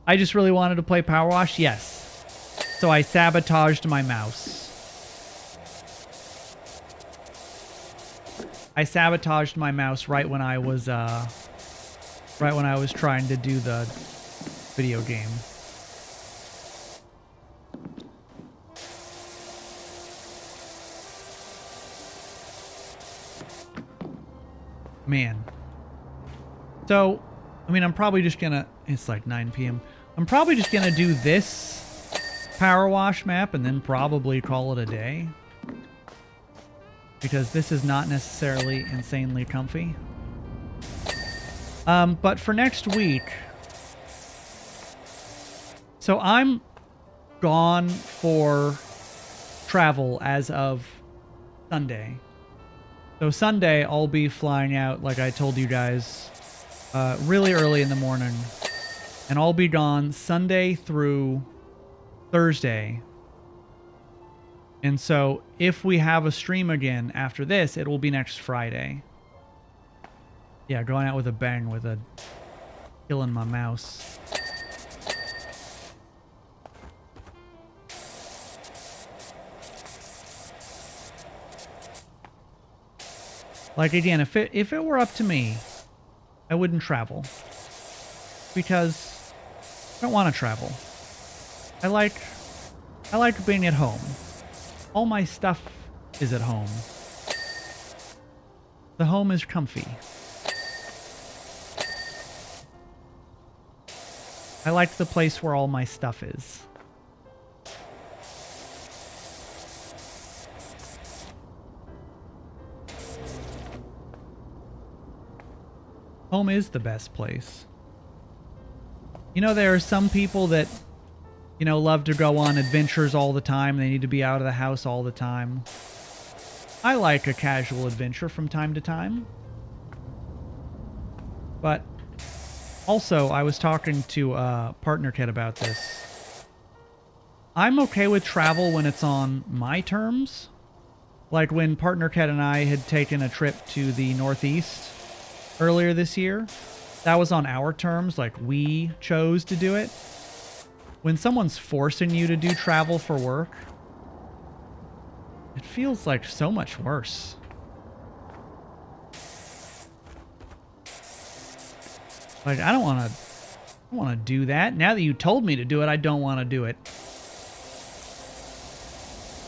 S5: I just really wanted to play Powerwash, yes. So I sabotaged my mouse. I sabotaged my mouse right when I was trying to do the video game. Man. So, I mean, I'm probably just gonna... It's like 9 p.m. I'm probably just gonna do this Powerwash map and then probably call it a day. Because this is not necessarily insanely comfy. But for next week... So I'm gone for travel as of Sunday. So Sunday, I'll be flying out, like I told you guys, really early in the morning. And I'll be gone Sunday through Thursday. And so if we have a stream again after this, it will be next Friday. Yeah, going out with a bang with a... killing my mouse. Like, again, if it were up to me, I wouldn't travel. Because I don't want to travel. I like being at home. All my stuff is at home. The home is comfy. I like the place where all my stuff is. Home is the best place. You know, there are some people that, you know, love to go on adventures all the time. They need to be out of the house all the time. I like a casual adventure from time to time. But also, I was talking to Partner Kid about this. I'm okay with travel when it's on my terms. Like when Partner Kid and I had taken a trip to the Northeast earlier this year. That was on our terms, like we chose to do it. When someone's forcing you to do travel for work, it feels like so much worse. Like, I don't want to I want to do that. Now that you told me to do it, I don't want to do it.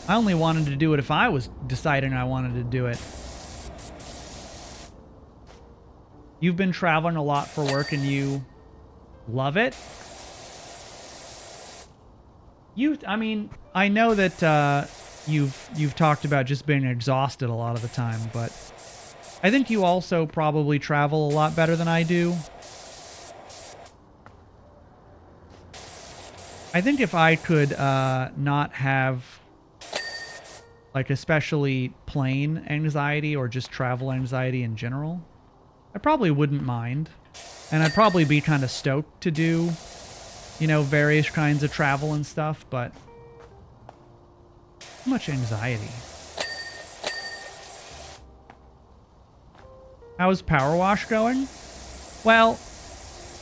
S5: I only wanted to do it if I was deciding I wanted to do it. You've been traveling a lot for work and you love it? I mean, I know that you've talked about just being exhausted a lot of the time, but I think you also probably travel a lot better than I do. I think if I could not have, like, especially plane anxiety or just travel anxiety in general, I probably wouldn't mind. And I'd probably be kind of stoked to do, you know, various kinds of travel and stuff, but too much anxiety. How's Powerwash going? Well,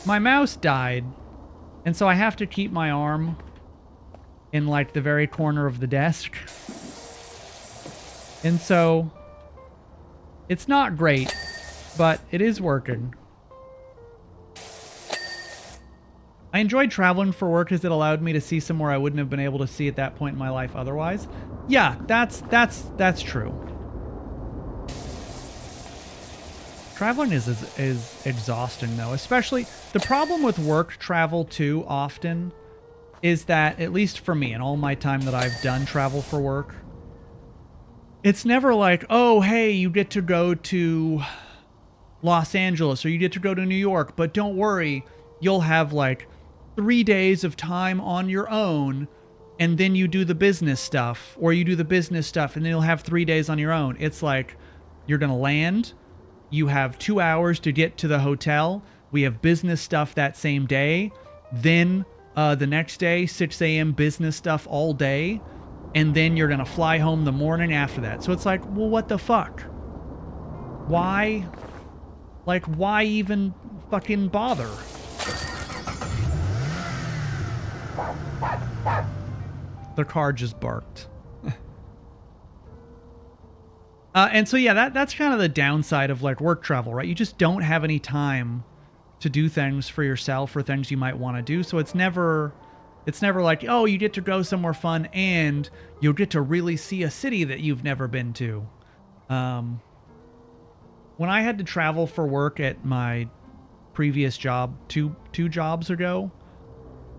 S5: my mouse died, and so I have to keep my arm in, like, the very corner of the desk. And so it's not great, but it is working. I enjoyed traveling for work as it allowed me to see somewhere I wouldn't have been able to see at that point in my life otherwise. Yeah, that's true. Traveling is exhausting though, especially the problem with work travel too often is that, at least for me in all my time that I've done travel for work, it's never like, oh, hey, you get to go to Los Angeles or you get to go to New York, but don't worry, you'll have like 3 days of time on your own, and then you do the business stuff, or you do the business stuff and then you'll have 3 days on your own. It's like, you're gonna land, you have 2 hours to get to the hotel, we have business stuff that same day, then the next day 6 a.m. business stuff all day, and then you're gonna fly home the morning after that. So it's like, well, what the fuck? Why? Like, why even fucking bother? The car just barked. And so, yeah, that's kind of the downside of, like, work travel, right? You just don't have any time to do things for yourself or things you might want to do. So it's never like, oh, you get to go somewhere fun and you'll get to really see a city that you've never been to. When I had to travel for work at my previous job two jobs ago,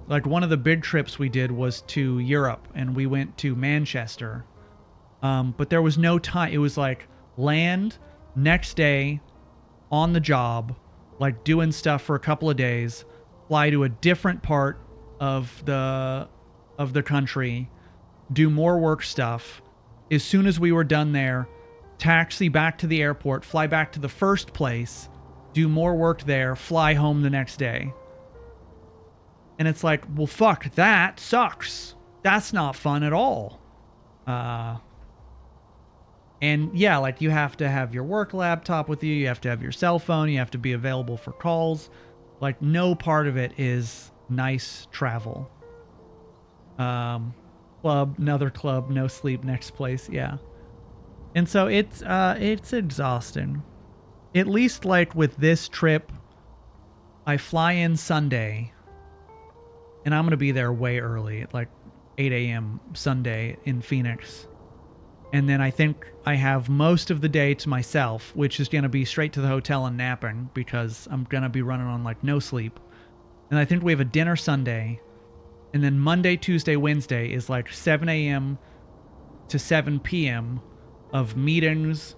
S5: like, one of the big trips we did was to Europe, and we went to Manchester. But there was no time. It was like land, next day, on the job, like doing stuff for a couple of days, fly to a different part of the country, do more work stuff. As soon as we were done there, taxi back to the airport, fly back to the first place, do more work there, fly home the next day. And it's like, well, fuck, that sucks. That's not fun at all. And yeah, like, you have to have your work laptop with you. You have to have your cell phone. You have to be available for calls. Like, no part of it is nice travel. Club, another club, no sleep, next place. Yeah. And so it's exhausting. At least, like, with this trip, I fly in Sunday, and I'm going to be there way early, at like 8 a.m. Sunday in Phoenix. And then I think I have most of the day to myself, which is going to be straight to the hotel and napping because I'm going to be running on, like, no sleep. And I think we have a dinner Sunday. And then Monday, Tuesday, Wednesday is like 7 a.m. to 7 p.m. of meetings,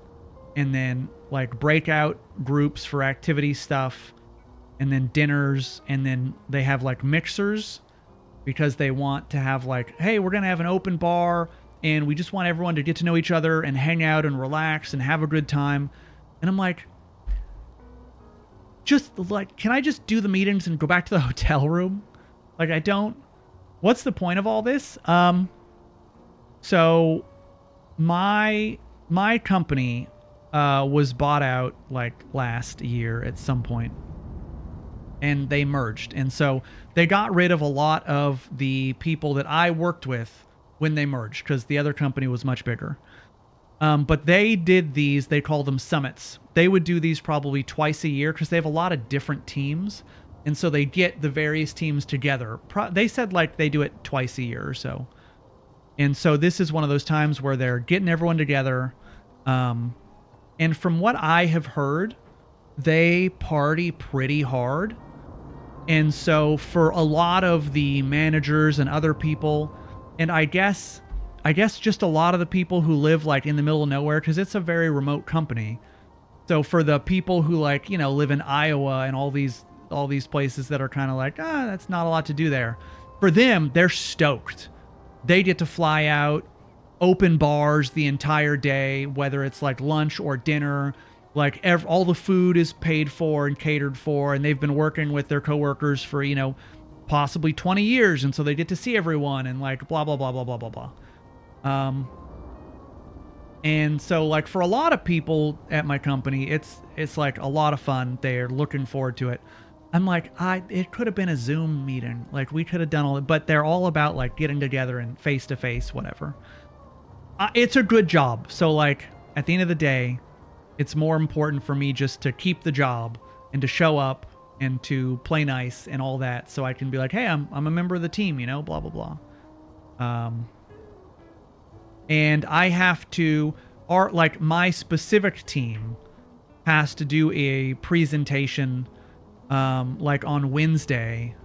S5: and then, like, breakout groups for activity stuff, and then dinners, and then they have, like, mixers because they want to have, like, hey, we're going to have an open bar, and we just want everyone to get to know each other and hang out and relax and have a good time. And I'm like, just, like, can I just do the meetings and go back to the hotel room? Like, I don't... What's the point of all this? So my company was bought out, like, last year at some point, and they merged. And so they got rid of a lot of the people that I worked with when they merged, because the other company was much bigger. But they did these, they call them summits. They would do these probably twice a year because they have a lot of different teams. And so they get the various teams together. They said like they do it twice a year or so. And so this is one of those times where they're getting everyone together. And from what I have heard, they party pretty hard. And so for a lot of the managers and other people, and I guess just a lot of the people who live like in the middle of nowhere, because it's a very remote company. So for the people who like, you know, live in Iowa and all these places that are kind of like, that's not a lot to do there. For them, they're stoked. They get to fly out, open bars the entire day, whether it's like lunch or dinner. Like all the food is paid for and catered for, and they've been working with their coworkers for, you know, possibly 20 years, and so they get to see everyone and like blah blah blah blah blah blah blah. And so like for a lot of people at my company, it's like a lot of fun. They're looking forward to it. I'm like, it could have been a Zoom meeting. Like we could have done all it, but they're all about like getting together and face to face, whatever. It's a good job. So like at the end of the day, it's more important for me just to keep the job and to show up and to play nice and all that, so I can be like, hey, I'm a member of the team, you know, blah blah blah. And I have to, like my specific team has to do a presentation, like on Wednesday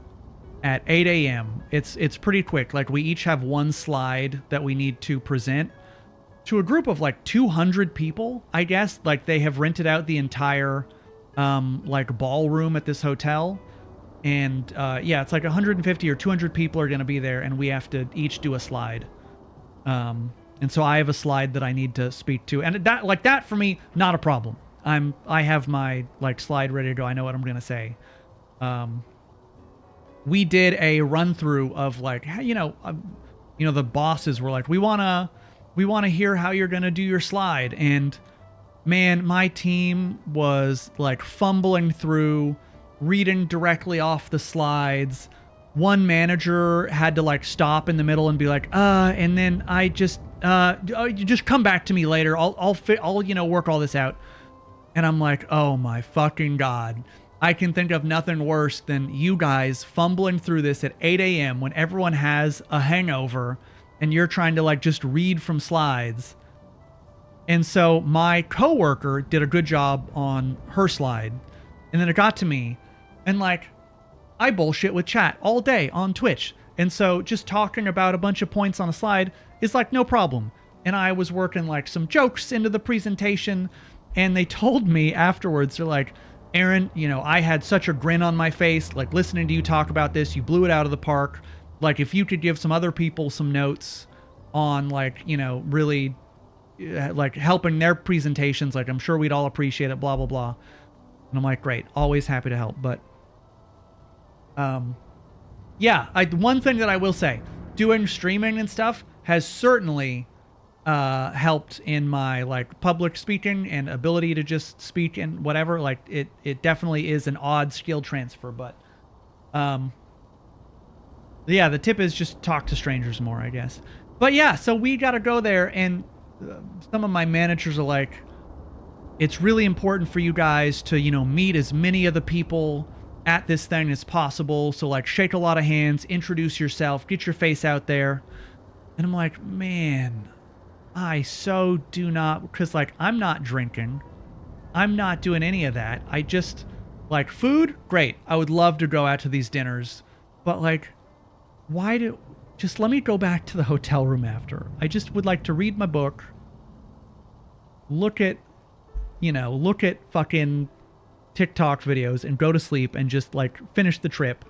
S5: at 8 a.m. It's pretty quick. Like we each have one slide that we need to present to a group of like 200 people, I guess. Like they have rented out the entire like ballroom at this hotel. And yeah, it's like 150 or 200 people are going to be there, and we have to each do a slide. And so I have a slide that I need to speak to. And that for me, not a problem. I have my like slide ready to go. I know what I'm going to say. We did a run through of like, you know, the bosses were like, we want to hear how you're going to do your slide. And man, my team was like fumbling through, reading directly off the slides. One manager had to like stop in the middle and be like, and then I just, you just come back to me later. I'll, you know, work all this out. And I'm like, oh my fucking God. I can think of nothing worse than you guys fumbling through this at 8 a.m. when everyone has a hangover and you're trying to like just read from slides. And so my coworker did a good job on her slide. And then it got to me, and like, I bullshit with chat all day on Twitch. And so just talking about a bunch of points on a slide is like no problem. And I was working like some jokes into the presentation, and they told me afterwards, they're like, Aaron, you know, I had such a grin on my face, like listening to you talk about this, you blew it out of the park. Like if you could give some other people some notes on like, you know, really like helping their presentations, like I'm sure we'd all appreciate it, blah, blah, blah. And I'm like, great, always happy to help. But yeah, one thing that I will say, doing streaming and stuff has certainly helped in my like public speaking and ability to just speak and whatever. Like it definitely is an odd skill transfer, but yeah, the tip is just talk to strangers more, I guess. But yeah, so we got to go there, and some of my managers are like, it's really important for you guys to, you know, meet as many of the people at this thing as possible. So like shake a lot of hands, introduce yourself, get your face out there. And I'm like, man, I so do not, because like I'm not drinking. I'm not doing any of that. I just like food. Great. I would love to go out to these dinners, but like, just let me go back to the hotel room after. I just would like to read my book, look at fucking TikTok videos and go to sleep and just like finish the trip.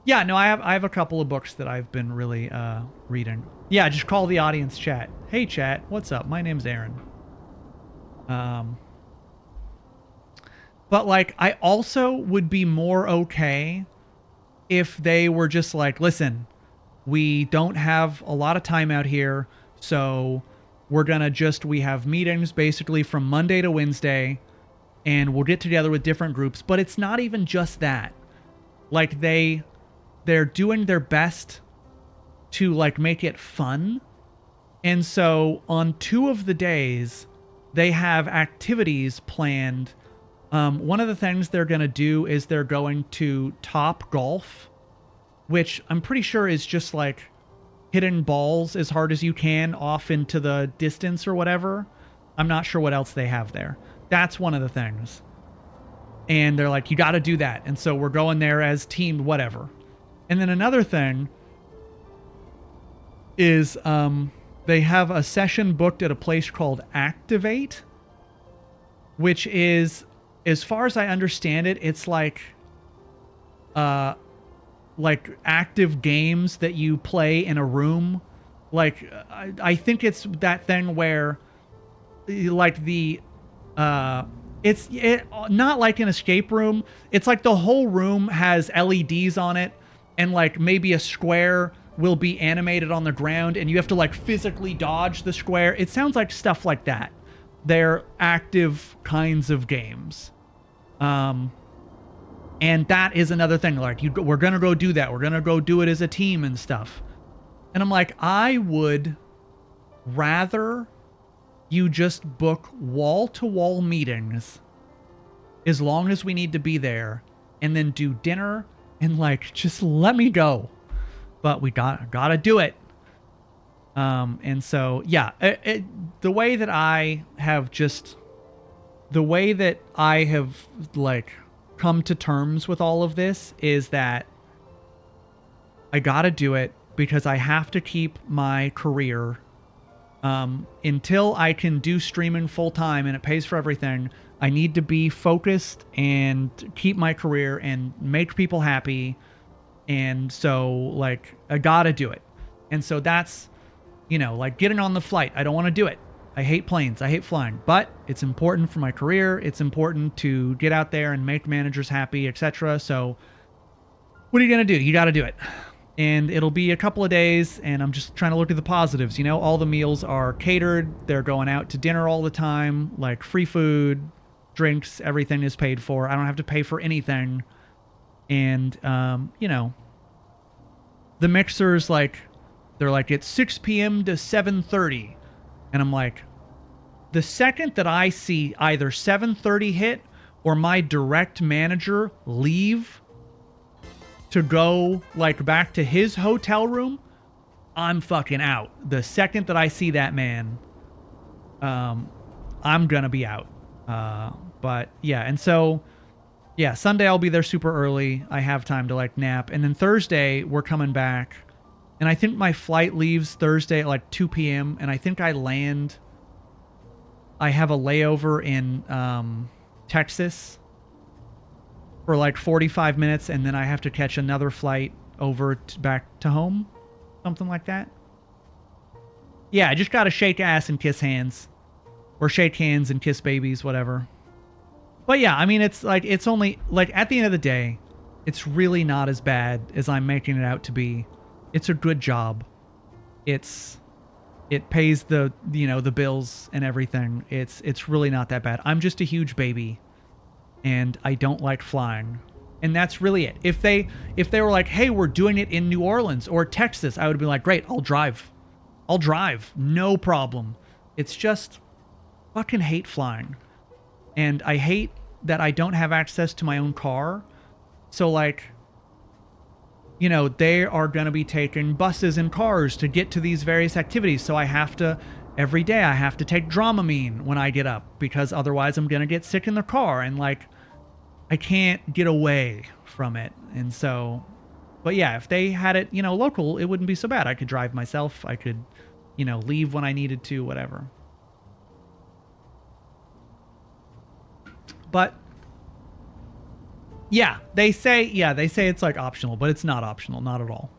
S5: Yeah, no, I have a couple of books that I've been really reading. Yeah, just call the audience chat. Hey chat, what's up? My name's Aaron. But like I also would be more okay if they were just like, listen, we don't have a lot of time out here, so we're gonna we have meetings basically from Monday to Wednesday, and we'll get together with different groups. But it's not even just that. Like they're doing their best to like make it fun. And so on 2 of the days, they have activities planned One of the things they're going to do is they're going to Top Golf, which I'm pretty sure is just like hitting balls as hard as you can off into the distance or whatever. I'm not sure what else they have there. That's one of the things. And they're like, you got to do that. And so we're going there as team whatever. And then another thing is they have a session booked at a place called Activate, which is, as far as I understand it, it's like active games that you play in a room. Like, I think it's that thing where, like, it's not like an escape room. It's like the whole room has LEDs on it, and like maybe a square will be animated on the ground, and you have to like physically dodge the square. It sounds like stuff like that. They're active kinds of games. And that is another thing. Like, we're going to go do that. We're going to go do it as a team and stuff. And I'm like, I would rather you just book wall-to-wall meetings as long as we need to be there, and then do dinner and like just let me go. But we gotta do it. And so yeah, the way that I have like come to terms with all of this is that I gotta do it because I have to keep my career. Until I can do streaming full time and it pays for everything, I need to be focused and keep my career and make people happy. And so, like, I gotta do it. And so that's, like getting on the flight. I don't want to do it. I hate planes. I hate flying. But it's important for my career. It's important to get out there and make managers happy, etc. So what are you going to do? You got to do it. And it'll be a couple of days, and I'm just trying to look at the positives. All the meals are catered. They're going out to dinner all the time, like free food, drinks, everything is paid for. I don't have to pay for anything. And, the mixers, like, they're like, it's 6 p.m. to 7:30. And I'm like, the second that I see either 7:30 hit or my direct manager leave to go like back to his hotel room, I'm fucking out. The second that I see that man, I'm gonna be out. But yeah, and so yeah, Sunday I'll be there super early. I have time to like nap, and then Thursday we're coming back, and I think my flight leaves Thursday at like 2 p.m. and I think I have a layover in Texas for like 45 minutes, and then I have to catch another flight over back to home. Something like that. Yeah, I just gotta shake ass and kiss hands. Or shake hands and kiss babies, whatever. But yeah, I mean, it's like, it's only, like, at the end of the day, it's really not as bad as I'm making it out to be. It's a good job. It pays the bills and everything. It's really not that bad. I'm just a huge baby. And I don't like flying. And that's really it. If they were like, hey, we're doing it in New Orleans or Texas, I would be like, great, I'll drive. No problem. It's just fucking hate flying. And I hate that I don't have access to my own car. So like, they are going to be taking buses and cars to get to these various activities. So every day I have to take Dramamine when I get up, because otherwise I'm going to get sick in the car, and like, I can't get away from it. And so, but yeah, if they had it, local, it wouldn't be so bad. I could drive myself. I could, leave when I needed to, whatever. But yeah, they say it's like optional, but it's not optional, not at all.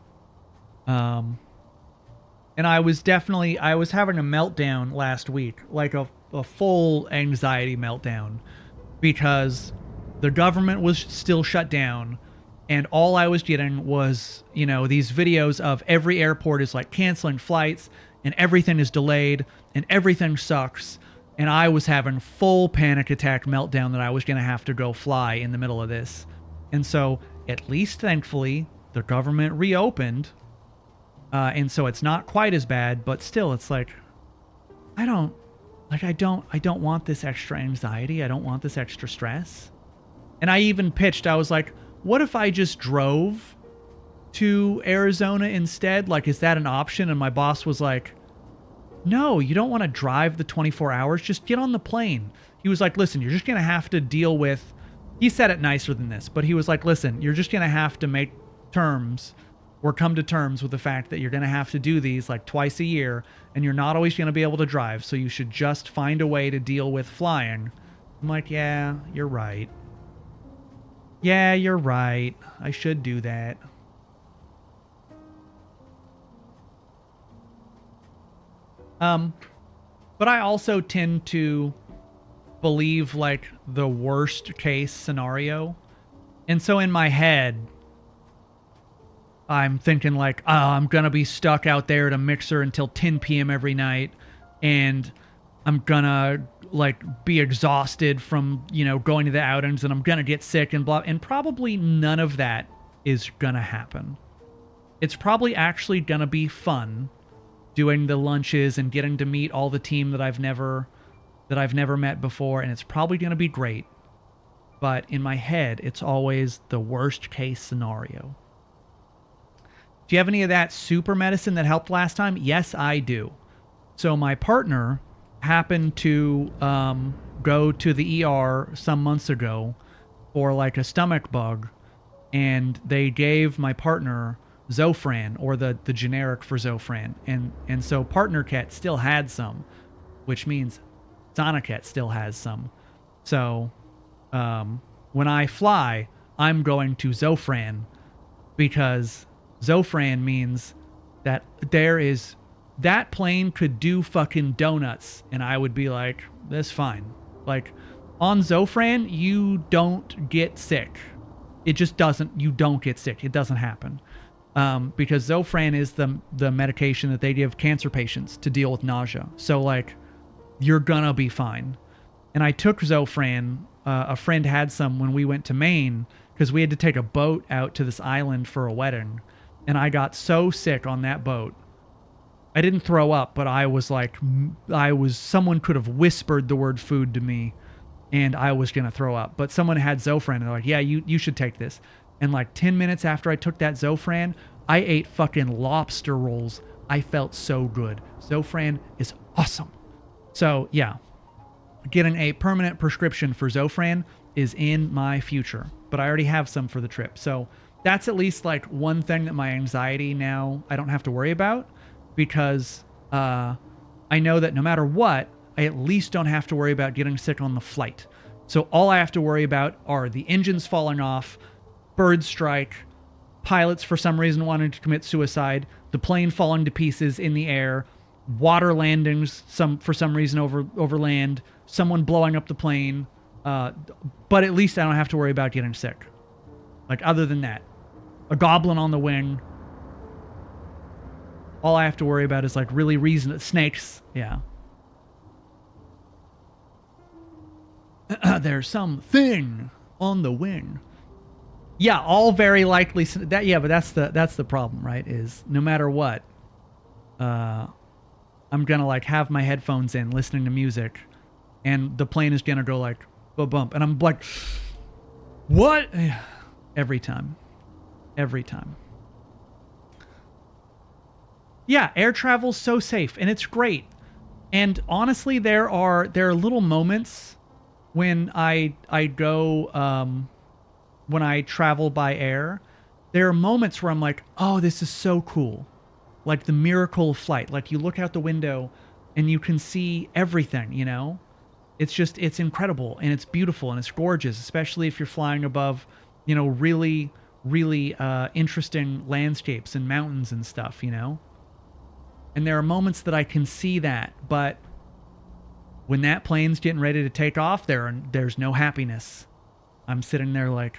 S5: And I was having a meltdown last week, like a full anxiety meltdown, because the government was still shut down, and all I was getting was, these videos of every airport is like canceling flights, and everything is delayed, and everything sucks. And I was having full panic attack meltdown that I was going to have to go fly in the middle of this. And so, at least thankfully, the government reopened. And so it's not quite as bad, but still, it's like, Like, I don't want this extra anxiety. I don't want this extra stress. And I even pitched, I was like, what if I just drove to Arizona instead? Like, is that an option? And my boss was like, no, you don't want to drive the 24 hours. Just get on the plane. He was like, listen, you're just going to have to deal with, he said it nicer than this, but he was like, listen, you're just going to have to make terms or come to terms with the fact that you're going to have to do these like twice a year, and you're not always going to be able to drive. So you should just find a way to deal with flying. I'm like, yeah, you're right. Yeah, you're right. I should do that. But I also tend to believe like the worst case scenario. And so in my head, I'm thinking like, oh, I'm going to be stuck out there at a mixer until 10 p.m. every night. And I'm going to like be exhausted from, you know, going to the outings, and I'm going to get sick and blah. And probably none of that is going to happen. It's probably actually going to be fun doing the lunches and getting to meet all the team that I've never met before, and it's probably going to be great. But in my head, it's always the worst case scenario. Do you have any of that super medicine that helped last time? Yes, I do. So my partner happened to go to the ER some months ago for like a stomach bug, and they gave my partner Zofran, or the generic for Zofran, and so Partner Cat still had some, which means Sonocat still has some. So when I fly, I'm going to Zofran, because Zofran means that that plane could do fucking donuts, and I would be like, that's fine. Like, on Zofran, you don't get sick. It just doesn't, you don't get sick. It doesn't happen. Because Zofran is the medication that they give cancer patients to deal with nausea. So, like, you're gonna be fine. And I took Zofran. A friend had some when we went to Maine, because we had to take a boat out to this island for a wedding. And I got so sick on that boat. I didn't throw up, but I was like, someone could have whispered the word food to me, and I was gonna throw up. But someone had Zofran, and they're like, yeah, you should take this. And like 10 minutes after I took that Zofran, I ate fucking lobster rolls. I felt so good. Zofran is awesome. So yeah, getting a permanent prescription for Zofran is in my future, but I already have some for the trip. So that's at least like one thing that my anxiety now I don't have to worry about, because I know that no matter what, I at least don't have to worry about getting sick on the flight. So all I have to worry about are the engines falling off, bird strike, pilots for some reason wanting to commit suicide, the plane falling to pieces in the air, water landings for some reason over land, someone blowing up the plane. But at least I don't have to worry about getting sick. Like, other than that, a goblin on the wing. All I have to worry about is like really snakes. Yeah. There's something on the wing. Yeah, all very likely that. Yeah, but that's the problem, right? Is no matter what, I'm gonna like have my headphones in, listening to music, and the plane is gonna go like a bump, and I'm like, what? Every time. Yeah, air travel's so safe, and it's great. And honestly, there are little moments when I go. When I travel by air, there are moments where I'm like, oh, this is so cool. Like the miracle of flight. Like you look out the window and you can see everything, you know? It's incredible, and it's beautiful, and it's gorgeous, especially if you're flying above, you know, really, really interesting landscapes and mountains and stuff, you know? And there are moments that I can see that, but when that plane's getting ready to take off, there's no happiness. I'm sitting there like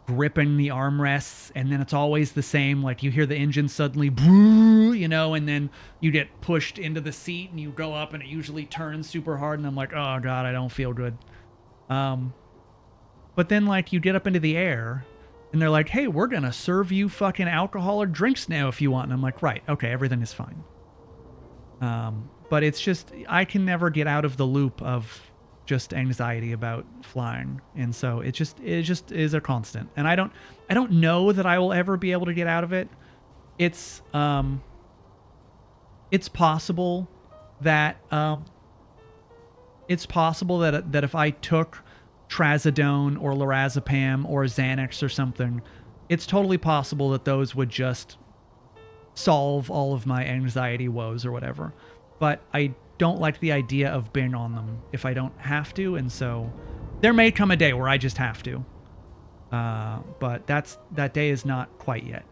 S5: gripping the armrests, and then it's always the same. Like you hear the engine suddenly, you know, and then you get pushed into the seat and you go up, and it usually turns super hard, and I'm like, oh God, I don't feel good. But then like you get up into the air and they're like, hey, we're going to serve you fucking alcohol or drinks now if you want. And I'm like, right, okay, everything is fine. but it's just, I can never get out of the loop of just anxiety about flying. And so it just is a constant. And I don't know that I will ever be able to get out of it. It's possible that that if I took trazodone or lorazepam or Xanax or something, it's totally possible that those would just solve all of my anxiety woes or whatever. But I don't like the idea of being on them if I don't have to, and so there may come a day where I just have to. But that day is not quite yet.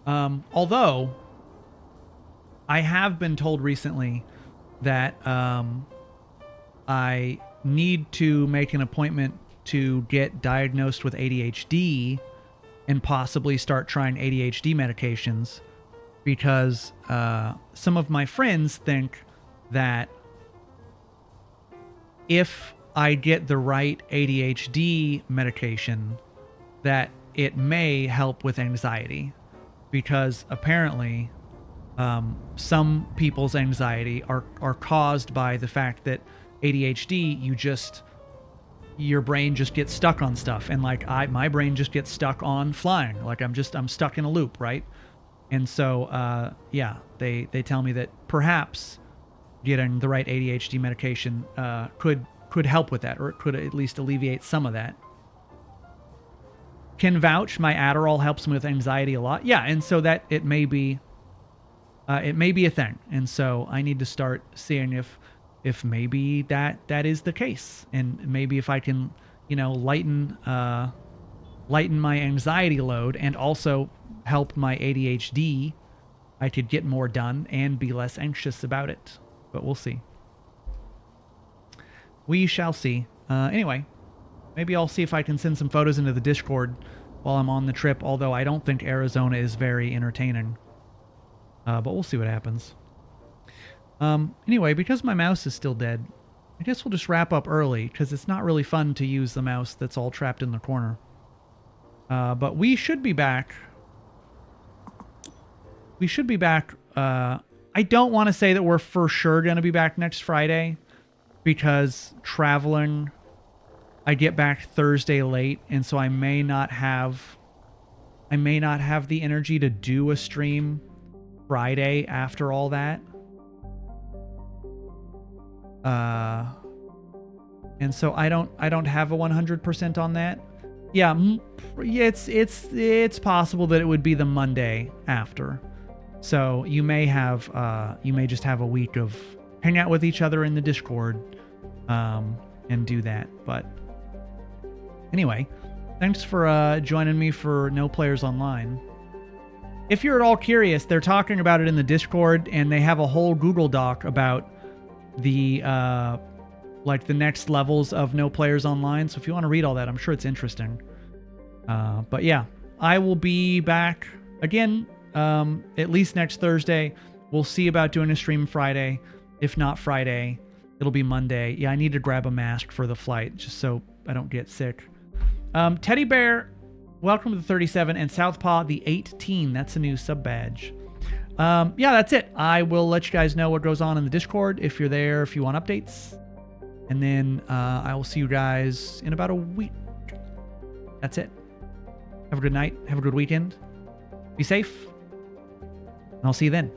S5: Although I have been told recently that I need to make an appointment to get diagnosed with ADHD and possibly start trying ADHD medications, because some of my friends think that if I get the right ADHD medication, that it may help with anxiety, because apparently some people's anxiety are caused by the fact that ADHD, your brain just gets stuck on stuff. And like my brain just gets stuck on flying. Like I'm stuck in a loop, right? And so, yeah, they tell me that perhaps getting the right ADHD medication could help with that, or it could at least alleviate some of that. Can vouch my Adderall helps me with anxiety a lot. Yeah, and so that it may be a thing. And so I need to start seeing if maybe that is the case, and maybe if I can, lighten my anxiety load and also help my ADHD, I could get more done and be less anxious about it. But we'll see. We shall see. Anyway, maybe I'll see if I can send some photos into the Discord while I'm on the trip, although I don't think Arizona is very entertaining. But we'll see what happens. Anyway, because my mouse is still dead, I guess we'll just wrap up early, because it's not really fun to use the mouse that's all trapped in the corner. But we should be back. I don't want to say that we're for sure going to be back next Friday, because traveling, I get back Thursday late, and so I may not have the energy to do a stream Friday after all that. And so I don't have a 100% on that. Yeah, it's possible that it would be the Monday after. So you may just have a week of hang out with each other in the Discord, and do that. But anyway, thanks for joining me for No Players Online. If you're at all curious, they're talking about it in the Discord, and they have a whole Google Doc about the the next levels of No Players Online. So if you want to read all that, I'm sure it's interesting. But yeah, I will be back again, at least next Thursday. We'll see about doing a stream Friday. If not Friday, it'll be Monday. Yeah, I need to grab a mask for the flight just so I don't get sick. Teddy Bear, welcome to the 37, and Southpaw the 18. That's a new sub badge. Yeah, that's it. I will let you guys know what goes on in the Discord if you're there, if you want updates. And then I will see you guys in about a week. That's it. Have a good night. Have a good weekend. Be safe. And I'll see you then.